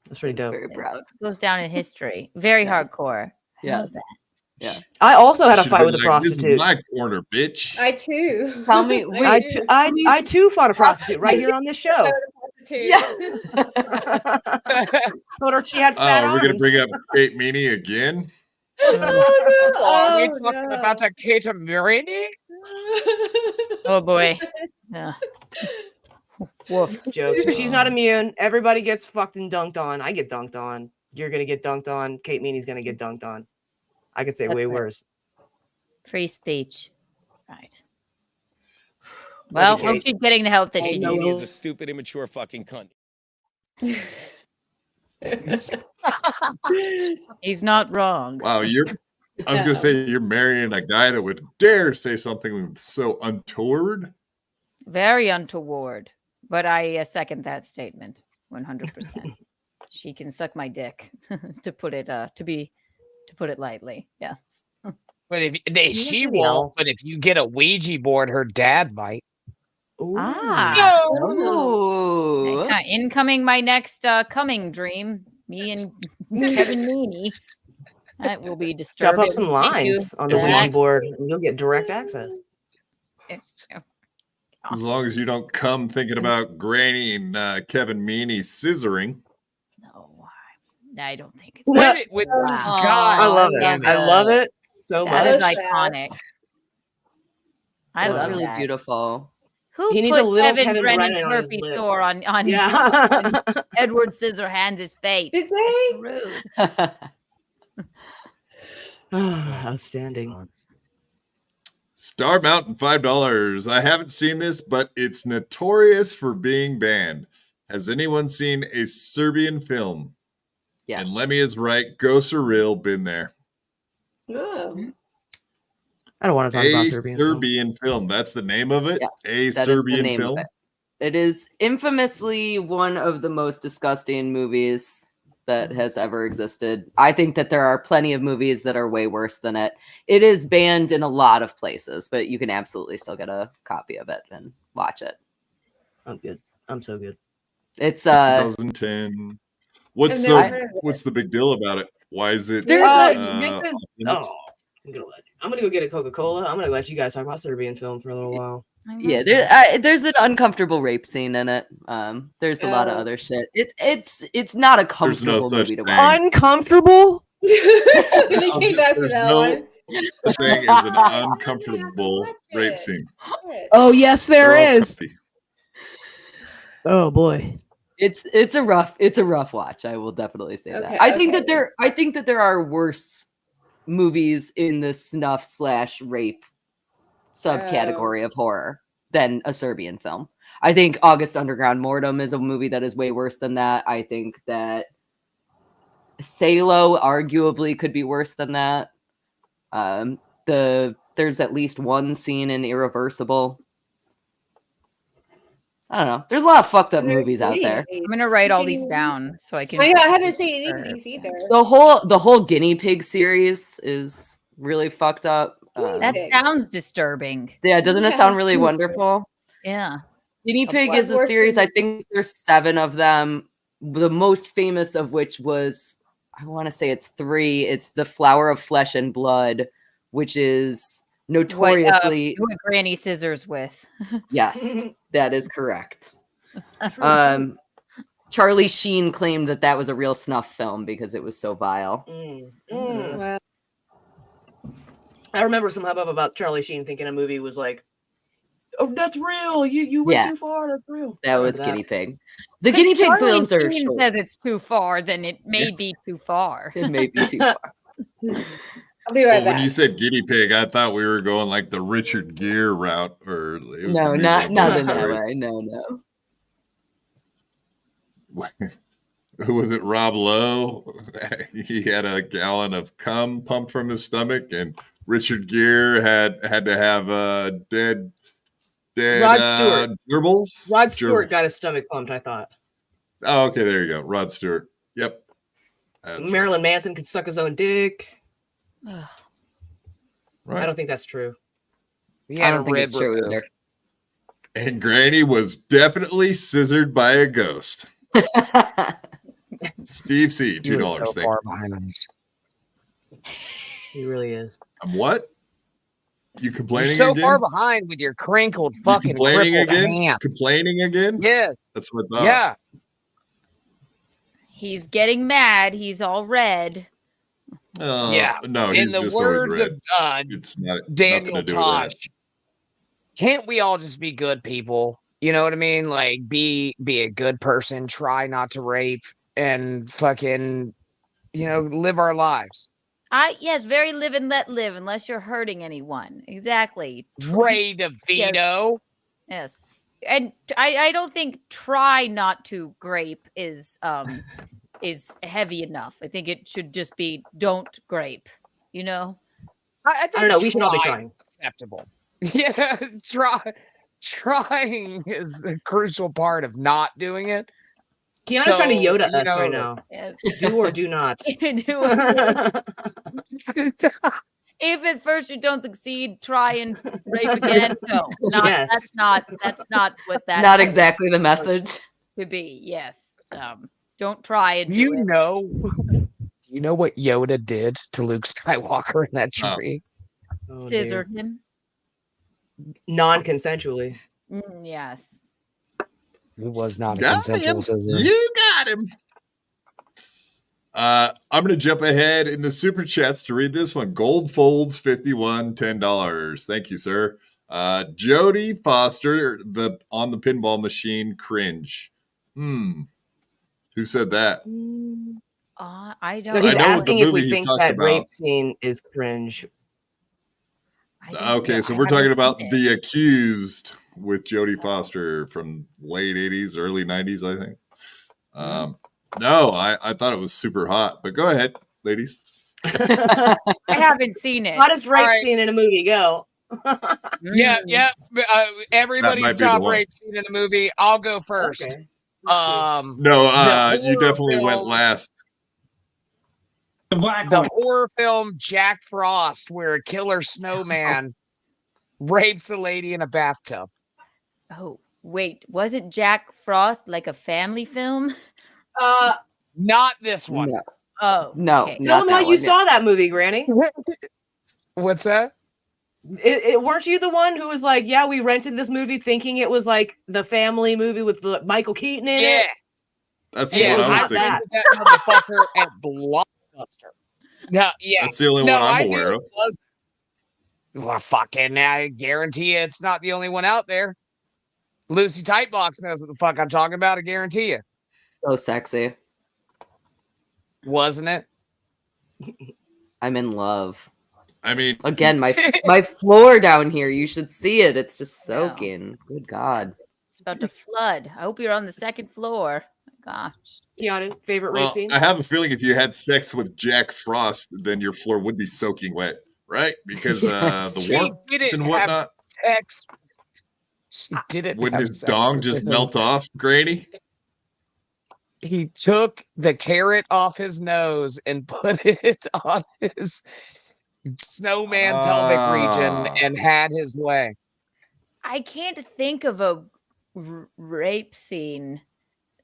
That's pretty dope. Very proud. Goes down in history. Very hardcore. Yes. Yeah. I also had a Should've fight been with a like, prostitute. This is my corner, bitch. I too. Tell me, I too fought a prostitute right here on this show. Yeah. Told her she had fat We're gonna arms. bring up Kate Meany again. Are we talking about the Kate Mirini? Oh boy. Yeah. Woof. Joke. She's not immune. Everybody gets fucking dunked on. I get dunked on. You're gonna get dunked on. Kate Meany's gonna get dunked on. I could say That's way right. worse. Free speech. Right. Well, Okay. hope she's getting the help that she Meany needs. is a stupid, immature fucking cunt. He's not wrong. Wow, I was gonna say you're marrying a guy that would dare say something so untoward. Very untoward. But I second that statement 100%. She can suck my dick, to put it lightly. Yes. But she won't. But if you get a Ouija board, her dad might. Ah. Ooh. Incoming my next coming dream. Me and Kevin Meany. That will be Drop disturbing. up some lines on the Ouija board, and you'll get direct access. As long as you don't come thinking about Granny and Kevin Meany scissoring. I don't think it's God, I love it. damn I love it so much. That is iconic. I That's love really that. beautiful. Who He needs put a little Kevin Kevin Brennan's Brennan on his herpes lip. sore on Yeah. Edward Scissorhands' face? Did they? Rude. Outstanding. Star Mountain, $5. I haven't seen this, but it's notorious for being banned. Has anyone seen a Serbian film? Yes. And Lemmy is right. Go surreal. Been there. Oh. I don't want to talk about A Serbian. Serbian film. That's the name of it. Yeah, A that is the Serbian name of film. it. It is infamously one of the most disgusting movies that has ever existed. I think that there are plenty of movies that are way worse than it. It is banned in a lot of places, but you can absolutely still get a copy of it and watch it. I'm good. I'm so good. It's 2010. What's I've never heard of it. what's the big deal about it? Why is it? This is authentic? I'm gonna go get a Coca-Cola. I'm gonna let you guys talk about Serbian film for a little while. yeah, there's an uncomfortable rape scene in it. There's a lot of other shit. It's not a comfortable such movie to thing. watch. Uncomfortable? We came back for There's that no one. such thing as an uncomfortable rape scene. Oh yes, there They're all is. comfy. Oh boy. It's a rough watch. I will definitely say Okay, that. I think that there are worse movies in the snuff/rape subcategory of horror than a Serbian film. I think August Underground Mortem is a movie that is way worse than that. I think that Salo arguably could be worse than that. There's at least one scene in Irreversible. I don't know. There's a lot of fucked up movies out there. I'm gonna write all these down so I can. I know, I haven't seen any of these either. The whole guinea pig series is really fucked up. That sounds disturbing. Yeah, doesn't it sound really wonderful? Yeah. Guinea Pig What is a were series. some- I think there's 7 of them. The most famous of which was, I want to say it's 3. It's The Flower of Flesh and Blood, which is notoriously What Granny Scissors with? yes, that is correct. Charlie Sheen claimed that was a real snuff film because it was so vile. Wow. I remember some hubbub about Charlie Sheen thinking a movie was like, "Oh, that's real. You went Yeah. too far. That's real." That I was remember Guinea Pig. The Guinea Pig Charlie films are Sheen short. says it's too far, then it may be too far. It may be too far. I'll be right Well, when back. you said guinea pig, I thought we were going like the Richard Gere route, or it was No, gonna be not one of those in that stories. way. No. Who was it? Rob Lowe. He had a gallon of cum pumped from his stomach, and Richard Gere had to have dead Rod Stewart. gerbils. Rod Stewart Gerbils. got his stomach pumped, I thought. Oh, okay, there you go. Rod Stewart. Yep. That's Marilyn Manson could suck his own dick. right. I don't think that's true. He I had a don't think rib it's true removed. either. And Granny was definitely scissored by a ghost. Steve C, $2. You were so Thank far you. behind us. He really is. I'm what? You You're complaining so again? far behind with your crinkled You fucking complaining crippled again? hand. Complaining again? Yes. That's what I thought. Yeah. He's getting mad. He's all red. Yeah. No, In he's the just always words red. of It's not Daniel nothing to do with that. Tosh, can't we all just be good people? You know what I mean? Like be a good person, try not to rape, and fucking, live our lives. Yes, very live and let live, unless you're hurting anyone. Exactly. Ray DeVito. Yes. And I don't think try not to grape is heavy enough. I think it should just be don't grape, I think I don't know. We should all be try is trying. acceptable. Yeah, trying is a crucial part of not doing it. Keanu's So, trying to Yoda you us right know- now. Yeah. Do or do not. If at first you don't succeed, try and rape again. No, Yes. that's not what that Not exactly the message. to be. Yes. Don't try and do You it. know what Yoda did to Luke Skywalker in that Oh. tree? Oh, Scissored dear. him. Non-consensually. Yes. It was not a Got consensual him. scissor. You got him. I'm going to jump ahead in the super chats to read this one. Gold Folds 51, $10. Thank you, sir. Jodie Foster, on the pinball machine, cringe. Who said that? I don't No, he's I know what asking the if movie we he's think talking that about. rape scene is cringe. I don't Okay, know. so I we're talking haven't about seen it. The Accused with Jodie Foster from late 80s, early 90s, I think. No, I thought it was super hot, but go ahead, ladies. I haven't seen it. Hottest rape Alright. scene in a movie. Go. Yeah. Everybody That might be stop the one. rape scene in the movie. I'll go first. Okay. No, The you horror definitely went film- last. The black The one. horror film Jack Frost, where a killer snowman rapes a lady in a bathtub. Oh, wait. Wasn't Jack Frost like a family film? Not this one. No, Oh, no, okay. Tell not him how that you one. saw that movie, Granny. What's that? Weren't you the one who was like, yeah, we rented this movie thinking it was like the family movie with Michael Keaton in Yeah. it? That's Yeah, the one I was not thinking. that. That motherfucker at Blockbuster. No, yeah. That's the only No, one I I'm knew aware it of. was. Well, fucking, I guarantee you it's not the only one out there. Lucy Tightbox knows what the fuck I'm talking about. I guarantee you. So sexy. Wasn't it? I'm in love. I mean, Again, my floor down here. You should see it. It's just soaking. Good God. It's about to flood. I hope you're on the second floor. Gosh. Keanu, favorite rape well, scene? I have a feeling if you had sex with Jack Frost, then your floor would be soaking wet, right? Because Yes. the She warmth didn't and have whatnot. sex. She didn't. Wouldn't have his sex dong with just him. melt off, Granny? He took the carrot off his nose and put it on his snowman pelvic region and had his way. I can't think of a rape scene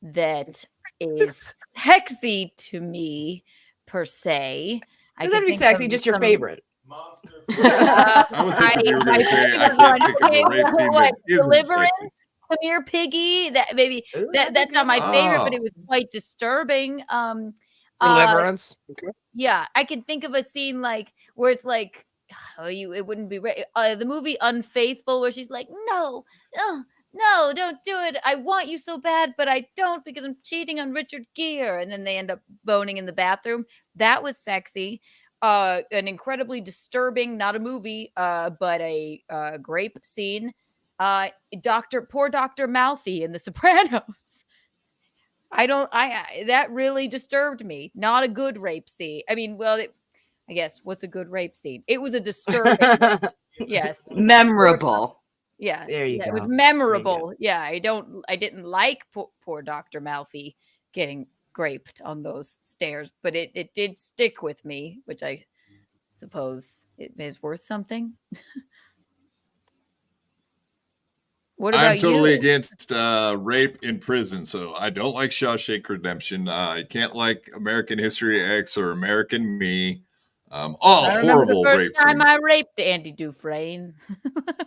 that is sexy to me per se. Doesn't have to be sexy, just your favorite. I was hoping you were going to say I can't think of a rape scene that isn't Deliverance? sexy. Come here, piggy. That maybe Ooh, that's not my favorite, but Oh. it was quite disturbing. Deliverance. Yeah, I can think of a scene like where it's like, it wouldn't be the movie Unfaithful, where she's like, no, don't do it. I want you so bad, but I don't because I'm cheating on Richard Gere, and then they end up boning in the bathroom. That was sexy. An incredibly disturbing, not a movie, but a grape scene. Poor Dr. Malfi in The Sopranos. That really disturbed me. Not a good rape scene. I mean, well, I guess what's a good rape scene? It was a disturbing. Yes, Memorable. Yeah, There you it was go. memorable. Yeah, I didn't like poor Dr. Malfi getting graped on those stairs, but it did stick with me, which I suppose it is worth something. What about I'm totally you? against rape in prison, so I don't like Shawshank Redemption. I can't like American History X or American Me. All I remember the horrible first rape time scenes. I raped Andy Dufresne.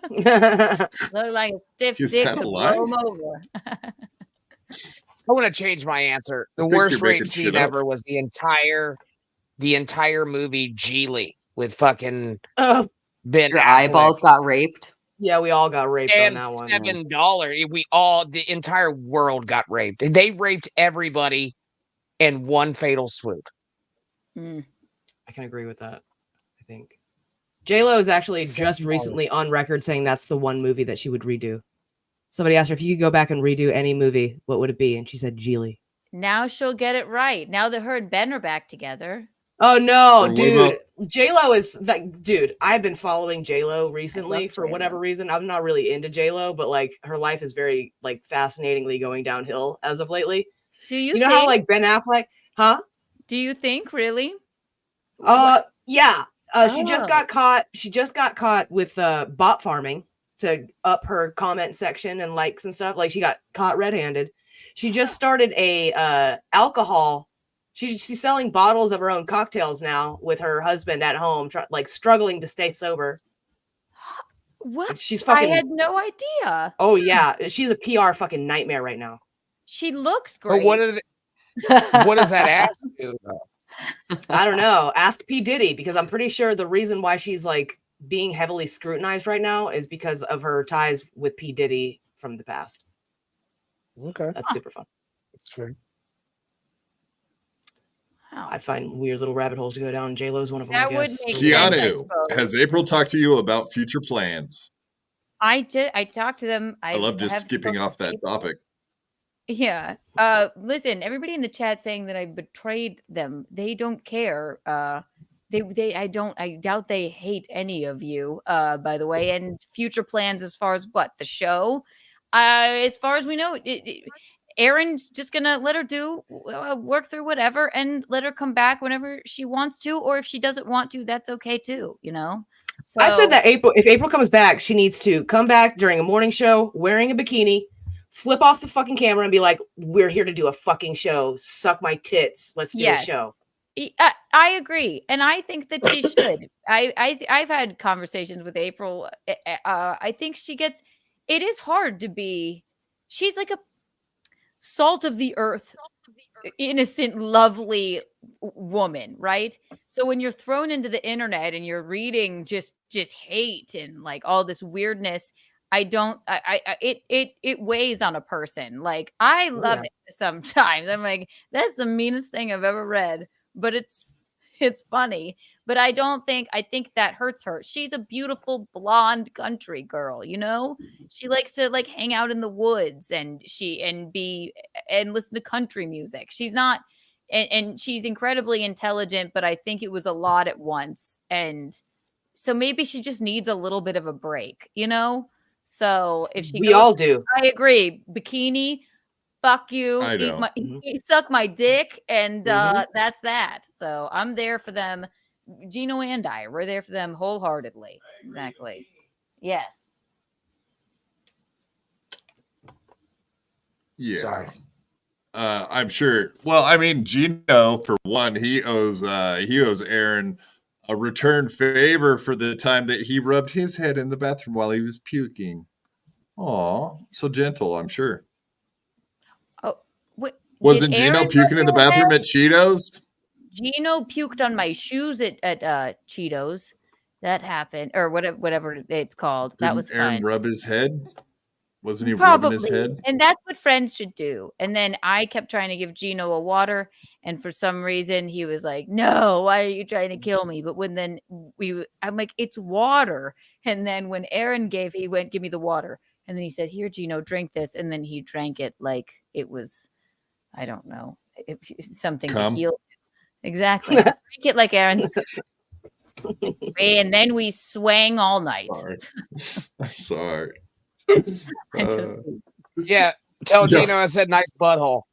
Looked like a stiff Is dick that could alive? blow him over. I want to change my answer. The think you're worst rape making scene shit up. ever was the entire movie Geely with fucking Oh, Ben Your Affleck. eyeballs got raped. yeah, we all got raped on And that one. $7. The entire world got raped. They raped everybody in one fatal swoop. Mm. I can agree with that. I think J-Lo is actually just $7. recently on record saying that's the one movie that she would redo. Somebody asked her if you could go back and redo any movie, what would it be? And she said Geely. Now she'll get it right. Now that her and Ben are back together. Oh no, Or what dude. about- J-Lo is like, dude, I've been following J-Lo recently love for J-Lo. whatever reason. I'm not really into J-Lo, but like her life is very like fascinatingly going downhill as of lately. Do you You know think? how like Ben Affleck, huh? Do you think really? Yeah. She just Oh. got caught. She just got caught with bot farming to up her comment section and likes and stuff. Like she got caught red-handed. She just started a alcohol. She's selling bottles of her own cocktails now with her husband at home, like struggling to stay sober. What? She's fucking. I had no idea. Oh yeah, she's a PR fucking nightmare right now. She looks But great. what does that ask you? I don't know. Ask P. Diddy, because I'm pretty sure the reason why she's like being heavily scrutinized right now is because of her ties with P. Diddy from the past. Okay. That's super fun. That's true. I find weird little rabbit holes to go down. J-Lo's one of them, That I would guess. make sense, I Keanu, suppose. has April talked to you about future plans? I did. I talked to them. I love just have skipping spoken off to that people. topic. Yeah. Listen, everybody in the chat saying that I betrayed them. They don't care. I doubt they hate any of you, by the way. And future plans as far as what? The show? As far as we know, Erin's just gonna let her do work through whatever and let her come back whenever she wants to, or if she doesn't want to, that's okay too, you know? So I've said that if April comes back, she needs to come back during a morning show wearing a bikini, flip off the fucking camera and be like, we're here to do a fucking show. Suck my tits. Let's do a show. I agree, and I think that she should. I've had conversations with April. I think she gets. It is hard to be. She's like a salt of the earth, innocent, lovely woman, right? So when you're thrown into the internet and you're reading just hate and like all this weirdness, it weighs on a person. Like I love it sometimes. I'm like, that's the meanest thing I've ever read, but it's funny. But I think that hurts her. She's a beautiful blonde country girl, you know? She likes to like hang out in the woods and listen to country music. She's not and she's incredibly intelligent, but I think it was a lot at once. And so maybe she just needs a little bit of a break, you know? So if she We all do. I agree. Bikini, fuck you, I know. suck my dick, and that's that. So I'm there for them. Geno and I, we're there for them wholeheartedly. Exactly. Yes. Yeah. Sorry. I'm sure. Well, I mean, Geno, for one, he owes Aaron a return favor for the time that he rubbed his head in the bathroom while he was puking. Aw, so gentle, I'm sure. Oh, Wasn't Geno puking in the bathroom at Cheetos? Geno puked on my shoes at Cheetos. That happened, or whatever it's called. That was Aaron fun. rub his head? Wasn't he rubbing his head? And that's what friends should do. And then I kept trying to give Geno a water, and for some reason he was like, "No, why are you trying to kill me?" But I'm like, "It's water." And then when Aaron he went, "Give me the water," and then he said, "Here, Geno, drink this," and then he drank it like it was, I don't know, something to Cum. heal. Exactly. Drink it like Aaron's. And then we swang all night. I'm sorry. Yeah, tell Geno I said nice butthole.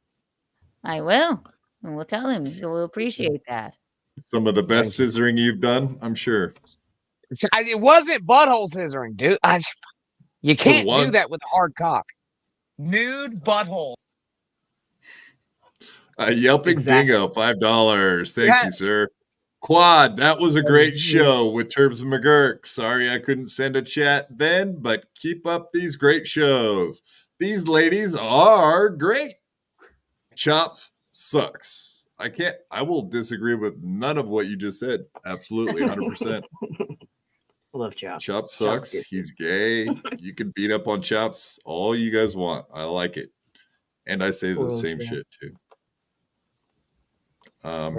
I will. And we'll tell him. We'll appreciate that. Some of the best scissoring you've done, I'm sure. It wasn't butthole scissoring, dude. You can't do that with a hard cock. Nude butthole. Yelping Dingo, $5. Thank you, sir. Quad, that was a great show with Terps McGurk. Sorry I couldn't send a chat then, but keep up these great shows. These ladies are great. Chops sucks. I will disagree with none of what you just said. Absolutely, 100%. Love Chops. Chops sucks. He's gay. You can beat up on Chops all you guys want. I like it. And I say the same shit too.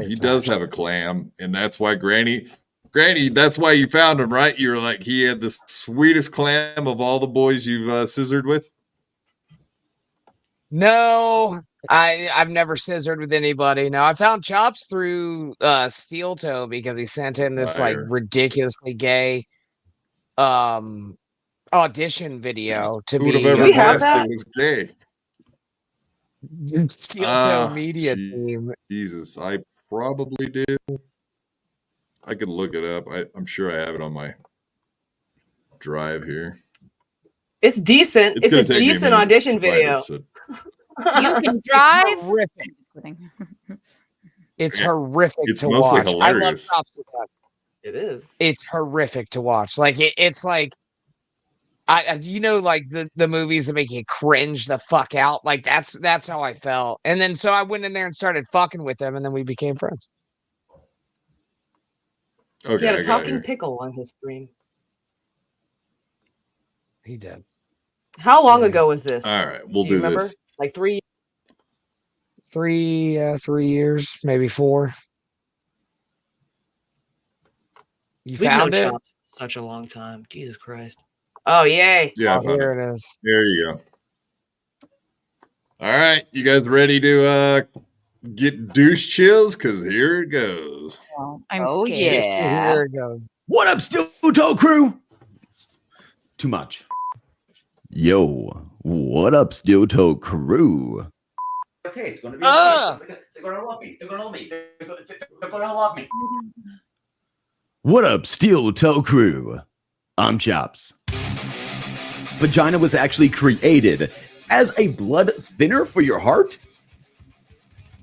He does have a clam, and that's why Granny, that's why you found him, right? You were like, he had the sweetest clam of all the boys you've scissored with. No, I've never scissored with anybody. No, I found Chops through Steel Toe because he sent in this like ridiculously gay audition video to be. Who would have ever guessed it was gay? Steel Toe Media Team. Jesus, I probably do. I can look it up. I'm sure I have it on my drive here. It's decent. It's a decent audition video. You can drive. Horrific. It's horrific it's to mostly watch. Hilarious. I love Chops to death. It is. It's horrific to watch. Like it's like, you know, like the movies that make you cringe the fuck out. Like that's how I felt. And then so I went in there and started fucking with him, and then we became friends. Okay, he had a talking pickle on his stream. He did. How long ago was this? All right, we'll do you remember? this. Like 3 years, maybe 4. You We've found known it? Chops such a long time. Jesus Christ. Oh, yay. Yeah, here it is. There you go. All right, you guys ready to get douche chills? Because here it goes. I'm scared. yeah. Here it goes. What up, Steel Toe crew? Too much. Yo, what up, Steel Toe crew? Okay, it's gonna be. They're gonna love me. They're gonna love me. They're gonna love me. What up, Steel Toe crew? I'm Chops. Vagina was actually created as a blood thinner for your heart.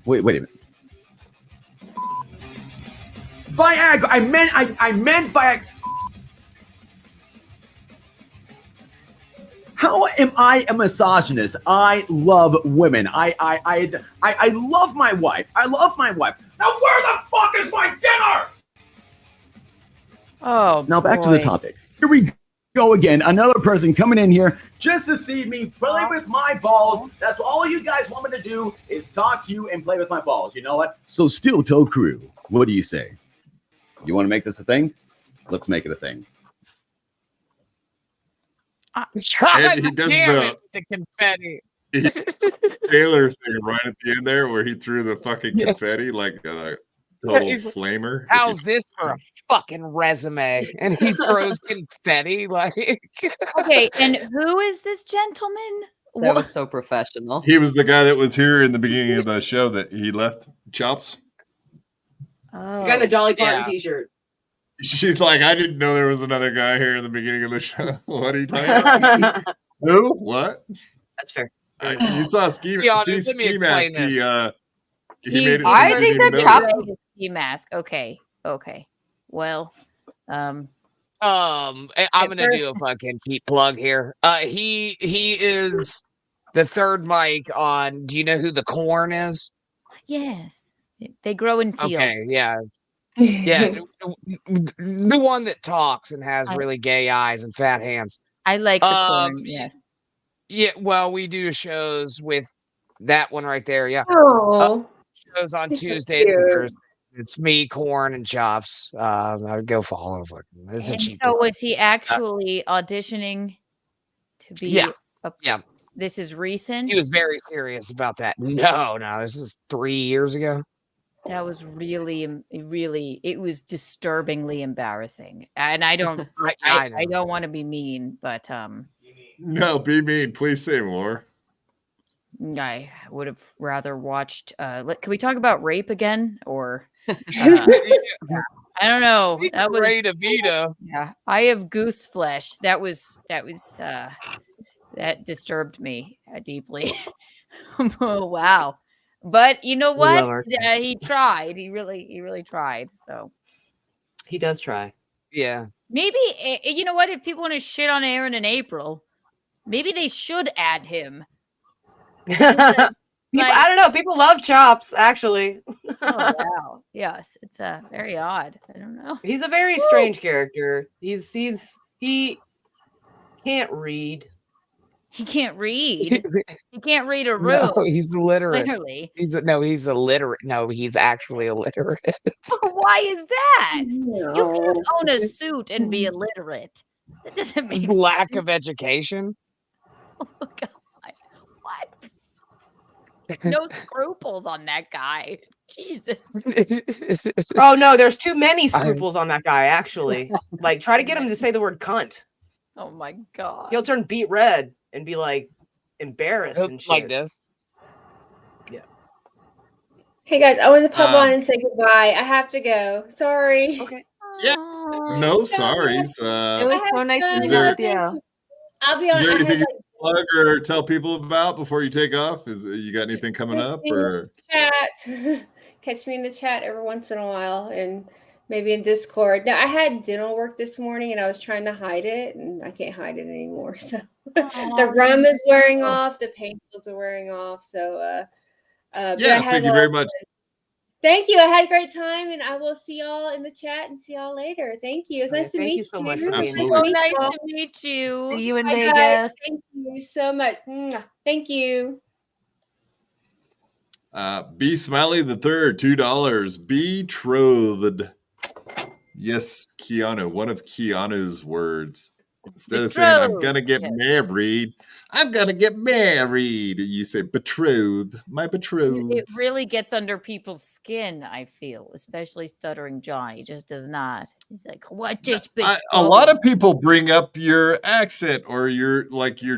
Wait a minute. Viagra. I meant Viagra. How am I a misogynist? I love women. I love my wife. I love my wife. Now where the fuck is my dinner? Oh, now back to the topic. Here we go again. Another person coming in here just to see me play with my balls. That's all you guys want me to do is talk to you and play with my balls. You know what? So Steel Toe crew, what do you say? You want to make this a thing? Let's make it a thing. And he does the confetti. Taylor thing right at the end there where he threw the fucking confetti like a total flamer. How's this for a fucking resume? And he throws confetti like. Okay, and who is this gentleman? That was so professional. He was the guy that was here in the beginning of the show that he left. Chops. Oh. The guy in the Dolly Parton t-shirt. She's like, I didn't know there was another guy here in the beginning of the show. What are you talking about? Who? What? That's fair. You saw Ski Mask. He made it. I think that Chops ski mask. Okay. Well, I'm gonna do a fucking cheap plug here. He is the third mic on. Do you know who the Corn is? yes, they grow in field. Okay, yeah. Yeah, the one that talks and has really gay eyes and fat hands. I like the Corn. Yes. Yeah, well, we do shows with that one right there. Yeah. Shows on Tuesdays and Thursdays. It's me, Corn, and Chops. I would go follow. It's a cheap. So was he actually auditioning to be? Yeah. This is recent. He was very serious about that. No, this is 3 years ago. That was really, it was disturbingly embarrassing. And I don't, I don't want to be mean, but No, be mean. Please say more. I would have rather watched. Can we talk about rape again? Or I don't know. That was Ray DeVito. Yeah, I have goose flesh. That disturbed me deeply. Oh, wow. But you know We love what? our- He tried. He really tried. So He does try. Yeah. maybe you know what? If people want to shit on Aaron in April, maybe they should add him. I don't know. People love Chops, actually. Oh wow. Yes, it's very odd. I don't know. He's a very strange character. He can't read. He can't read. He can't read a room. No, he's illiterate. Literally. He's illiterate. No, he's actually illiterate. Why is that? You can't own a suit and be illiterate. That doesn't make Lack sense. of education. Oh, God. What? No scruples on that guy. Jesus. Oh no, there's too many scruples on that guy. Actually, like try to get him to say the word cunt. Oh my God. He'll turn beet red and be like embarrassed and shit. Like this. Yeah. Hey guys, I want to pop on and say goodbye. I have to go. Sorry. Okay. Yeah. No sorries. It was so nice to is hang out there- with you. I'll be Is on. there I anything had you plug or tell people about before you take off? Is you got anything coming up or? chat. Catch me in the chat every once in a while, and maybe in Discord. Now I had dental work this morning, and I was trying to hide it, and I can't hide it anymore. So the rum is wearing off, the painkillers are wearing off. So but I Yeah, had thank a you lot very of much. fun. Thank you. I had a great time, and I will see y'all in the chat and see y'all later. Thank you. It's Okay, nice to thank meet you so much for you. being Nice here. to So meet nice y'all. to meet you. See you in Bye, Vegas. guys. Thank you so much. Mwah. Thank you. B Smiley the third, $2. Betrothed. Yes, Keanu. One of Keanu's words. Instead of saying I'm gonna get married, I'm gonna get married. You say betrothed. My betrothed. It really gets under people's skin, I feel, especially Stuttering John. He just does not. He's like, what just A lot of people bring up your accent or your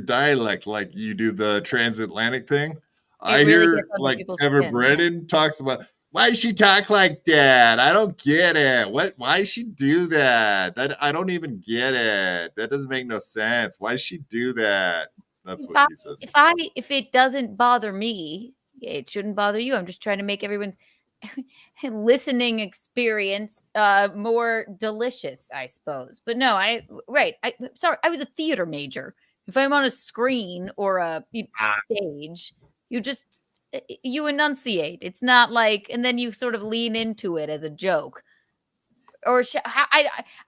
dialect, like you do the transatlantic thing. I really hear gets under like people's Ever skin, Brennan talks about why does she talk like that? I don't get it. Why does she do that? I don't even get it. That doesn't make no sense. Why does she do that? That's what he says. If it doesn't bother me, it shouldn't bother you. I'm just trying to make everyone's listening experience more delicious, I suppose. But no, sorry, I was a theater major. If I'm on a screen or a stage, you enunciate. It's not like, and then you sort of lean into it as a joke. Or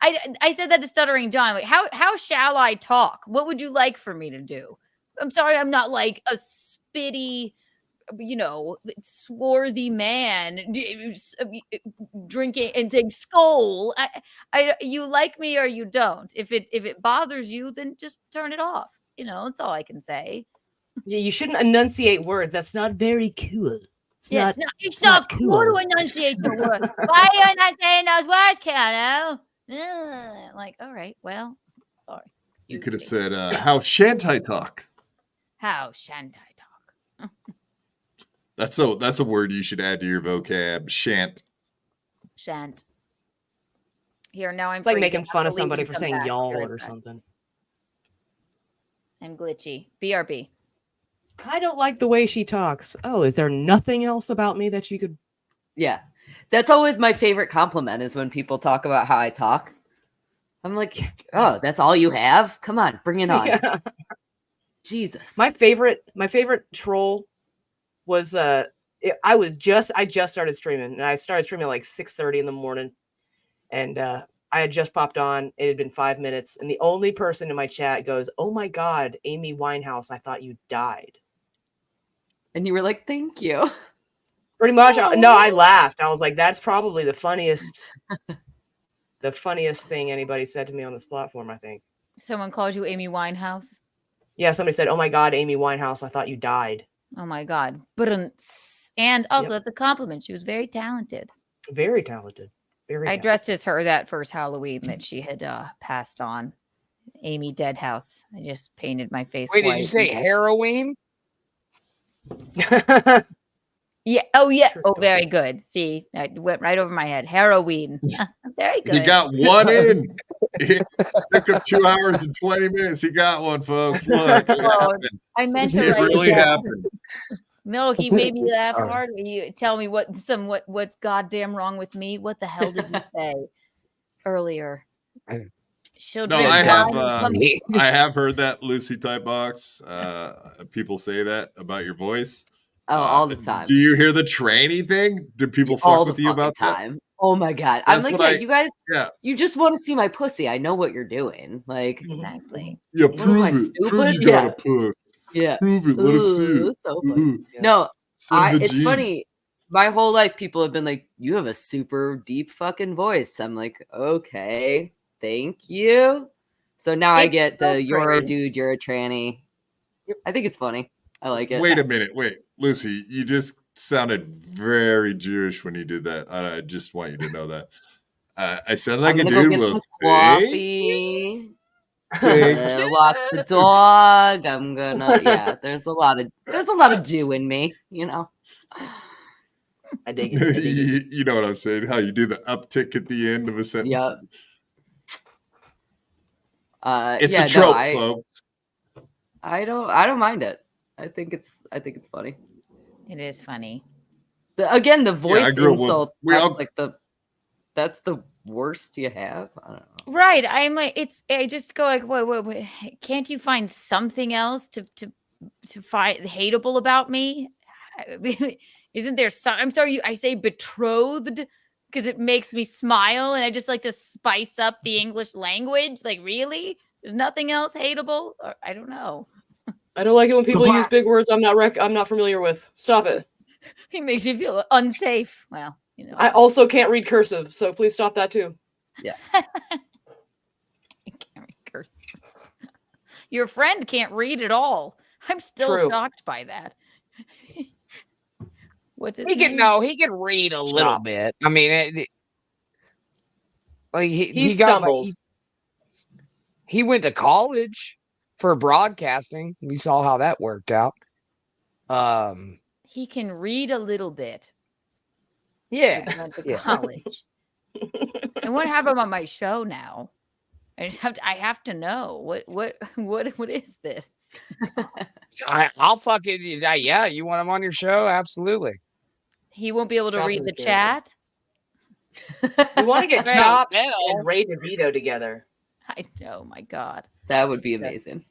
I said that to Stuttering John. Like, how shall I talk? What would you like for me to do? I'm sorry, I'm not like a spitty, swarthy man drinking and saying skull. You like me or you don't. If it bothers you, then just turn it off. That's all I can say. Yeah, you shouldn't enunciate words. That's not very cool. It's not cool to enunciate the word. Why are you not saying those words, Keanu? Like, all right, well, sorry. You could have said, how shan't I talk? How shan't I talk? That's a word you should add to your vocab. Shan't. Shan't. Here, now I'm It's like freezing. making fun I'll of leave somebody and for come saying back. y'all Be right or back. something. I'm glitchy. BRB. I don't like the way she talks. Oh, is there nothing else about me that you could? Yeah. That's always my favorite compliment is when people talk about how I talk. I'm like, oh, that's all you have? Come on, bring it on. Yeah. Jesus. My favorite troll was I just started streaming, and I started streaming at like 6:30 in the morning, and I had just popped on. It had been 5 minutes, and the only person in my chat goes, "Oh my God, Amy Winehouse! I thought you died." And you were like, thank you. Pretty much. No, I laughed. I was like, "That's probably the funniest thing anybody said to me on this platform." I think. Someone called you Amy Winehouse. Yeah, somebody said, "Oh my God, Amy Winehouse! I thought you died." Oh my God. But Yes. And also that's a compliment. She was very talented. Very talented. I dressed as her that first Halloween that she had passed on. Amy Deadhouse. I just painted my face Wait, white. did you say heroin? Yeah. Oh, yeah. Oh, very good. See, I went right over my head. Heroin. Very good. He got one in. It took him 2 hours and 20 minutes. He got one, folks. Look, it happened. I meant to It write really it down. happened. No, he made me laugh hard. You tell me what's goddamn wrong with me. What the hell did you say earlier? She'll No, drink I have. wine. I have heard that, Lucy Tightbox. People say that about your voice. Oh, all the time. Do you hear the tranny thing? Do people All fuck the with you about fucking that? time. Oh my god. I'm That's like, what yeah, you guys, Yeah. you just want to see my pussy. I know what you're doing. Like, exactly. Yeah, What am I, prove it. Prove stupid? you got Yeah. a puss. Yeah. Prove it. Let us see Ooh, it. that's so funny. Ooh. No, Send the it's gene. funny. My whole life, people have been like, "You have a super deep fucking voice." I'm like, "Okay, thank you." So now I It's get so the "You're a pretty. dude, you're a tranny." I think it's funny. I like it. Wait a minute. Wait, Lucy, you just sounded very Jewish when you did that. I just want you to know that. I sound like I'm a gonna go dude. get Well, some thank coffee. Thank I'm gonna walk the dog. I'm gonna there's a lot of Jew in me, you know. I dig it. I dig it. you know what I'm saying? How you do the uptick at the end of a sentence. Yeah. It's yeah, a trope, no, folks. I don't mind it. I think it's funny. It is funny. Again, the voice I grew up with- insults. we That's all- like that's the worst you have. I don't know. Right. I'm like, I just go like, wait. Can't you find something else to find hateable about me? Isn't there some? I'm sorry, I say betrothed because it makes me smile, and I just like to spice up the English language. Like, really? There's nothing else hateable? Or, I don't know. I don't like it when people use big words I'm not familiar with. Stop it. It makes me feel unsafe. Well, you know. I also can't read cursive, so please stop that too. Yeah. I can't read cursive. Your friend can't read at all. I'm still True. shocked by that. What's his He name? can read a little bit. I mean, like He stumbles. He went to college for broadcasting. We saw how that worked out. He can read a little bit. Yeah. He went to Yeah. college. I want to have him on my show now. I have to know what is this? I'll fucking yeah. You want him on your show? Absolutely. He won't be able to Chops read is the good. chat. We want to get Right. Chops Well. and Ray DeVito together. I know, my God. That would be amazing.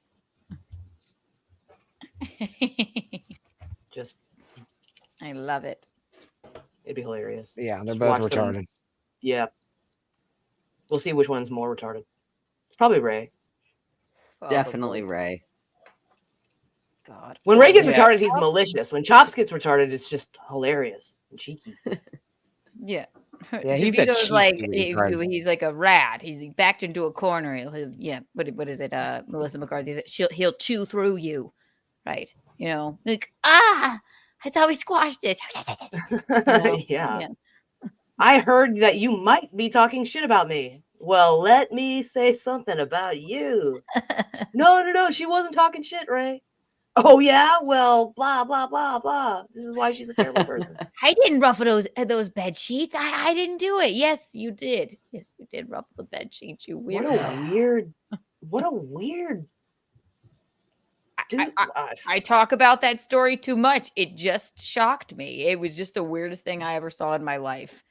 Just I love it. it'd be hilarious. Yeah, they're Just both watch them. retarded. Yeah. We'll see which one's more retarded. It's probably Ray. Definitely Ray. God. When Ray gets Yeah. retarded, he's malicious. When Chops gets retarded, it's just hilarious and cheeky. Yeah. Yeah, he's a DeVito's cheeky like retard. he's like a rat. He's backed into a corner. Yeah. What is it? Melissa McCarthy. He'll chew through you, right? You know, like I thought we squashed it. You know? Yeah. I heard that you might be talking shit about me. Well, let me say something about you. No. She wasn't talking shit, Ray. Oh, yeah? Well, blah, blah, blah, blah. This is why she's a terrible person. I didn't ruffle those bed sheets. I didn't do it. Yes, you did. Yes, you did ruffle the bed sheets. You weird. What a weird. Dude, I talk about that story too much. It just shocked me. It was just the weirdest thing I ever saw in my life.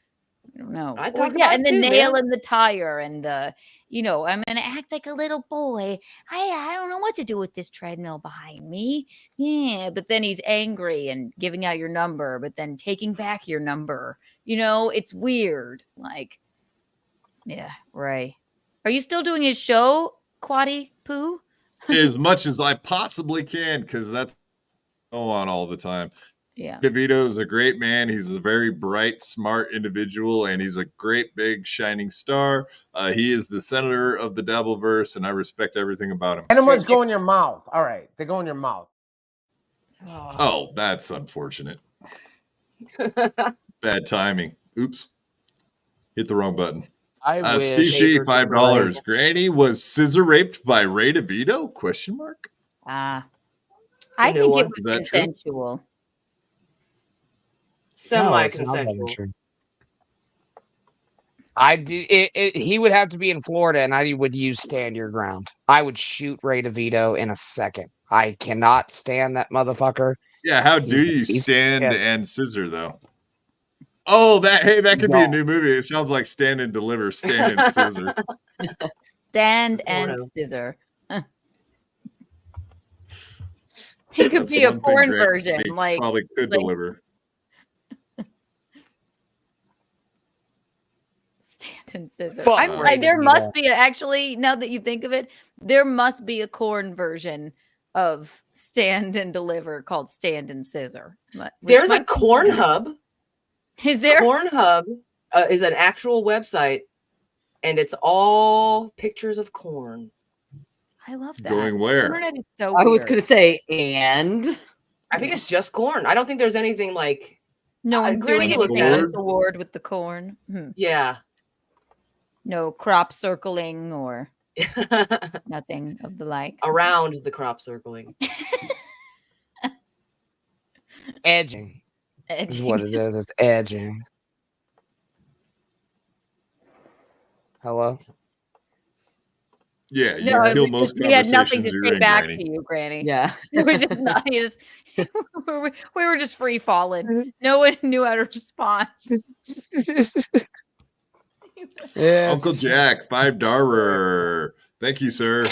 I don't know. I Or, talk yeah, about and it the too, nail man. in the tire and the, I'm gonna act like a little boy. I don't know what to do with this treadmill behind me. Yeah, but then he's angry and giving out your number, but then taking back your number. It's weird. Like, yeah, Ray. Are you still doing his show, Quaddy Poo? As much as I possibly can, because that's on all the time. Yeah. DeVito is a great man. He's a very bright, smart individual, and he's a great, big, shining star. He is the senator of the Dabbleverse, and I respect everything about him. Enemas go in your mouth. All right, they go in your mouth. Oh, that's unfortunate. Bad timing. Oops. Hit the wrong button. I wish. Steve C, $5. Granny was scissor raped by Ray DeVito? Question mark. I a new think one. it was Is that true? consensual. Semi-consensual. I do. He would have to be in Florida, and I would use stand your ground. I would shoot Ray DeVito in a second. I cannot stand that motherfucker. Yeah, how do you stand and scissor though? Oh, that could be a new movie. It sounds like Stand and Deliver, Stand and Scissor. Stand and scissor. He could That's be a one thing porn Granny version, like probably could deliver. Stand and scissor. Fuck There Ray must DeVito. be actually, now that you think of it, there must be a corn version of Stand and Deliver called Stand and Scissor. There's a corn hub. Is there? Cornhub is an actual website, and it's all pictures of corn. I love that. Going where? The internet is so I was weird. going to say, and I think it's just corn. I don't think there's anything like No one's doing Granny looked anything at it. untoward with the corn. Yeah. No crop circling or nothing of the like. Around the crop circling. Edging. Is what it is. It's edging. Hello? Yeah, you No, kill we most we had nothing conversations to you're say in, back Granny. to you, Granny. yeah. It was just not. We were just free falling. No one knew how to respond. Yeah, Uncle Jack, $5. Thank you, sir.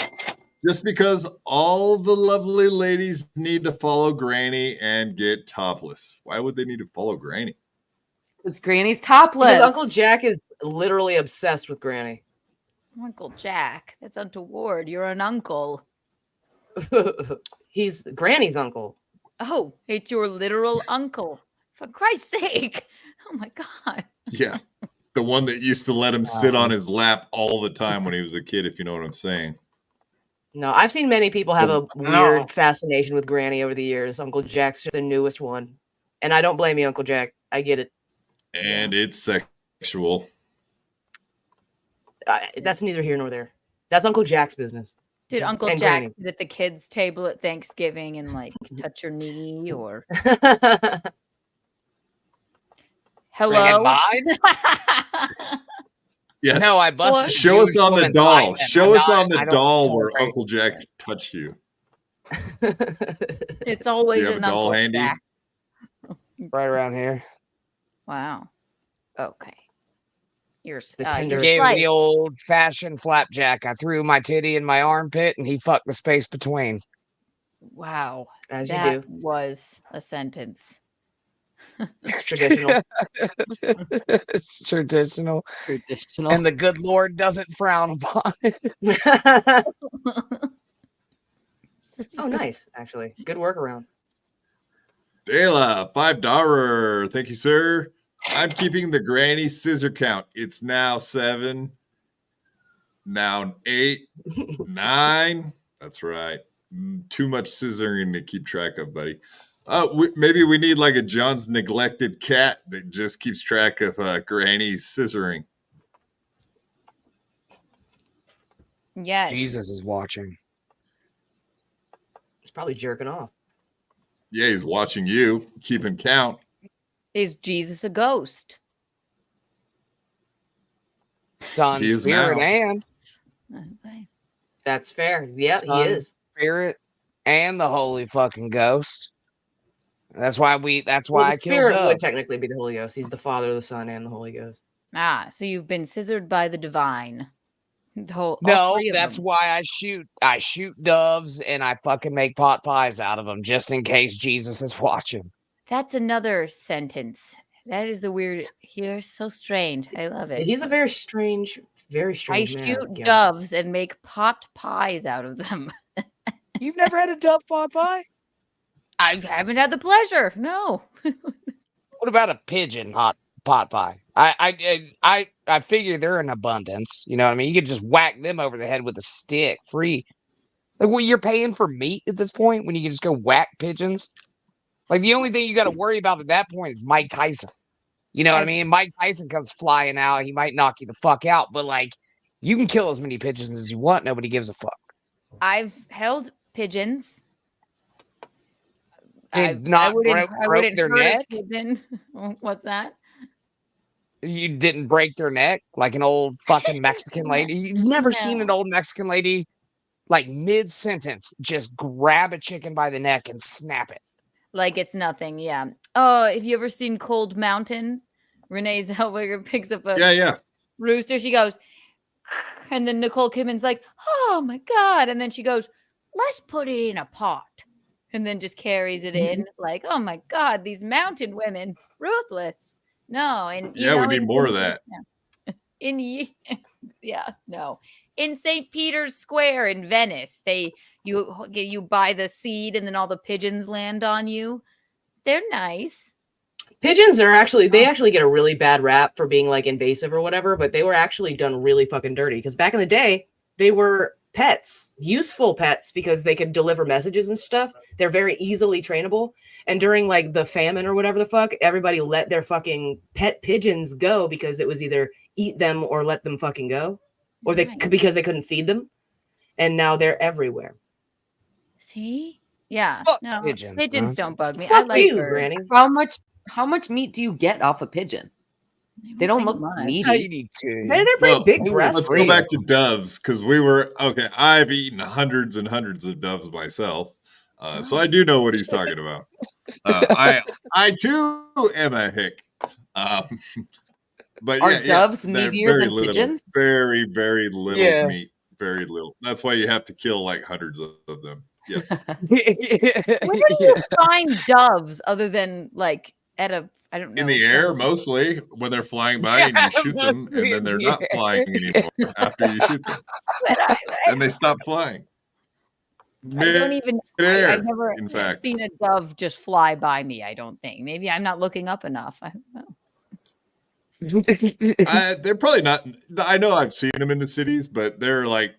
Just because all the lovely ladies need to follow Granny and get topless. Why would they need to follow Granny? It's Granny's topless. Because Uncle Jack is literally obsessed with Granny. Uncle Jack, that's untoward. You're an uncle. He's Granny's uncle. Oh, it's your literal uncle. For Christ's sake. Oh my God. Yeah. The one that used to let him sit on his lap all the time when he was a kid, if you know what I'm saying. No, I've seen many people have a weird fascination with Granny over the years. Uncle Jack's just the newest one. And I don't blame you, Uncle Jack. I get it. And it's sexual. That's neither here nor there. That's Uncle Jack's business. Did Uncle And Jack Granny. sit at the kids' table at Thanksgiving and like touch your knee or hello? Yeah. No, I busted. Show us on the doll. Show us on the I don't doll where celebrate. Uncle Jack touched you. It's always Do you have an a doll Uncle handy? Jack. Right around here. Wow. Okay. You're He you're gave me slight. the old fashioned flapjack. I threw my titty in my armpit and he fucked the space between. Wow. As you that do. was a sentence. Traditional. It's traditional. Traditional. And the good Lord doesn't frown upon it. Oh, nice. Actually, good workaround. Dela, $5. Thank you, sir. I'm keeping the Granny scissor count. It's now 7, now 8, 9. That's right. Too much scissoring to keep track of, buddy. Maybe we need like a John's neglected cat that just keeps track of Granny's scissoring. Yes. Jesus is watching. He's probably jerking off. Yeah, he's watching you, keeping count. Is Jesus a ghost? Son, He is spirit, now. and Okay. That's fair. Yeah, Son, he is. spirit, and the Holy fucking Ghost. That's why I The killed spirit Dove. would technically be the Holy Ghost. He's the Father, the Son, and the Holy Ghost. Ah, so you've been scissored by the divine. All No, three of that's them. why I shoot doves and I fucking make pot pies out of them just in case Jesus is watching. That's another sentence. That is the weird. You're so strange. I love it. He's a very strange I man. shoot Yeah. doves and make pot pies out of them. You've never had a dove pot pie? I haven't had the pleasure. No. What about a pigeon pot pie? I figure they're in abundance. You know what I mean? You could just whack them over the head with a stick, free. Like, well, you're paying for meat at this point when you can just go whack pigeons. Like the only thing you got to worry about at that point is Mike Tyson. You know what I mean? Mike Tyson comes flying out. He might knock you the fuck out, but like you can kill as many pigeons as you want. Nobody gives a fuck. I've held pigeons. And I not wouldn't broke their hurt a neck. pigeon. What's that? You didn't break their neck like an old fucking Mexican lady. You've never seen an old Mexican lady like mid-sentence just grab a chicken by the neck and snap it. Like it's nothing. Yeah. Oh, have you ever seen Cold Mountain? Renee Zellweger picks up a rooster. She goes, and then Nicole Kidman's like, oh my God. And then she goes, let's put it in a pot. And then just carries it in like, oh my God, these mountain women, ruthless. No. And we need more of that. No. In St. Peter's Square in Venice, you buy the seed and then all the pigeons land on you. They're nice. Pigeons are they actually get a really bad rap for being like invasive or whatever, but they were actually done really fucking dirty because back in the day, they were pets, useful pets because they could deliver messages and stuff. They're very easily trainable. And during like the famine or whatever the fuck, everybody let their fucking pet pigeons go because it was either eat them or let them fucking go, or because they couldn't feed them. And now they're everywhere. See? Yeah. Fuck no, pigeons, don't bug me. Fuck I like you, birds. Granny. How much meat do you get off a pigeon? They don't look meaty. They're pretty big breasts. Let's go back to doves because I've eaten hundreds and hundreds of doves myself. So I do know what he's talking about. I too am a hick. But are doves meatier than little, pigeons? Very, very little meat. Very little. That's why you have to kill like hundreds of them. Yes. Where do you find doves other than like at a, I don't know. In the air, mostly when they're flying by and you shoot them, and then they're not flying anymore after you shoot them. And they stop flying. I don't even. I've never in fact, seen a dove just fly by me. I don't think. Maybe I'm not looking up enough. I don't know. They're probably not. I know I've seen them in the cities, but they're like,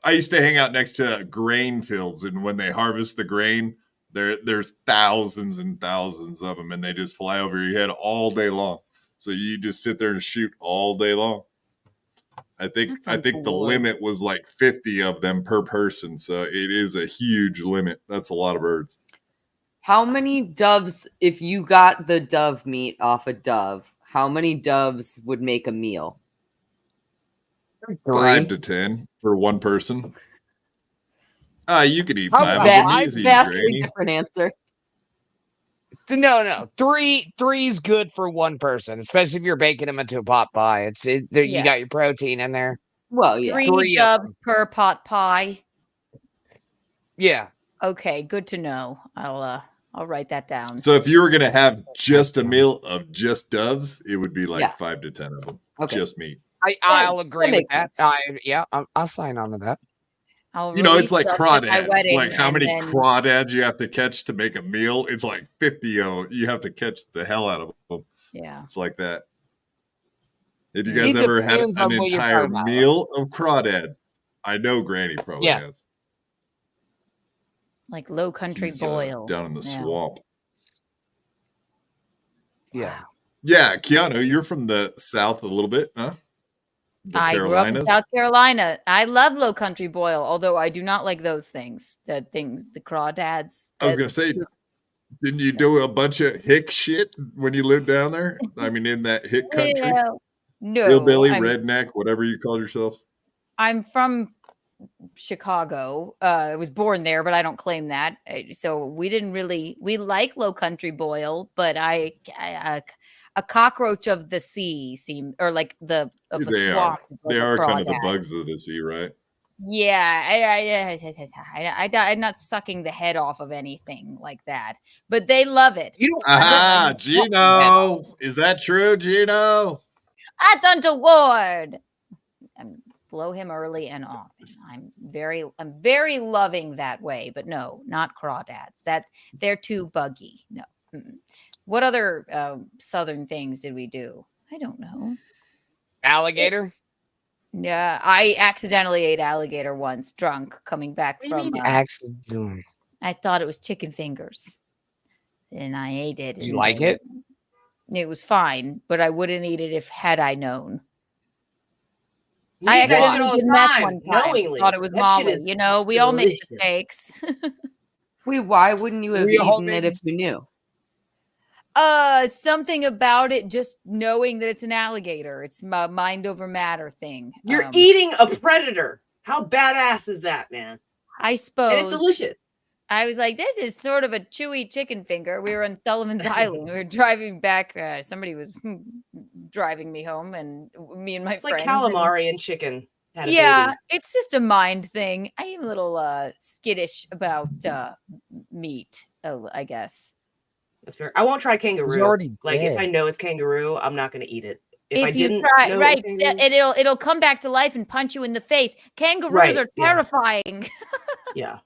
I used to hang out next to grain fields, and when they harvest the grain, there's thousands and thousands of them, and they just fly over your head all day long. So you just sit there and shoot all day long. I think the limit was like 50 of them per person, so it is a huge limit. That's a lot of birds. How many doves, if you got the dove meat off a dove, how many doves would make a meal? 5 to 10 for one person. You could eat 5 of them easy, vastly Granny. different answer. No. Three's good for one person, especially if you're baking them into a pot pie. You got your protein in there. Well, yeah. Three doves per pot pie. Yeah. Okay, good to know. I'll write that down. So if you were gonna have just a meal of just doves, it would be like 5 to 10 of them. Okay. Just meat. I'll agree with that. I'll sign on to that. It's like crawdads. Like how many crawdads you have to catch to make a meal? It's like 50 of them. You have to catch the hell out of them. Yeah. It's like that. Have you guys ever had an entire meal of crawdads? I know Granny probably has. Like Low Country Boil. Down in the swamp. Yeah. Yeah, Keanu, you're from the South a little bit, huh? I grew up in South Carolina. I love Low Country Boil, although I do not like those things. The crawdads. I was going to say, didn't you do a bunch of hick shit when you lived down there? I mean, in that hick country? No. Hillbilly, redneck, whatever you called yourself. I'm from Chicago. I was born there, but I don't claim that. So we like Low Country Boil, but a cockroach of the sea or like a swamp. They are kind of the bugs of the sea, right? Yeah, I'm not sucking the head off of anything like that, but they love it. Geno, is that true, Geno? That's untoward. Blow him early and often. I'm very loving that way, but no, not crawdads. They're too buggy. No. Mm-mm. What other southern things did we do? I don't know. Alligator? Yeah, I accidentally ate alligator once, drunk, coming back from I thought it was chicken fingers, and I ate it. Did you like it? It was fine, but I wouldn't eat it if had I known. We I eat that shit accidentally all the did meth time, one time. knowingly. Thought it was That shit Molly. is You know, we all make delicious. mistakes. Wait, why wouldn't you have We all eaten it if you knew? Something about it, just knowing that it's an alligator. It's my mind over matter thing. You're eating a predator. How badass is that, man? I suppose. And it's delicious. I was like, this is sort of a chewy chicken finger. We were on Sullivan's Island. We were driving back. Somebody was driving me home, and me and my It's like friends. calamari and chicken. Had a Yeah, baby. it's just a mind thing. I am a little skittish about meat, I guess. That's fair. I won't try kangaroo. already Like if dead. I know it's kangaroo, I'm not going to eat it. If I you didn't try, know right, it was kangaroo, it'll come back to life and punch you in the face. Kangaroos Right, are yeah. terrifying. yeah.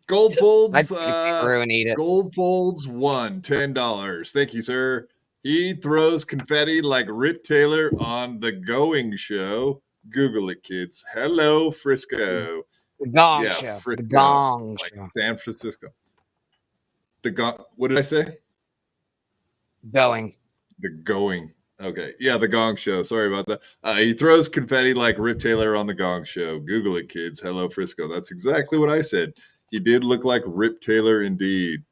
Gold folds. I'd take a kangaroo and eat it. Gold folds won $10. Thank you, sir. He throws confetti like Rip Taylor on the Going Show. Google it, kids. Hello, Frisco. The Gong Yeah, Show. Frisco, The Gong like Show. San Francisco. The Gong. What did I say? Going. The Going. Okay. Yeah, the Gong Show. Sorry about that. He throws confetti like Rip Taylor on the Gong Show. Google it, kids. Hello, Frisco. That's exactly what I said. He did look like Rip Taylor indeed.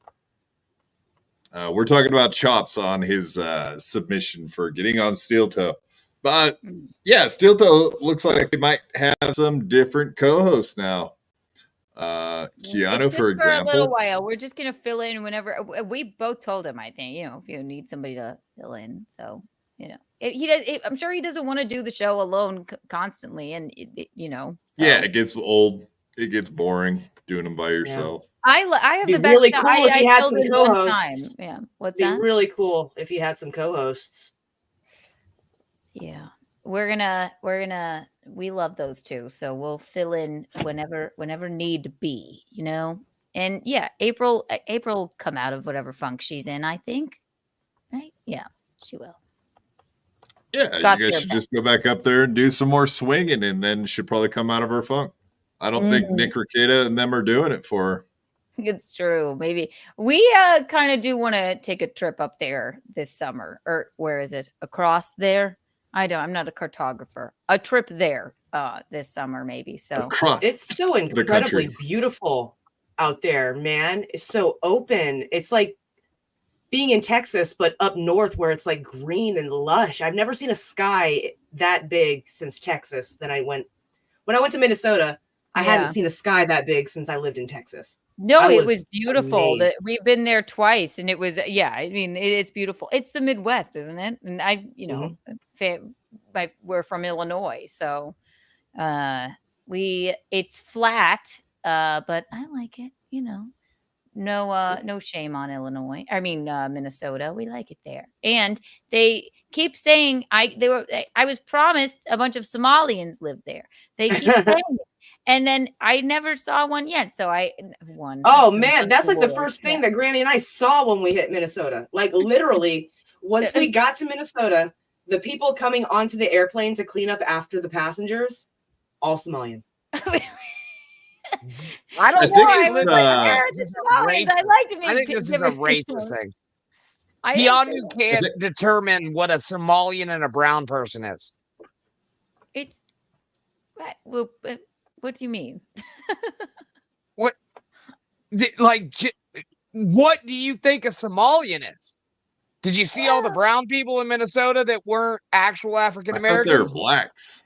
We're talking about Chops on his submission for getting on Steel Toe. But yeah, Steel Toe looks like he might have some different co-hosts now. Keanu, It's just for a little example. while. We're just gonna fill in whenever we both told him. I think if you need somebody to fill in, so he does. I'm sure he doesn't want to do the show alone constantly, and so. Yeah, it gets old. It gets boring doing them by yourself. I have It'd be the best. really cool if he had filled some in one time. co-hosts. Yeah, what's It'd be that? really cool if he had some co-hosts. Yeah, we're gonna. We love those two, so we'll fill in whenever need be. And yeah, April come out of whatever funk she's in. I think, right? Yeah, she will. Yeah, Got you guys there should back. just go back up there and do some more swinging, and then she'll probably come out of her funk. I don't think Nick Ricada and them are doing it for her. It's true. Maybe we kind of do want to take a trip up there this summer, or where is it? Across there? I'm not a cartographer. A trip there this summer, maybe. So It's so incredibly beautiful out there, man. It's so open. It's like being in Texas, but up north where it's like green and lush. I've never seen a sky that big since Texas. When I went to Minnesota, I hadn't seen a sky that big since I lived in Texas. No, I it was beautiful. amazed. We've been there twice, and it was I mean, it is beautiful. It's the Midwest, isn't it? And we're from Illinois, so it's flat, but I like it. No shame on Illinois. I mean Minnesota. We like it there, and they keep saying I was promised a bunch of Somalians live there. They keep saying it. And then I never saw one yet. So one. Oh man, that's like the first thing that Granny and I saw when we hit Minnesota. Like literally, once we got to Minnesota, the people coming onto the airplane to clean up after the passengers, all Somalian. I don't I know. think I was it's, like, "There's the Somalians." I like to be. I think this is a racist thing. I Keanu can't determine what a Somalian and a brown person is. It's well, what do you mean? What do you think a Somalian is? Did you see all the brown people in Minnesota that weren't actual African Americans? They're blacks.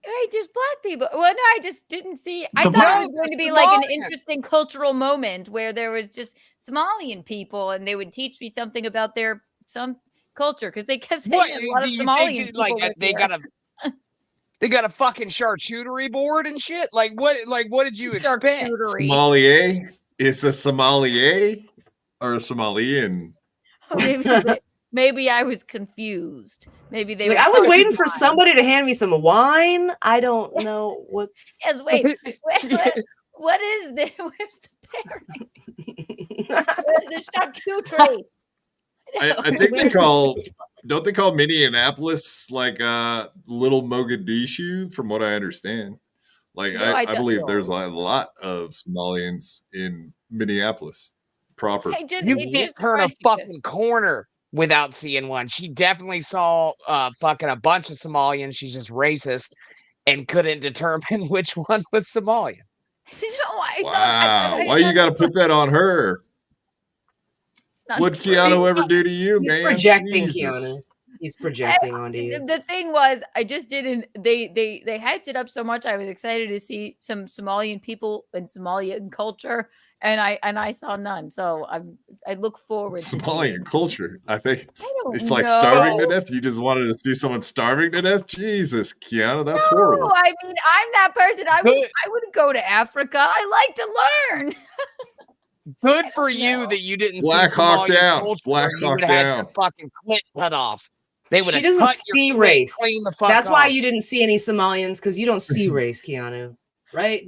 Right, just black people. Well, no, I just didn't see. I thought it was going to be like an interesting cultural moment where there was just Somalian people, and they would teach me something about some culture because they kept saying a lot of Somalian people were there. They got a fucking charcuterie board and shit. Like what did you expect? Sommelier? It's a sommelier or a Somalian? Maybe I was confused. Maybe they. Like, I was waiting for somebody to hand me some wine. I don't know what's. Yes, wait. What is this? Where's the pairing? Where's the charcuterie? I think they call. Don't they call Minneapolis like little Mogadishu? From what I understand, Like No, I I don't believe know. there's a lot of Somalians in Minneapolis proper. I just You it can't just turn a funny. fucking corner without seeing one. She definitely saw fucking a bunch of Somalians. She's just racist and couldn't determine which one was Somalian. No, I saw. Wow. Why you got to put that on her? It's not What'd true. Keanu ever do to you, He's man? projecting, Jesus. Keanu. He's projecting onto you. The thing was, I just didn't. They hyped it up so much. I was excited to see some Somalian people and Somalian culture, and I saw none. So I look forward to Somalian culture. I think don't it's like starving to know. death. You just wanted to see someone starving to death? Jesus, Keanu, that's No, horrible. I mean I'm that person. I wouldn't go to Africa. I like to learn. Good for you that you didn't Black see Hawk Somalian down. culture. Black You Hawk would have had down. your fucking clit cut off. They would She have doesn't cut see your race. clit clean the fuck That's off. why you didn't see any Somalians, because you don't see race, Keanu. Right?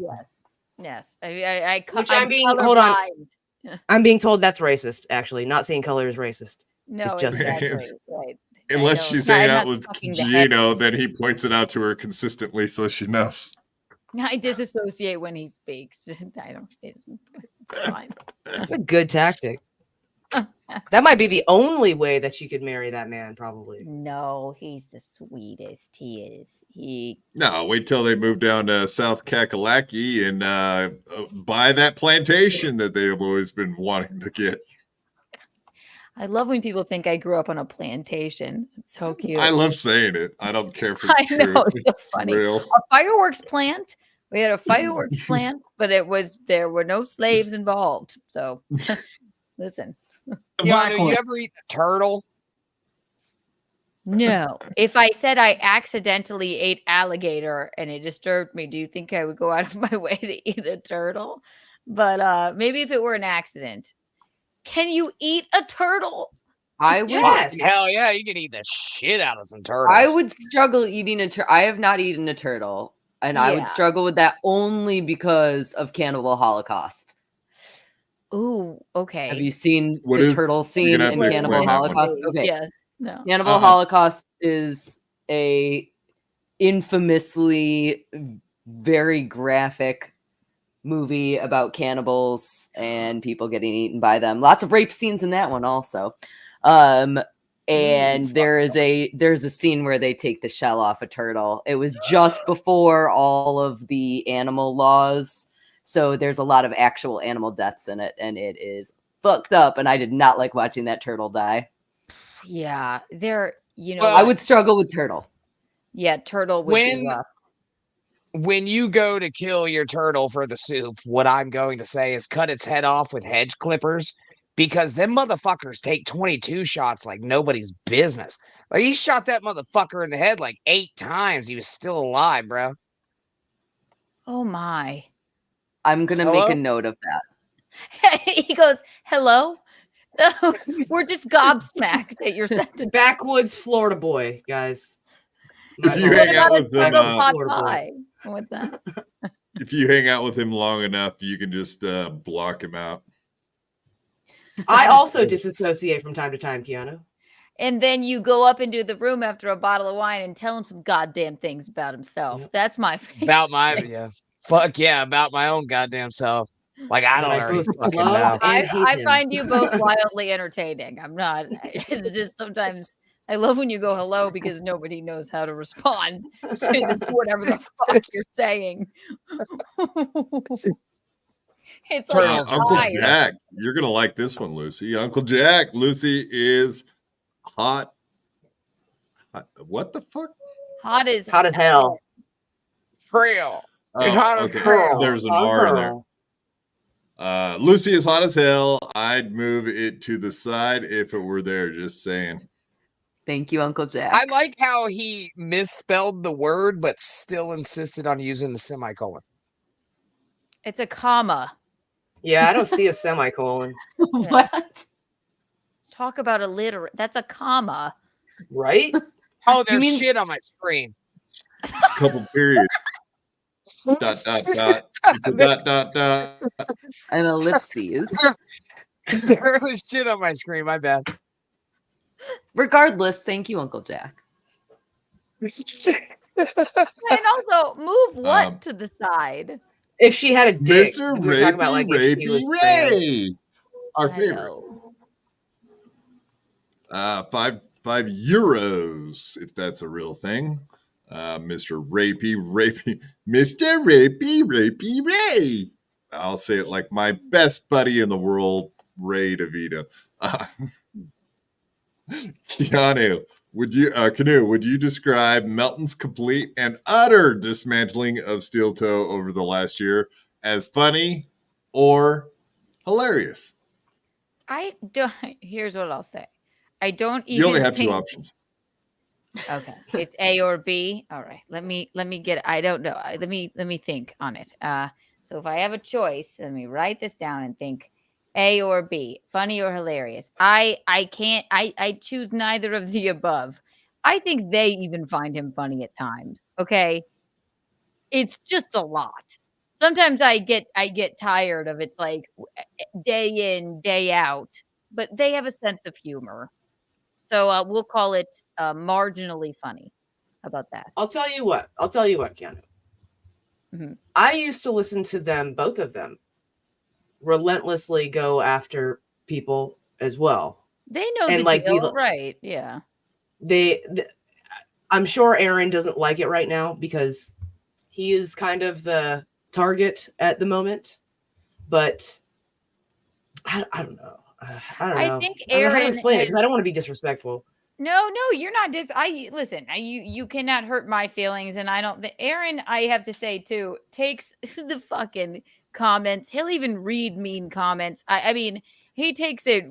Yes. I Which I'm I'm being hold on. colorblind. I'm being told that's racist, actually. Not seeing color is racist. No, It's just exactly. Right. Unless know. she's No, hanging I'm out not with sucking the head. Geno, then he points it out to her consistently so she knows. I disassociate when he speaks. I don't. It's fine. That's a good tactic. That might be the only way that you could marry that man, probably. No, he's the sweetest. He is. He. No, wait till they move down to South Kakalaki and buy that plantation that they've always been wanting to get. I love when people think I grew up on a plantation. It's so cute. I love saying it. I don't care if it's I true. know, it's so It's funny. real. A fireworks plant. We had a fireworks plant, but there were no slaves involved. So, listen. Keanu, you ever eat a turtle? No. If I said I accidentally ate alligator and it disturbed me, do you think I would go out of my way to eat a turtle? But maybe if it were an accident. Can you eat a turtle? I would. Fucking hell yeah, you can eat the shit out of some turtles. I would struggle eating a turtle. I have not eaten a turtle, and I would Yeah. struggle with that only because of Cannibal Holocaust. Ooh, okay. Have you seen What the is- turtle you're scene gonna have in to Cannibal explain that one. Holocaust? Okay. Yes. No. Cannibal Holocaust is a infamously very graphic movie about cannibals and people getting eaten by them. Lots of rape scenes in that one also. And there's a scene where they take the shell off a turtle. It was just before all of the animal laws, so there's a lot of actual animal deaths in it, and it is fucked up, and I did not like watching that turtle die. Yeah. I would struggle with turtle. Yeah, turtle would be rough. When you go to kill your turtle for the soup, what I'm going to say is cut its head off with hedge clippers, because them motherfuckers take 22 shots like nobody's business. Like, he shot that motherfucker in the head like 8 times. He was still alive, bro. Oh my. I'm gonna Hello? make a note of that. He goes, hello? We're just gobsmacked at your sentence. Backwoods Florida boy, guys. If you hang out with them, What's that? if you hang out with him long enough, you can just block him out. I also disassociate from time to time, Keanu. And then you go up into the room after a bottle of wine and tell him some goddamn things about himself. That's my favorite. About my fuck yeah, about my own goddamn self. Like, I don't already fucking know. I find you both wildly entertaining. I'm not. It's just sometimes I love when you go hello because nobody knows how to respond to whatever the fuck you're saying. It's like Uncle fire. Jack. You're gonna like this one, Lucy. Uncle Jack. Lucy is hot. What the fuck? Hot as hell. Trail. Oh, okay. There's an R in there. Lucy is hot as hell. I'd move it to the side if it were there. Just saying. Thank you, Uncle Jack. I like how he misspelled the word, but still insisted on using the semicolon. It's a comma. Yeah, I don't see a semicolon. What? Talk about illiterate. That's a comma. Right? Oh, there's shit on my screen. It's a couple periods. dot, dot, dot. It's a dot, dot, dot. An ellipses. There was shit on my screen. My bad. Regardless, thank you, Uncle Jack. And also, move what to the side? If she had a dick, Mr. we were talking about like if she Rapey was trans. Ray, our I favorite. know. 5 euros, if that's a real thing. Mr. Rapey Ray. I'll say it like my best buddy in the world, Ray DeVito. Keanu, would you describe Melton's complete and utter dismantling of Steel Toe over the last year as funny or hilarious? I don't. Here's what I'll say. I don't even. You only have think, 2 options. Okay, it's A or B. All right, let me get. I don't know. Let me think on it. So if I have a choice, let me write this down and think. A or B, funny or hilarious. I can't. I choose neither of the above. I think they even find him funny at times. Okay, it's just a lot. Sometimes I get tired of it's like day in, day out, but they have a sense of humor. So we'll call it marginally funny. How about that? I'll tell you what, Keanu. Mm-hmm. I used to listen to them, both of them, relentlessly go after people as well. They know and the like deal, right? Yeah. I'm sure Aaron doesn't like it right now because he is kind of the target at the moment. But I don't know. I don't know. I think I don't know how to Aaron explain it has- because I don't want to be disrespectful. No, you're not just you cannot hurt my feelings. And I don't Aaron, I have to say too, takes the fucking comments. He'll even read mean comments. I mean, he takes it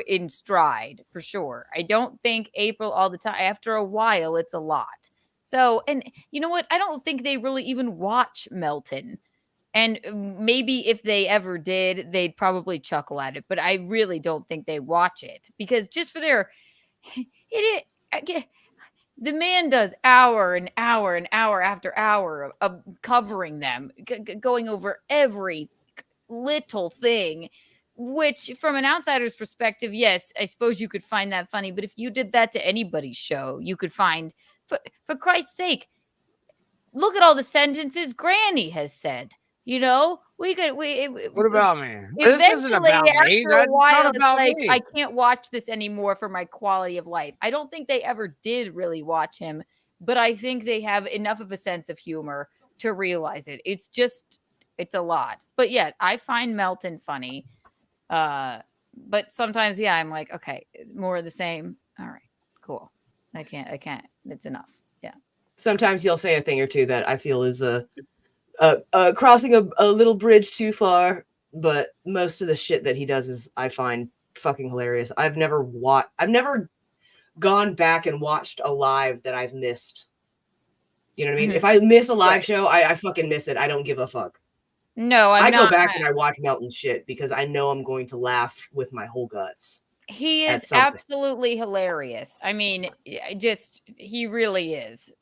in stride for sure. I don't think April all the time. After a while, it's a lot. So, and you know what? I don't think they really even watch Melton. And maybe if they ever did, they'd probably chuckle at it. But I really don't think they watch it because just for their the man does hour and hour and hour after hour of covering them, going over every little thing, which from an outsider's perspective, yes, I suppose you could find that funny. But if you did that to anybody's show, you could find, for Christ's sake, look at all the sentences Granny has said. You know, What about me? Eventually, This isn't about me. after a That's while, not it's about like, me. I can't watch this anymore for my quality of life. I don't think they ever did really watch him, but I think they have enough of a sense of humor to realize it. It's a lot. But yeah, I find Melton funny. But sometimes, yeah, I'm like, okay, more of the same. All right, cool. I can't. It's enough. Yeah. Sometimes he'll say a thing or two that I feel is crossing a little bridge too far, but most of the shit that he does is I find fucking hilarious. I've never gone back and watched a live that I've missed. You know what I mean? Mhm. If I miss a live Right. show, I fucking miss it. I don't give a fuck. No, I not. go back and I watch Melton shit because I know I'm going to laugh with my whole guts. He at is something. absolutely hilarious. I mean, he really is.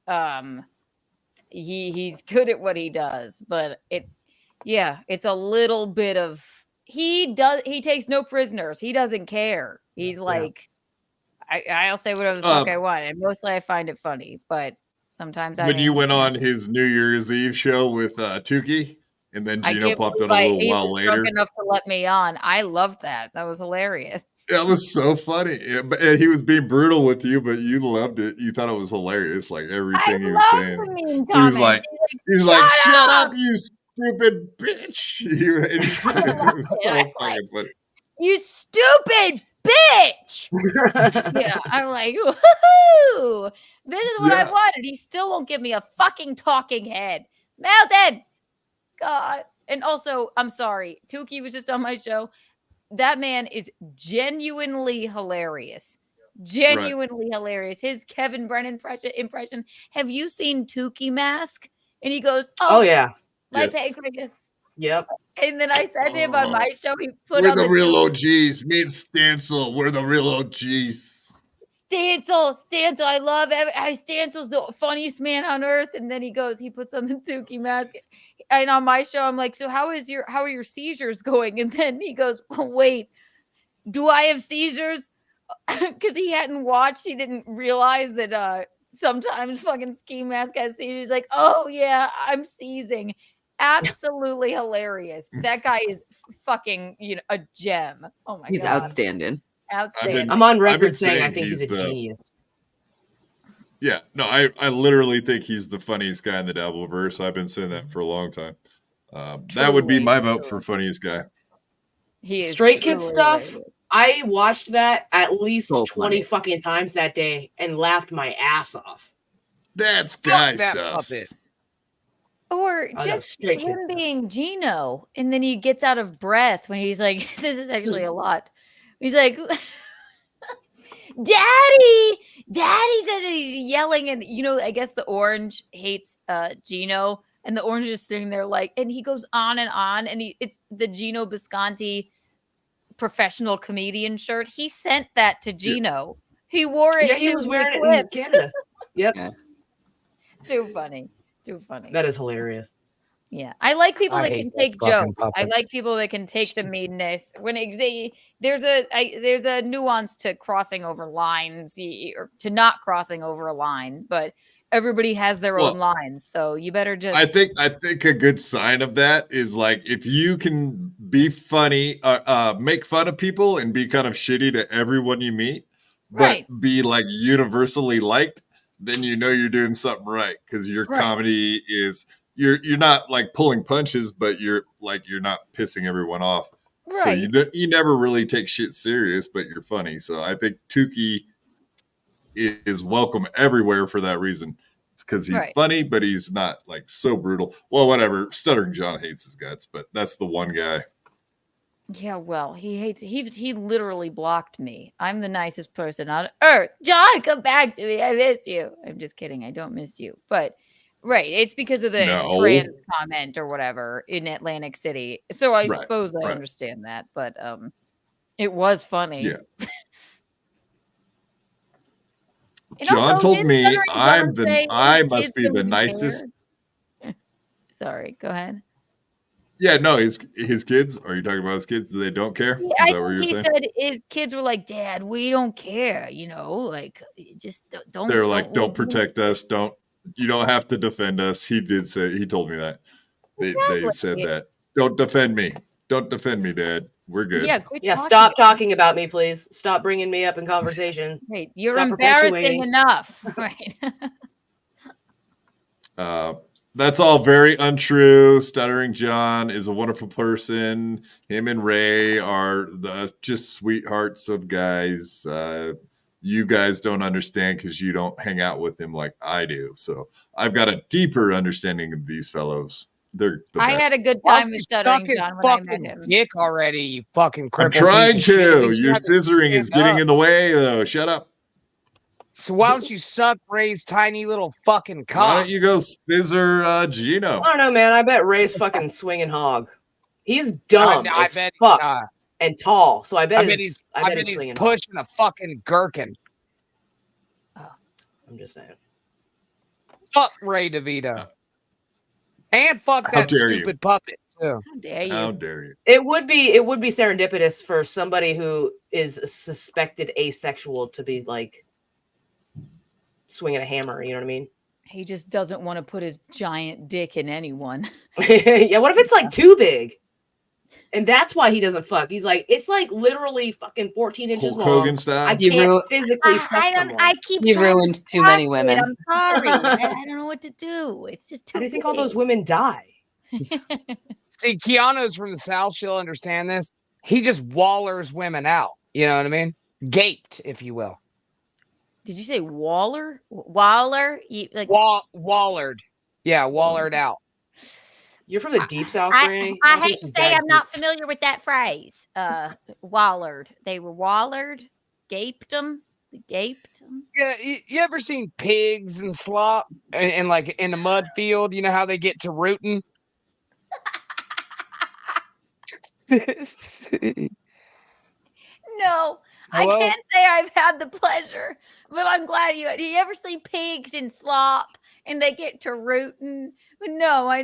He's good at what he does, but it's a little bit of he takes no prisoners. He doesn't care. He's like, I'll say whatever the fuck I want, and mostly I find it funny, but sometimes When you went on his New Year's Eve show with Tukey, and then Geno popped in a little while later. Drunk enough to let me on. I loved that. That was hilarious. That was so funny. Yeah, but he was being brutal with you, but you loved it. You thought it was hilarious, like everything he was saying. He was like, "Shut up, you stupid bitch!" It was so fucking funny. You stupid bitch! Yeah, I'm like, woohoo! This is what I wanted. He still won't give me a fucking talking head. Melton! God. And also, I'm sorry. Tukey was just on my show. That man is genuinely hilarious. Genuinely hilarious. His Kevin Brennan impression. Have you seen Tukey Mask? And he goes, Oh yeah. My pancreas. Yep. And then I said to him on my show, he put We're on the real OGs. Me and Stancil. We're the real OGs. Stancil, I love Stancil's the funniest man on earth. And then he puts on the Tukey mask. And on my show, I'm like, so how are your seizures going? And then he goes, oh, wait, do I have seizures? Because he didn't realize that sometimes fucking ski mask has seizures. He's like, oh yeah, I'm seizing. Absolutely hilarious. That guy is fucking, a gem. Oh my He's god. outstanding. Outstanding. I'm on I've record been saying I saying think he's a the- genius. Yeah, no, I literally think he's the funniest guy in the Dabbleverse. I've been saying that for a long time. That would be my vote for funniest guy. He is Straight Kid truly stuff. hilarious. I watched that at least So 20 funny. fucking times that day and laughed my ass off. That's guy that stuff. puppet. Or I know, just Straight Kid him stuff. being Geno, and then he gets out of breath when he's like, this is actually a lot. He's like, Daddy! Daddy says that he's yelling, and I guess the orange hates Geno, and the orange is sitting there like, and he goes on, and it's the Geno Bisconte professional comedian shirt. He sent that to Geno. He wore it. Yeah, he to was wearing it in Eclipse. Canada. Yep. Yeah. Too funny. Too funny. That is hilarious. Yeah, I like people I that hate can that take fucking jokes. I puppet. like people that can take the meanness. When there's a nuance to crossing over lines, or to not crossing over a line, but everybody has their own lines. So you better just. I think a good sign of that is like if you can be funny, make fun of people and be kind of shitty to everyone you meet, but Right. be like universally liked, then you're doing something right because your Right. comedy is you're not like pulling punches, but you're not pissing everyone off. So Right. you never really take shit serious, but you're funny. So I think Tukey is welcome everywhere for that reason. It's because he's Right. funny, but he's not like so brutal. Well, whatever. Stuttering John hates his guts, but that's the one guy. Yeah, well, he literally blocked me. I'm the nicest person on earth. John, come back to me. I miss you. I'm just kidding. I don't miss you. But right, it's because of the No. trans comment or whatever in Atlantic City. So I Right, suppose I right. understand that, but it was funny. Yeah. And John also, told didn't me Stuttering John say I his must kids be the don't nicest. care? Sorry, go ahead. Yeah, no, his kids. Are you talking about his kids? They don't care? Is I that what think you're he saying? said his kids were like, Dad, we don't care, like just don't. They're like, don't protect us. You don't have to defend us. He told me that. They said Exactly. that. Don't defend me. Don't defend me, Dad. We're good. Yeah, quit Yeah, talking stop about talking about me, please. Stop bringing me up in conversation. Wait, you're Stop embarrassing perpetuating. enough, right? That's all very untrue. Stuttering John is a wonderful person. Him and Ray are just sweethearts of guys. You guys don't understand because you don't hang out with him like I do. So I've got a deeper understanding of these fellows. They're the I best. had a good Why time don't with you Stuttering suck his John when I met fucking him. dick already, you fucking I'm crippled trying piece of shit. At to. least you Your have to scissoring is stand getting up. in the way, though. Shut up. So why don't you suck Ray's tiny little fucking Why cock? don't you go scissor Geno? I don't know, man. I bet Ray's fucking swinging hog. He's dumb I as bet fuck he's not. and tall. So I bet I bet he's he's swinging hog. pushing a fucking gherkin. I'm just saying. Fuck Ray DeVito. And fuck How that dare you. stupid puppet too. How dare you? How dare you? It would be serendipitous for somebody who is suspected asexual to be like swinging a hammer. You know what I mean? He just doesn't want to put his giant dick in anyone. Yeah. What if it's like too big? And that's why he doesn't fuck. He's like, it's like literally fucking 14 inches Hulk long. Hogan style? I You can't ru- physically fuck someone. I keep You trying to ruined too many cross it. women. I'm sorry. I don't know what to do. It's just too How do you think all big. those women die? See, Keanu's from the South. She'll understand this. He just wallers women out. You know what I mean? Gaped, if you will. Did you say Waller? Waller? Like Wallered. Yeah, wallered out. You're from the deep south, I Granny? I don't think hate to she's say that I'm not deep. familiar with that phrase. Wallered. They were wallered, gaped them, gaped them. Yeah, you ever seen pigs and slop and like in the mud field? You know how they get to rooting? No, I Hello? can't say I've had the pleasure, but I'm glad you. Do you ever see pigs in slop and they get to rooting? No, I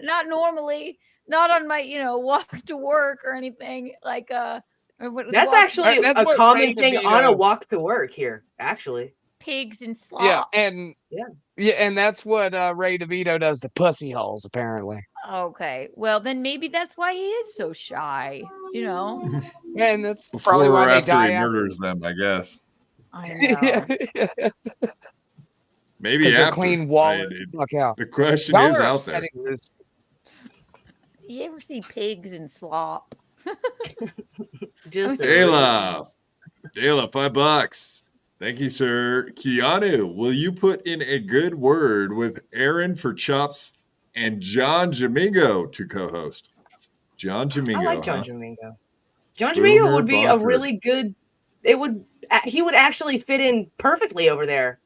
not normally. Not on my, walk to work or anything like That's actually That's a what common Ray thing DeVito- on a walk to work here. Actually, pigs and slop. Yeah, and that's what Ray DeVito does to pussy holes, apparently. Okay, well then maybe that's why he is so shy. You know, And that's Before probably or why they after die he after. murders them, I guess. I know. Maybe Because they're after. clean wallet. Fuck out. The question Y'all is are out there. upsetting this. You ever see pigs and slop? Just Dayla, $5. Thank you, sir. Keanu, will you put in a good word with Aaron for Chops and John Jamingo to co-host? John Jamingo. I like John Jamingo. John Boomer Jamingo would be a bunker. really good. He would actually fit in perfectly over there.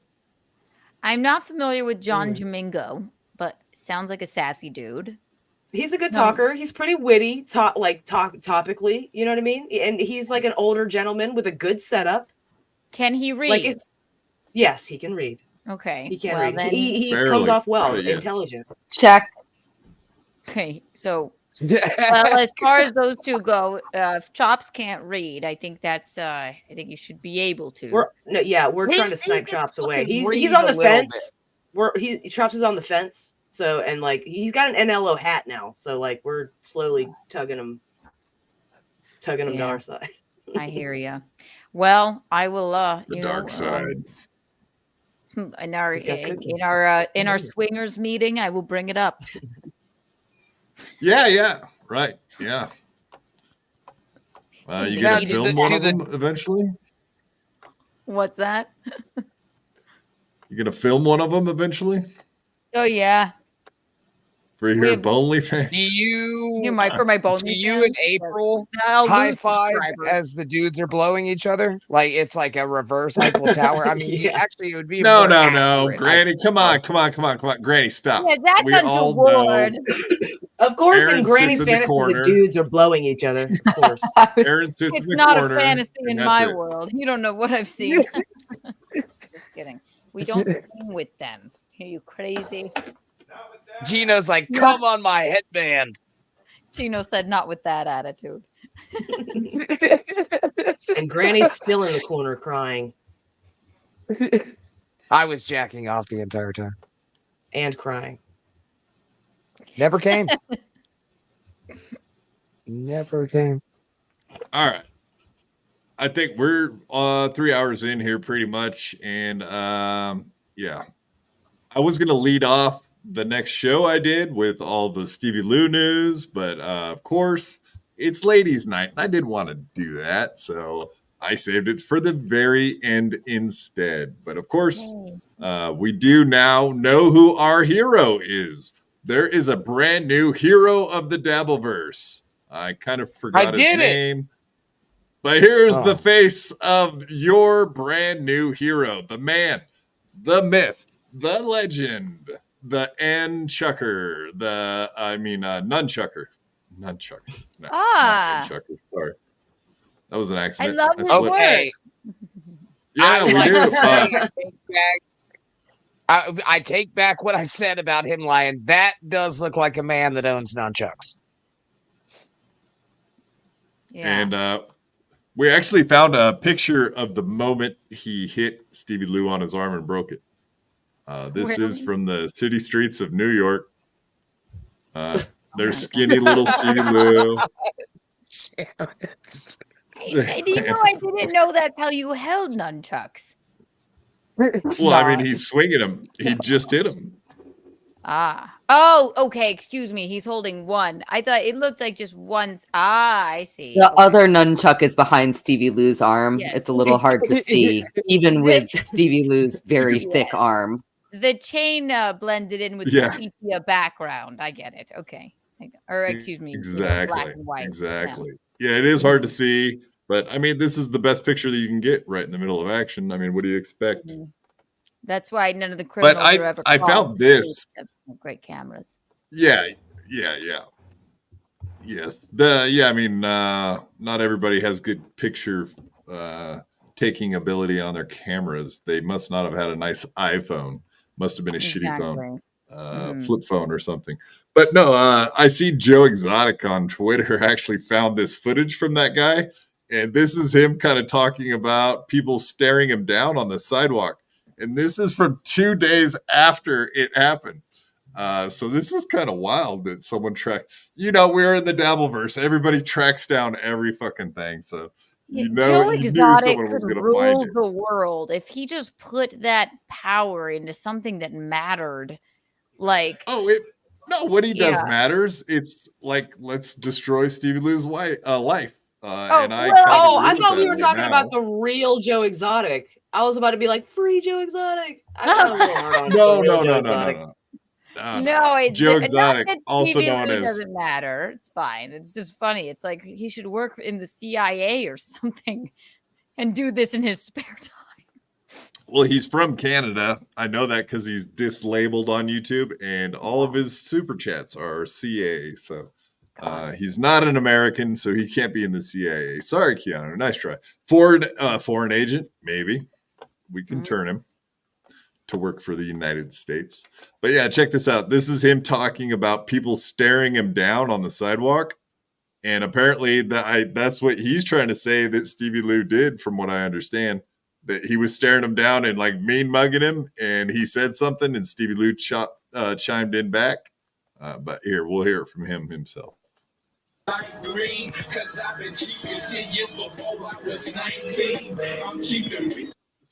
I'm not familiar with John Jamingo, but sounds like a sassy dude. He's a good No. talker. He's pretty witty, topically. You know what I mean? And he's like an older gentleman with a good setup. Can he read? Like yes, he can read. Okay. He can well, read. Then... He Barely, comes off well, but yes. intelligent. Check. Okay, so well, as far as those two go, if Chops can't read, I think that's I think you should be able to. We're trying to snipe Chops away. He's on the fence. Chops is on the fence. So and like he's got an NLO hat now. So like we're slowly tugging him to our side. I hear you. Well, I will The dark side. In our swingers meeting, I will bring it up. Yeah. Right. Yeah. You gonna film one of them eventually? What's that? You gonna film one of them eventually? Oh yeah. For your Bonely fans? For my Bonely Do you and April high five as the dudes are blowing each other? Like it's like a reverse Eiffel Tower. I mean, actually, it would be No. accurate. Granny, come on. Granny, stop. Yeah, that's We all untoward. Of course, Aaron in Granny's sits in the fantasy, the corner. dudes are blowing each other. Of course. Aaron sits It's in the not corner. a fantasy in and my that's it. world. You don't know what I've seen. Just kidding. We don't sing with them. Are you crazy? Geno's like, come on my headband. Geno said, not with that attitude. And Granny's still in the corner crying. I was jacking off the entire time. And crying. Never came. Never came. All right. I think we're 3 hours in here pretty much. And yeah, I was going to lead off the next show I did with all the Stevie Lou news, but of course it's ladies' night. I didn't want to do that. So I saved it for the very end instead. But of course, we do now know who our hero is. There is a brand new hero of the Dabbleverse. I kind of forgot his name. But here's the face of your brand new hero, the man, the myth, the legend, the nunchucker, nunchucker. Nunchucker. No, not nunchucker. Sorry. That was an accident. I love this word. Yeah, we do. I take back what I said about him lying. That does look like a man that owns nunchucks. Yeah. And we actually found a picture of the moment he hit Stevie Lou on his arm and broke it. This is from the city streets of New York. There's skinny little Stevie Lou. I didn't know that's how you held nunchucks. Well, I mean, he's swinging him. He just hit him. Oh, okay. Excuse me. He's holding one. I thought it looked like just one. I see. The other nunchuck is behind Stevie Lou's arm. Yeah. It's a little hard to see, even with Stevie Lou's very thick arm. The chain blended in with the sepia background. I get it. Okay. Or excuse me. Exactly. Black and white. Exactly. Yeah, it is hard to see. But I mean, this is the best picture that you can get right in the middle of action. I mean, what do you expect? Mm-hmm. That's why none of the criminals are ever. I found this. Great cameras. Yeah. Yes. I mean, not everybody has good picture taking ability on their cameras. They must not have had a nice iPhone. Must have been a shitty phone, flip phone or something. But no, I see Joe Exotic on Twitter actually found this footage from that guy. And this is him kind of talking about people staring him down on the sidewalk. and this is from 2 days after it happened. So this is kind of wild that someone tracked. We're in the Dabbleverse. Everybody tracks down every fucking thing. So Joe you knew Exotic someone was could going to find rule it. the world if he just put that power into something that mattered. Like, what he does matters. It's like, let's destroy Stevie Lou's life. I thought we were talking about the real Joe Exotic. I was about to be like, free Joe Exotic. I got a little hard on No. Joe Exotic, also Stevie known Lou as. doesn't matter. It's fine. It's just funny. It's like he should work in the CIA or something and do this in his spare time. Well, he's from Canada. I know that because he's dislabeled on YouTube, and all of his super chats are CIA. So he's not an American, so he can't be in the CIA. Sorry, Keanu. Nice try. Foreign agent, maybe. We can turn him to work for the United States. But yeah, check this out. This is him talking about people staring him down on the sidewalk. And apparently that's what he's trying to say that Stevie Lou did, from what I understand. That he was staring him down and like mean mugging him, and he said something, and Stevie Lou chimed in back. But here, we'll hear it from him himself. This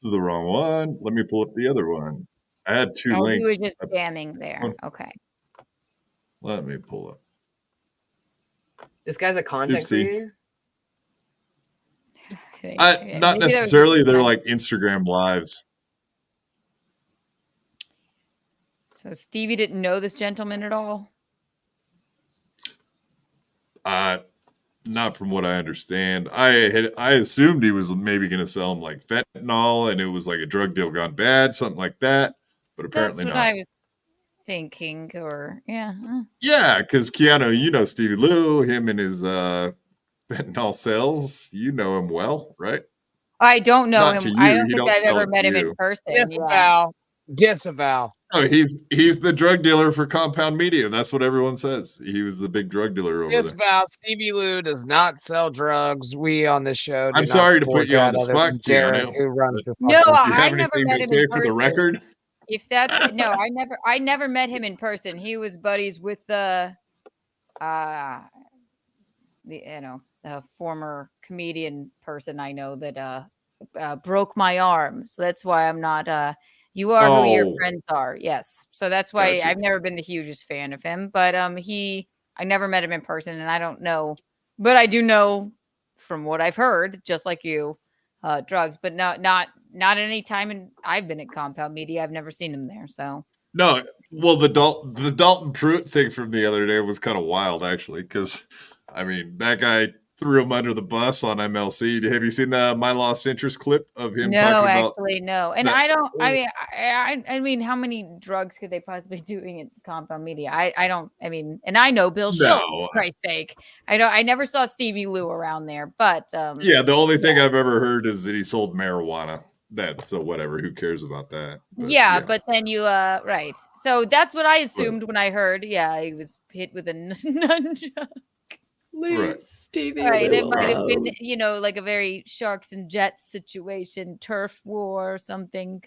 is the wrong one. Let me pull up the other one. I had two links. He was just jamming there. Okay. Let me pull up. This guy's a content creator? Not necessarily. They're like Instagram lives. So Stevie didn't know this gentleman at all? Not from what I understand. I assumed he was maybe going to sell him like fentanyl, and it was like a drug deal gone bad, something like that. But apparently That's what not. I was thinking, or yeah. Yeah, because Keanu, Stevie Lou, him and his fentanyl sales. You know him well, right? I don't know Not him. to I you. don't He think don't I've sell ever it met to him in you. person. Disavow. Oh, he's the drug dealer for Compound Media. That's what everyone says. He was the big drug dealer over there. Disavow. Stevie Lou does not sell drugs. We on this show do I'm not sorry to support put you on that, the other spot, than Derek, Keanu. who runs this. No, I have never anything met to him say in for the person. record? If that's no, I never met him in person. He was buddies with the former comedian person I know that broke my arm. So that's why I'm not you are who your friends are. Yes. So that's why I've never been the hugest fan of him. But I never met him in person, and I don't know, but I do know from what I've heard, just like you, drugs, but not any time I've been at Compound Media. I've never seen him there. So No, well, the Dalton Pruitt thing from the other day was kind of wild, actually, because I mean that guy threw him under the bus on MLC. Have you seen the My Lost Interest clip of him? No, talking about actually, no. And that? I don't. I mean, how many drugs could they possibly be doing at Compound Media? I don't. I mean, and I know Bill Schultz, for Christ's sake. I never saw Stevie Lou around there, but yeah, the only thing I've ever heard is that he sold marijuana. That's so whatever. Who cares about that? But, but then you right. So that's what I assumed when I heard. Yeah, he was hit with a nunchuck. Leave Stevie. Right, it might have been, like a very Sharks and Jets situation, turf war or something.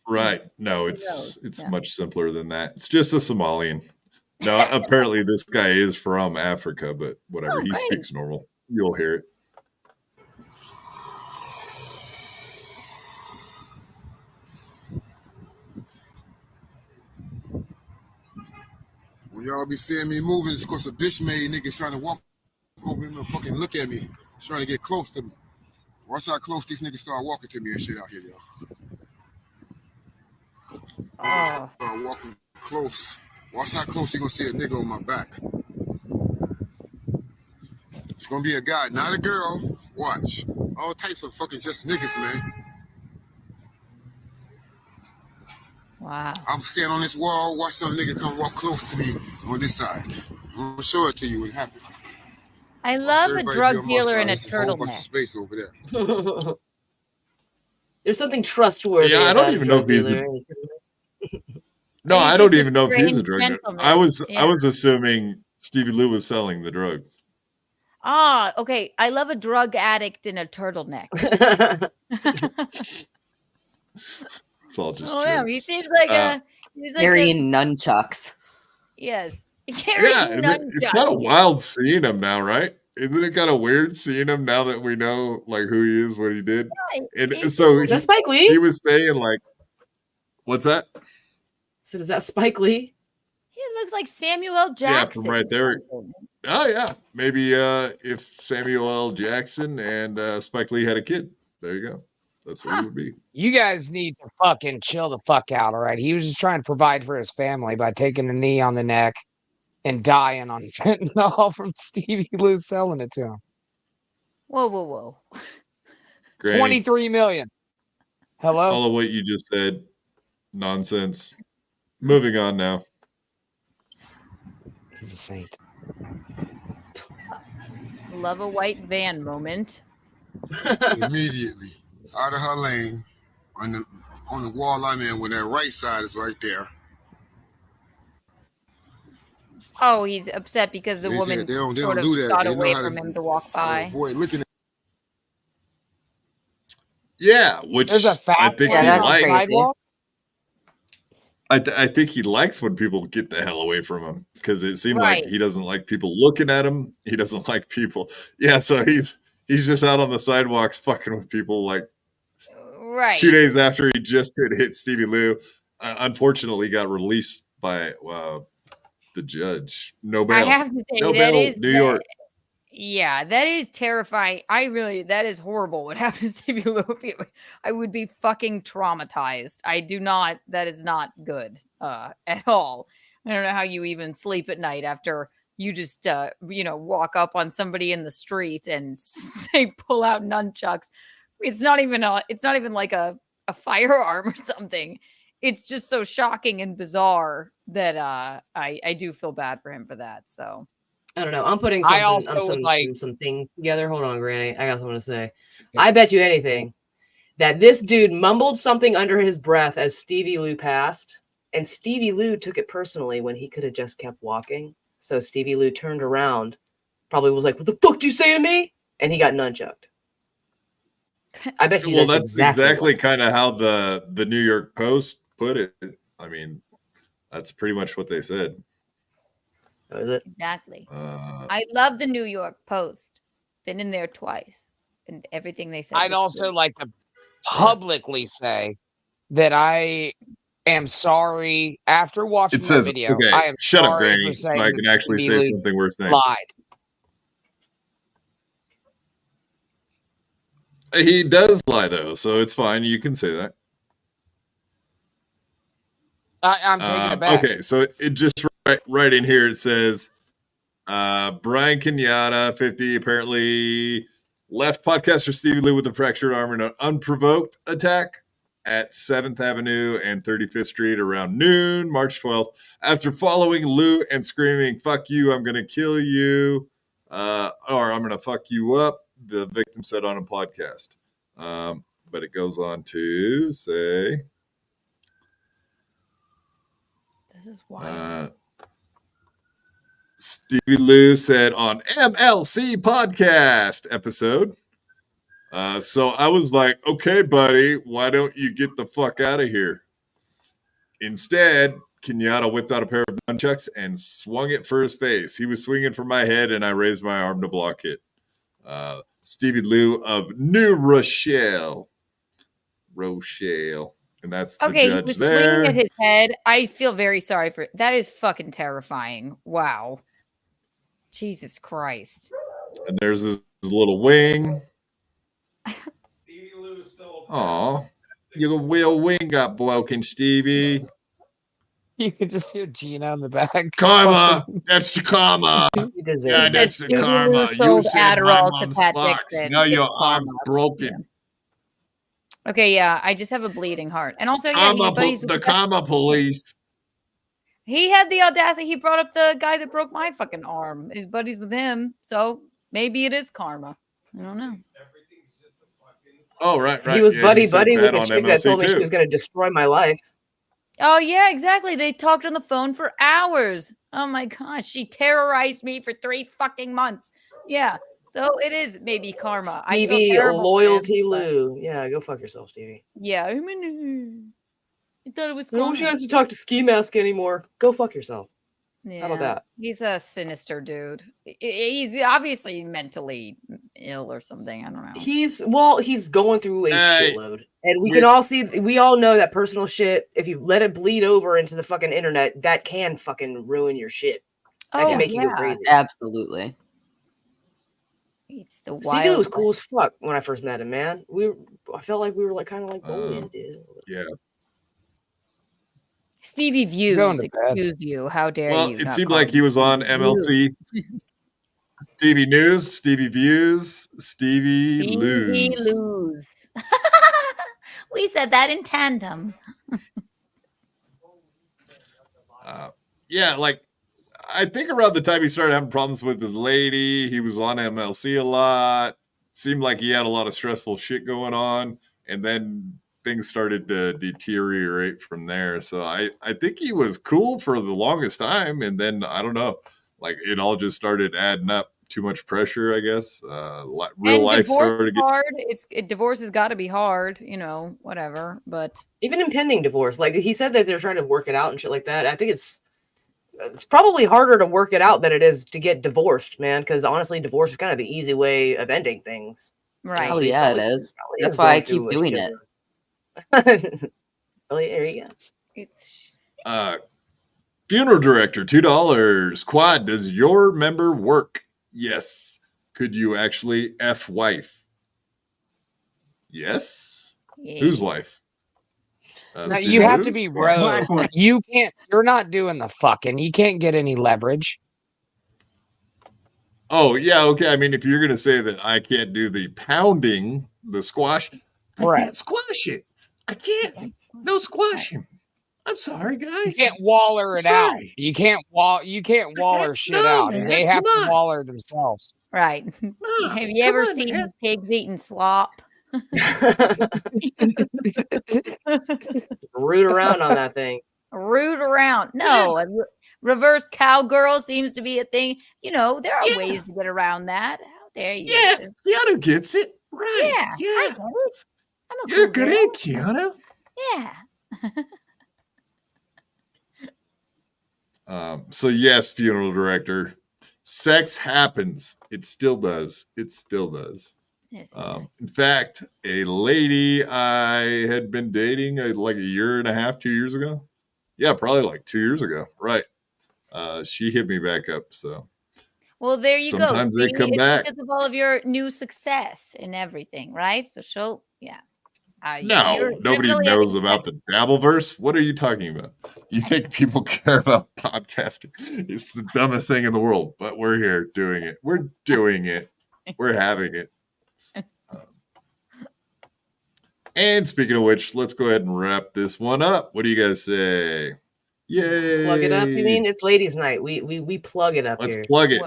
Right. No, it's much simpler than that. It's just a Somalian. No, apparently this guy is from Africa, but whatever. He speaks normal. You'll hear it. When y'all be seeing me moving, it's because a bitch made niggas trying to walk over him and fucking look at me, trying to get close to me. Watch how close these niggas start walking to me and shit out here, y'all. Start walking close. Watch how close you gonna see a nigga on my back. It's gonna be a guy, not a girl. Watch. All types of fucking just niggas, man. Wow. I'm standing on this wall, watch some nigga come walk close to me on this side. I'm gonna show it to you what happened. I love a drug dealer in a turtleneck. Space over there. There's something trustworthy. Yeah, I don't even know if he's. No, I don't even know if he's a drug dealer. I was assuming Stevie Lou was selling the drugs. Ah, okay. I love a drug addict in a turtleneck. It's all just Oh yeah, he jokes. seems like he's like Carrying nunchucks. yes. Yeah, Carrying it's kind of nunchucks. wild seeing him now, right? Isn't it kind of weird seeing him now that we know like who he is, what he did? And so Is that Spike Lee? he was saying like, what's that? So is that Spike Lee? He looks like Samuel L. Jackson. Yeah, from right there. Oh yeah, maybe if Samuel L. Jackson and Spike Lee had a kid, there you go. That's what he would be. You guys need to fucking chill the fuck out, all right? He was just trying to provide for his family by taking a knee on the neck and dying on fentanyl from Stevie Lou selling it to him. Whoa, whoa, whoa. Granny, 23 million. Hello? all of what you just said, nonsense. Moving on now. He's a saint. Love a white van moment. Immediately out of her lane on the wall I'm in when that right side is right there. Oh, he's upset because the They woman don't sort of do that. got They know away how to from him to walk by. Boy, looking at Yeah, which There's a I fat think lady he on likes. sidewalk. I think he likes when people get the hell away from him because it seemed like Right. he doesn't like people looking at him. He doesn't like people. Yeah, so he's just out on the sidewalks fucking with people like Right. 2 days after he just hit Stevie Lou. Unfortunately, got released by the judge. No bail. I have to say no that bail. is New York. Yeah, that is terrifying. That is horrible. What happened to Stevie Lou? I would be fucking traumatized. That is not good at all. I don't know how you even sleep at night after you just, walk up on somebody in the street and say, pull out nunchucks. It's not even like a firearm or something. It's just so shocking and bizarre that I do feel bad for him for that. So. I don't know. I'm putting I something, also would like- some things together. Hold on, Granny. I got something to say. I bet you anything that this dude mumbled something under his breath as Stevie Lou passed, and Stevie Lou took it personally when he could have just kept walking. So Stevie Lou turned around, probably was like, "What the fuck did you say to me?" And he got nunchucked. I bet you. Well, that's exactly what- kind of how the New York Post put it. I mean, that's pretty much what they said. Oh, is it? Exactly. I love the New York Post. Been in there twice, and everything they said. I'd was also good. like to publicly say that I am sorry after watching It says, the video. okay, I am shut up, sorry Granny, for so saying I that can actually Stevie say Lou something worth saying. lied. He does lie, though, so it's fine. You can say that. I'm taking it back. Okay, so it just right in here, it says, Brian Kenyatta, 50, apparently left podcaster Stevie Lou with a fractured arm in an unprovoked attack at 7th Avenue and 35th Street around noon, March 12th. After following Lou and screaming, "Fuck you, I'm going to kill you," or "I'm going to fuck you up," the victim said on a podcast. But it goes on to say, This is wild. Stevie Lou said on MLC podcast episode. So I was like, okay, buddy, why don't you get the fuck out of here? Instead, Kenyatta whipped out a pair of nunchucks and swung it for his face. He was swinging for my head, and I raised my arm to block it. Stevie Lou of New Rochelle. And that's the Okay, he judge was there. swinging at his head. I feel very sorry for that. Is fucking terrifying. Wow. Jesus Christ. And there's his little wing. Aw, your wheel wing got broken, Stevie. You could just hear Geno in the back. Karma. That's the karma. Yeah, that's the Stevie karma. Lou You sold said my Adderall to mom's Pat box. Dixon. Now your It's arm's karma. broken. Okay, yeah, I just have a bleeding heart. And also, yeah, The karma police. he had the audacity. He brought up the guy that broke my fucking arm. His buddies with him. So maybe it is karma. I don't know. Oh, right. He was Yeah, buddy said with that a on chick that MLC told me she too. was going to destroy my life. Oh, yeah, exactly. They talked on the phone for hours. Oh my gosh. She terrorized me for 3 fucking months. Yeah. So it is maybe karma. I feel Stevie terrible for him, Loyalty but- Lou. Yeah, go fuck yourself, Stevie. Yeah. I thought it was I don't want you guys to talk to Ski Mask anymore. Go fuck yourself. Yeah. How about that? He's a sinister dude. He's obviously mentally ill or something. I don't know. He's going through a shitload. And we all know that personal shit, if you let it bleed over into the fucking internet, that can fucking ruin your shit. That can make you go crazy. Absolutely. It's the Stevie wild. was cool as fuck when I first met him, man. I felt like we were like kind of like bullies, dude. Yeah. Stevie Views, excuse you. How dare you? Well, it not seemed call like he me was on Stevie MLC. Stevie News, Stevie Views, Stevie Stevie Lose. Lose. We said that in tandem. Yeah, like I think around the time he started having problems with his lady, he was on MLC a lot. Seemed like he had a lot of stressful shit going on, and then things started to deteriorate from there. So I think he was cool for the longest time, and then I don't know, like it all just started adding up. Too much pressure, I guess. Real life started hard. Divorce has got to be hard, whatever. But even impending divorce, like he said that they're trying to work it out and shit like that. I think it's probably harder to work it out than it is to get divorced, man. Because honestly, divorce is kind of the easy way of ending things. Right? Oh yeah, it is. That's why I keep doing it. Oh yeah, there you go. It's funeral director, $2. Quad, does your member work? Yes. Could you actually F wife? Yes. Yeah. Whose wife? No, you have to be rogue. You can't. You're not doing the fucking. You can't get any leverage. Oh yeah, okay. I mean, if you're gonna say that I can't do the pounding, the squash, I can't squash it. I can't. No squashing. I'm sorry, guys. You can't waller it out. You can't waller shit out. man, They have come to waller themselves. Right. Have you ever seen pigs eating slop? Root around on that thing. Root around. No, reverse cowgirl seems to be a thing. There are ways to get around that. How dare you? Yeah, Keanu gets it. Right. Yeah. I get it. I'm a You're cool good girl. at Keanu. Yeah. So yes, funeral director. Sex happens. It still does. It still does. Yes, In fact, a lady I had been dating like a year and a half, 2 years ago. Yeah, probably like 2 years ago. Right. She hit me back up. So Well, there you go. sometimes they come it's back. because of all of your new success and everything, right? So she'll, No, you're nobody definitely knows having- about the Dabbleverse. What are you talking about? You think people care about podcasting? It's the dumbest thing in the world, but we're here doing it. We're doing it. We're having it. And speaking of which, let's go ahead and wrap this one up. What do you guys say? Yay! Plug it up. You mean it's ladies' night? We plug it up Let's here. plug it.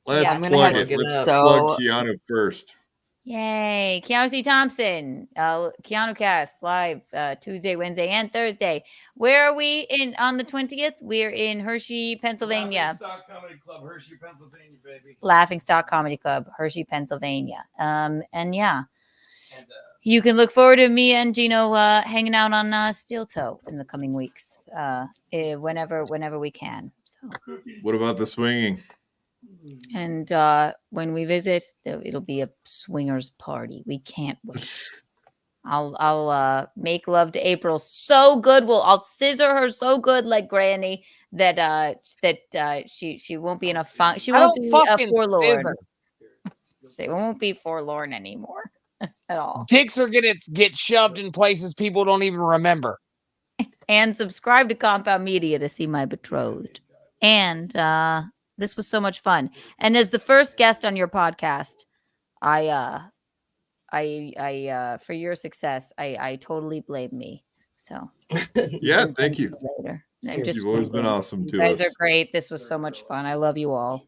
Let's I'm gonna plug have it. Let's so- plug Keanu first. Yay. Keanu Thompson, Keanu Cast live Tuesday, Wednesday, and Thursday. Where are we on the 20th? We're in Hershey, Pennsylvania. Stock Comedy Club, Hershey, Pennsylvania, baby. Laughing Stock Comedy Club, Hershey, Pennsylvania. And yeah. You can look forward to me and Geno hanging out on Steel Toe in the coming weeks, whenever we can. So, What about the swinging? and when we visit, it'll be a swingers party. We can't wait. I'll make love to April so good. I'll scissor her so good, like Granny, that she won't be in a fun. She won't be forlorn. scissor. She won't be forlorn anymore at all. Dicks are gonna get shoved in places people don't even remember. And subscribe to Compound Media to see my betrothed. And this was so much fun. And as the first guest on your podcast, I for your success, I totally blame me. So Yeah, thank you. later. You've always been awesome to You guys us. are great. This was so much fun. I love you all.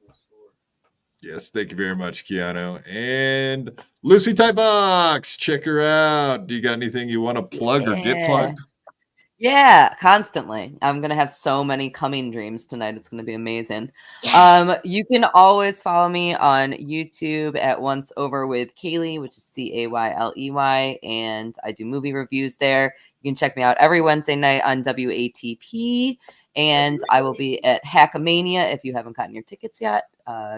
Yes, thank you very much, Keanu. And Lucy Tightbox, check her out. Do you got anything you want to plug or get plugged? Yeah, constantly. I'm going to have so many coming dreams tonight. It's going to be amazing. You can always follow me on YouTube at Once Over with Kaylee, which is Cayley. And I do movie reviews there. You can check me out every Wednesday night on WATP. And I will be at Hackamania. If you haven't gotten your tickets yet,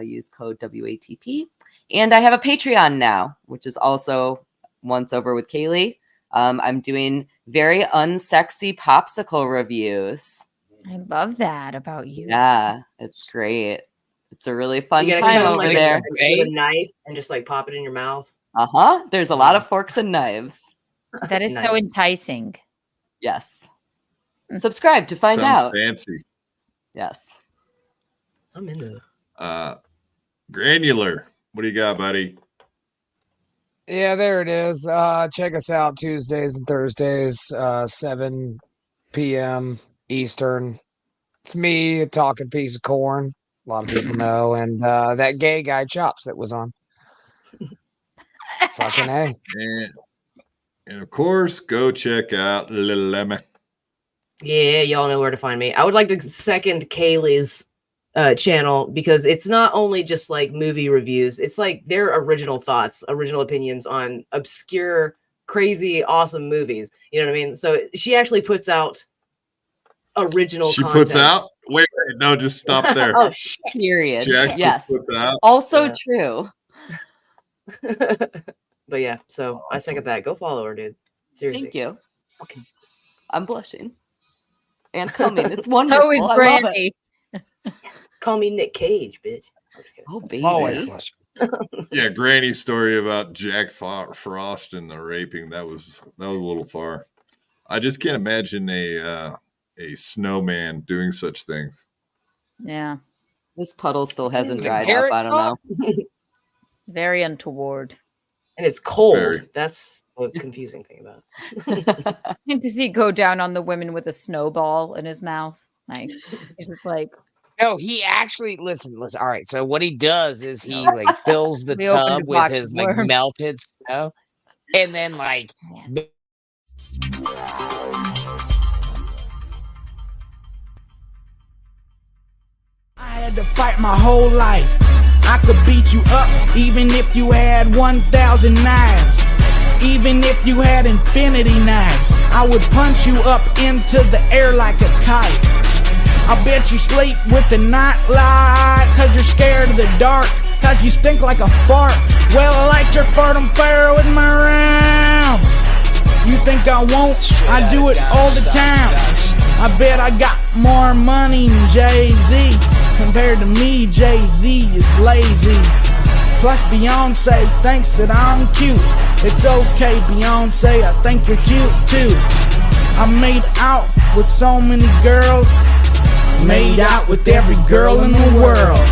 use code WATP. And I have a Patreon now, which is also Once Over with Kaylee. I'm doing very unsexy popsicle reviews. I love that about you. Yeah, it's great. It's a really fun You time gotta over like, there. with a knife and just like pop it in your mouth. There's a lot of forks and knives. That is so enticing. Yes. Subscribe to find Sounds out. fancy. Yes. I'm into it. Granular. What do you got, buddy? Yeah, there it is. Check us out Tuesdays and Thursdays, 7 p.m. Eastern. It's me, a talking piece of corn. A lot of people know. And that gay guy Chops that was on. Fucking A. And of course, go check out Little Lemmy. Yeah, y'all know where to find me. I would like to second Kaylee's channel because it's not only just like movie reviews, it's like their original thoughts, original opinions on obscure, crazy, awesome movies. You know what I mean? So she actually puts out original content. Puts out? Wait, no, just stop there. Oh, shit. Period. Yes. Puts out. Also true. But yeah, so I second that. Go follow her, dude. Seriously. Thank you. Okay. I'm blushing. And coming. It's wonderful. So is I love Brandy. Call me Nick Cage, bitch. Oh, baby. Always blushing. Yeah, Granny's story about Jack Frost and the raping, that was a little far. I just can't imagine a snowman doing such things. Yeah. This puddle still hasn't The dried up. carrot I don't know. Very untoward. And it's cold. Very. That's the confusing thing about it. Does he go down on the women with a snowball in his mouth? Like, he's just like, No, he actually listen. All right, so what he does is he like fills the We opened tub a with box his of like worms. melted snow, and then like I had to fight my whole life. I could beat you up even if you had 1,000 knives. Even if you had infinity knives, I would punch you up into the air like a kite. I bet you sleep with the night light, cause you're scared of the dark, cause you stink like a fart. Well, I like your fart on fire with my rounds. You think I won't? I do it all the time. I bet I got more money than Jay-Z. Compared to me, Jay-Z is lazy. Plus Beyonce thinks that I'm cute. It's okay, Beyonce, I think you're cute too. I made out with so many girls. Made out with every girl in the world.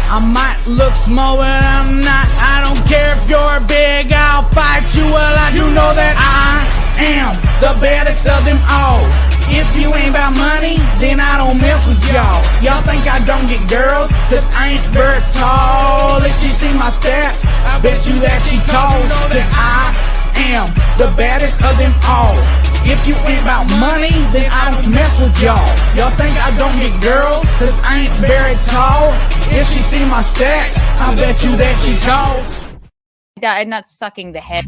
I might look small, but I'm not. I don't care if you're big, I'll fight you. Well, I do know that I am the baddest of them all. If you ain't about money, then I don't mess with y'all. Y'all think I don't get girls, cause I ain't very tall. If she see my stats, I bet you that she calls. Cause I am the baddest of them all. If you ain't about money, then I don't mess with y'all. Y'all think I don't get girls, cause I ain't very tall. If she see my stats, I bet you that she calls. I'm not sucking the head.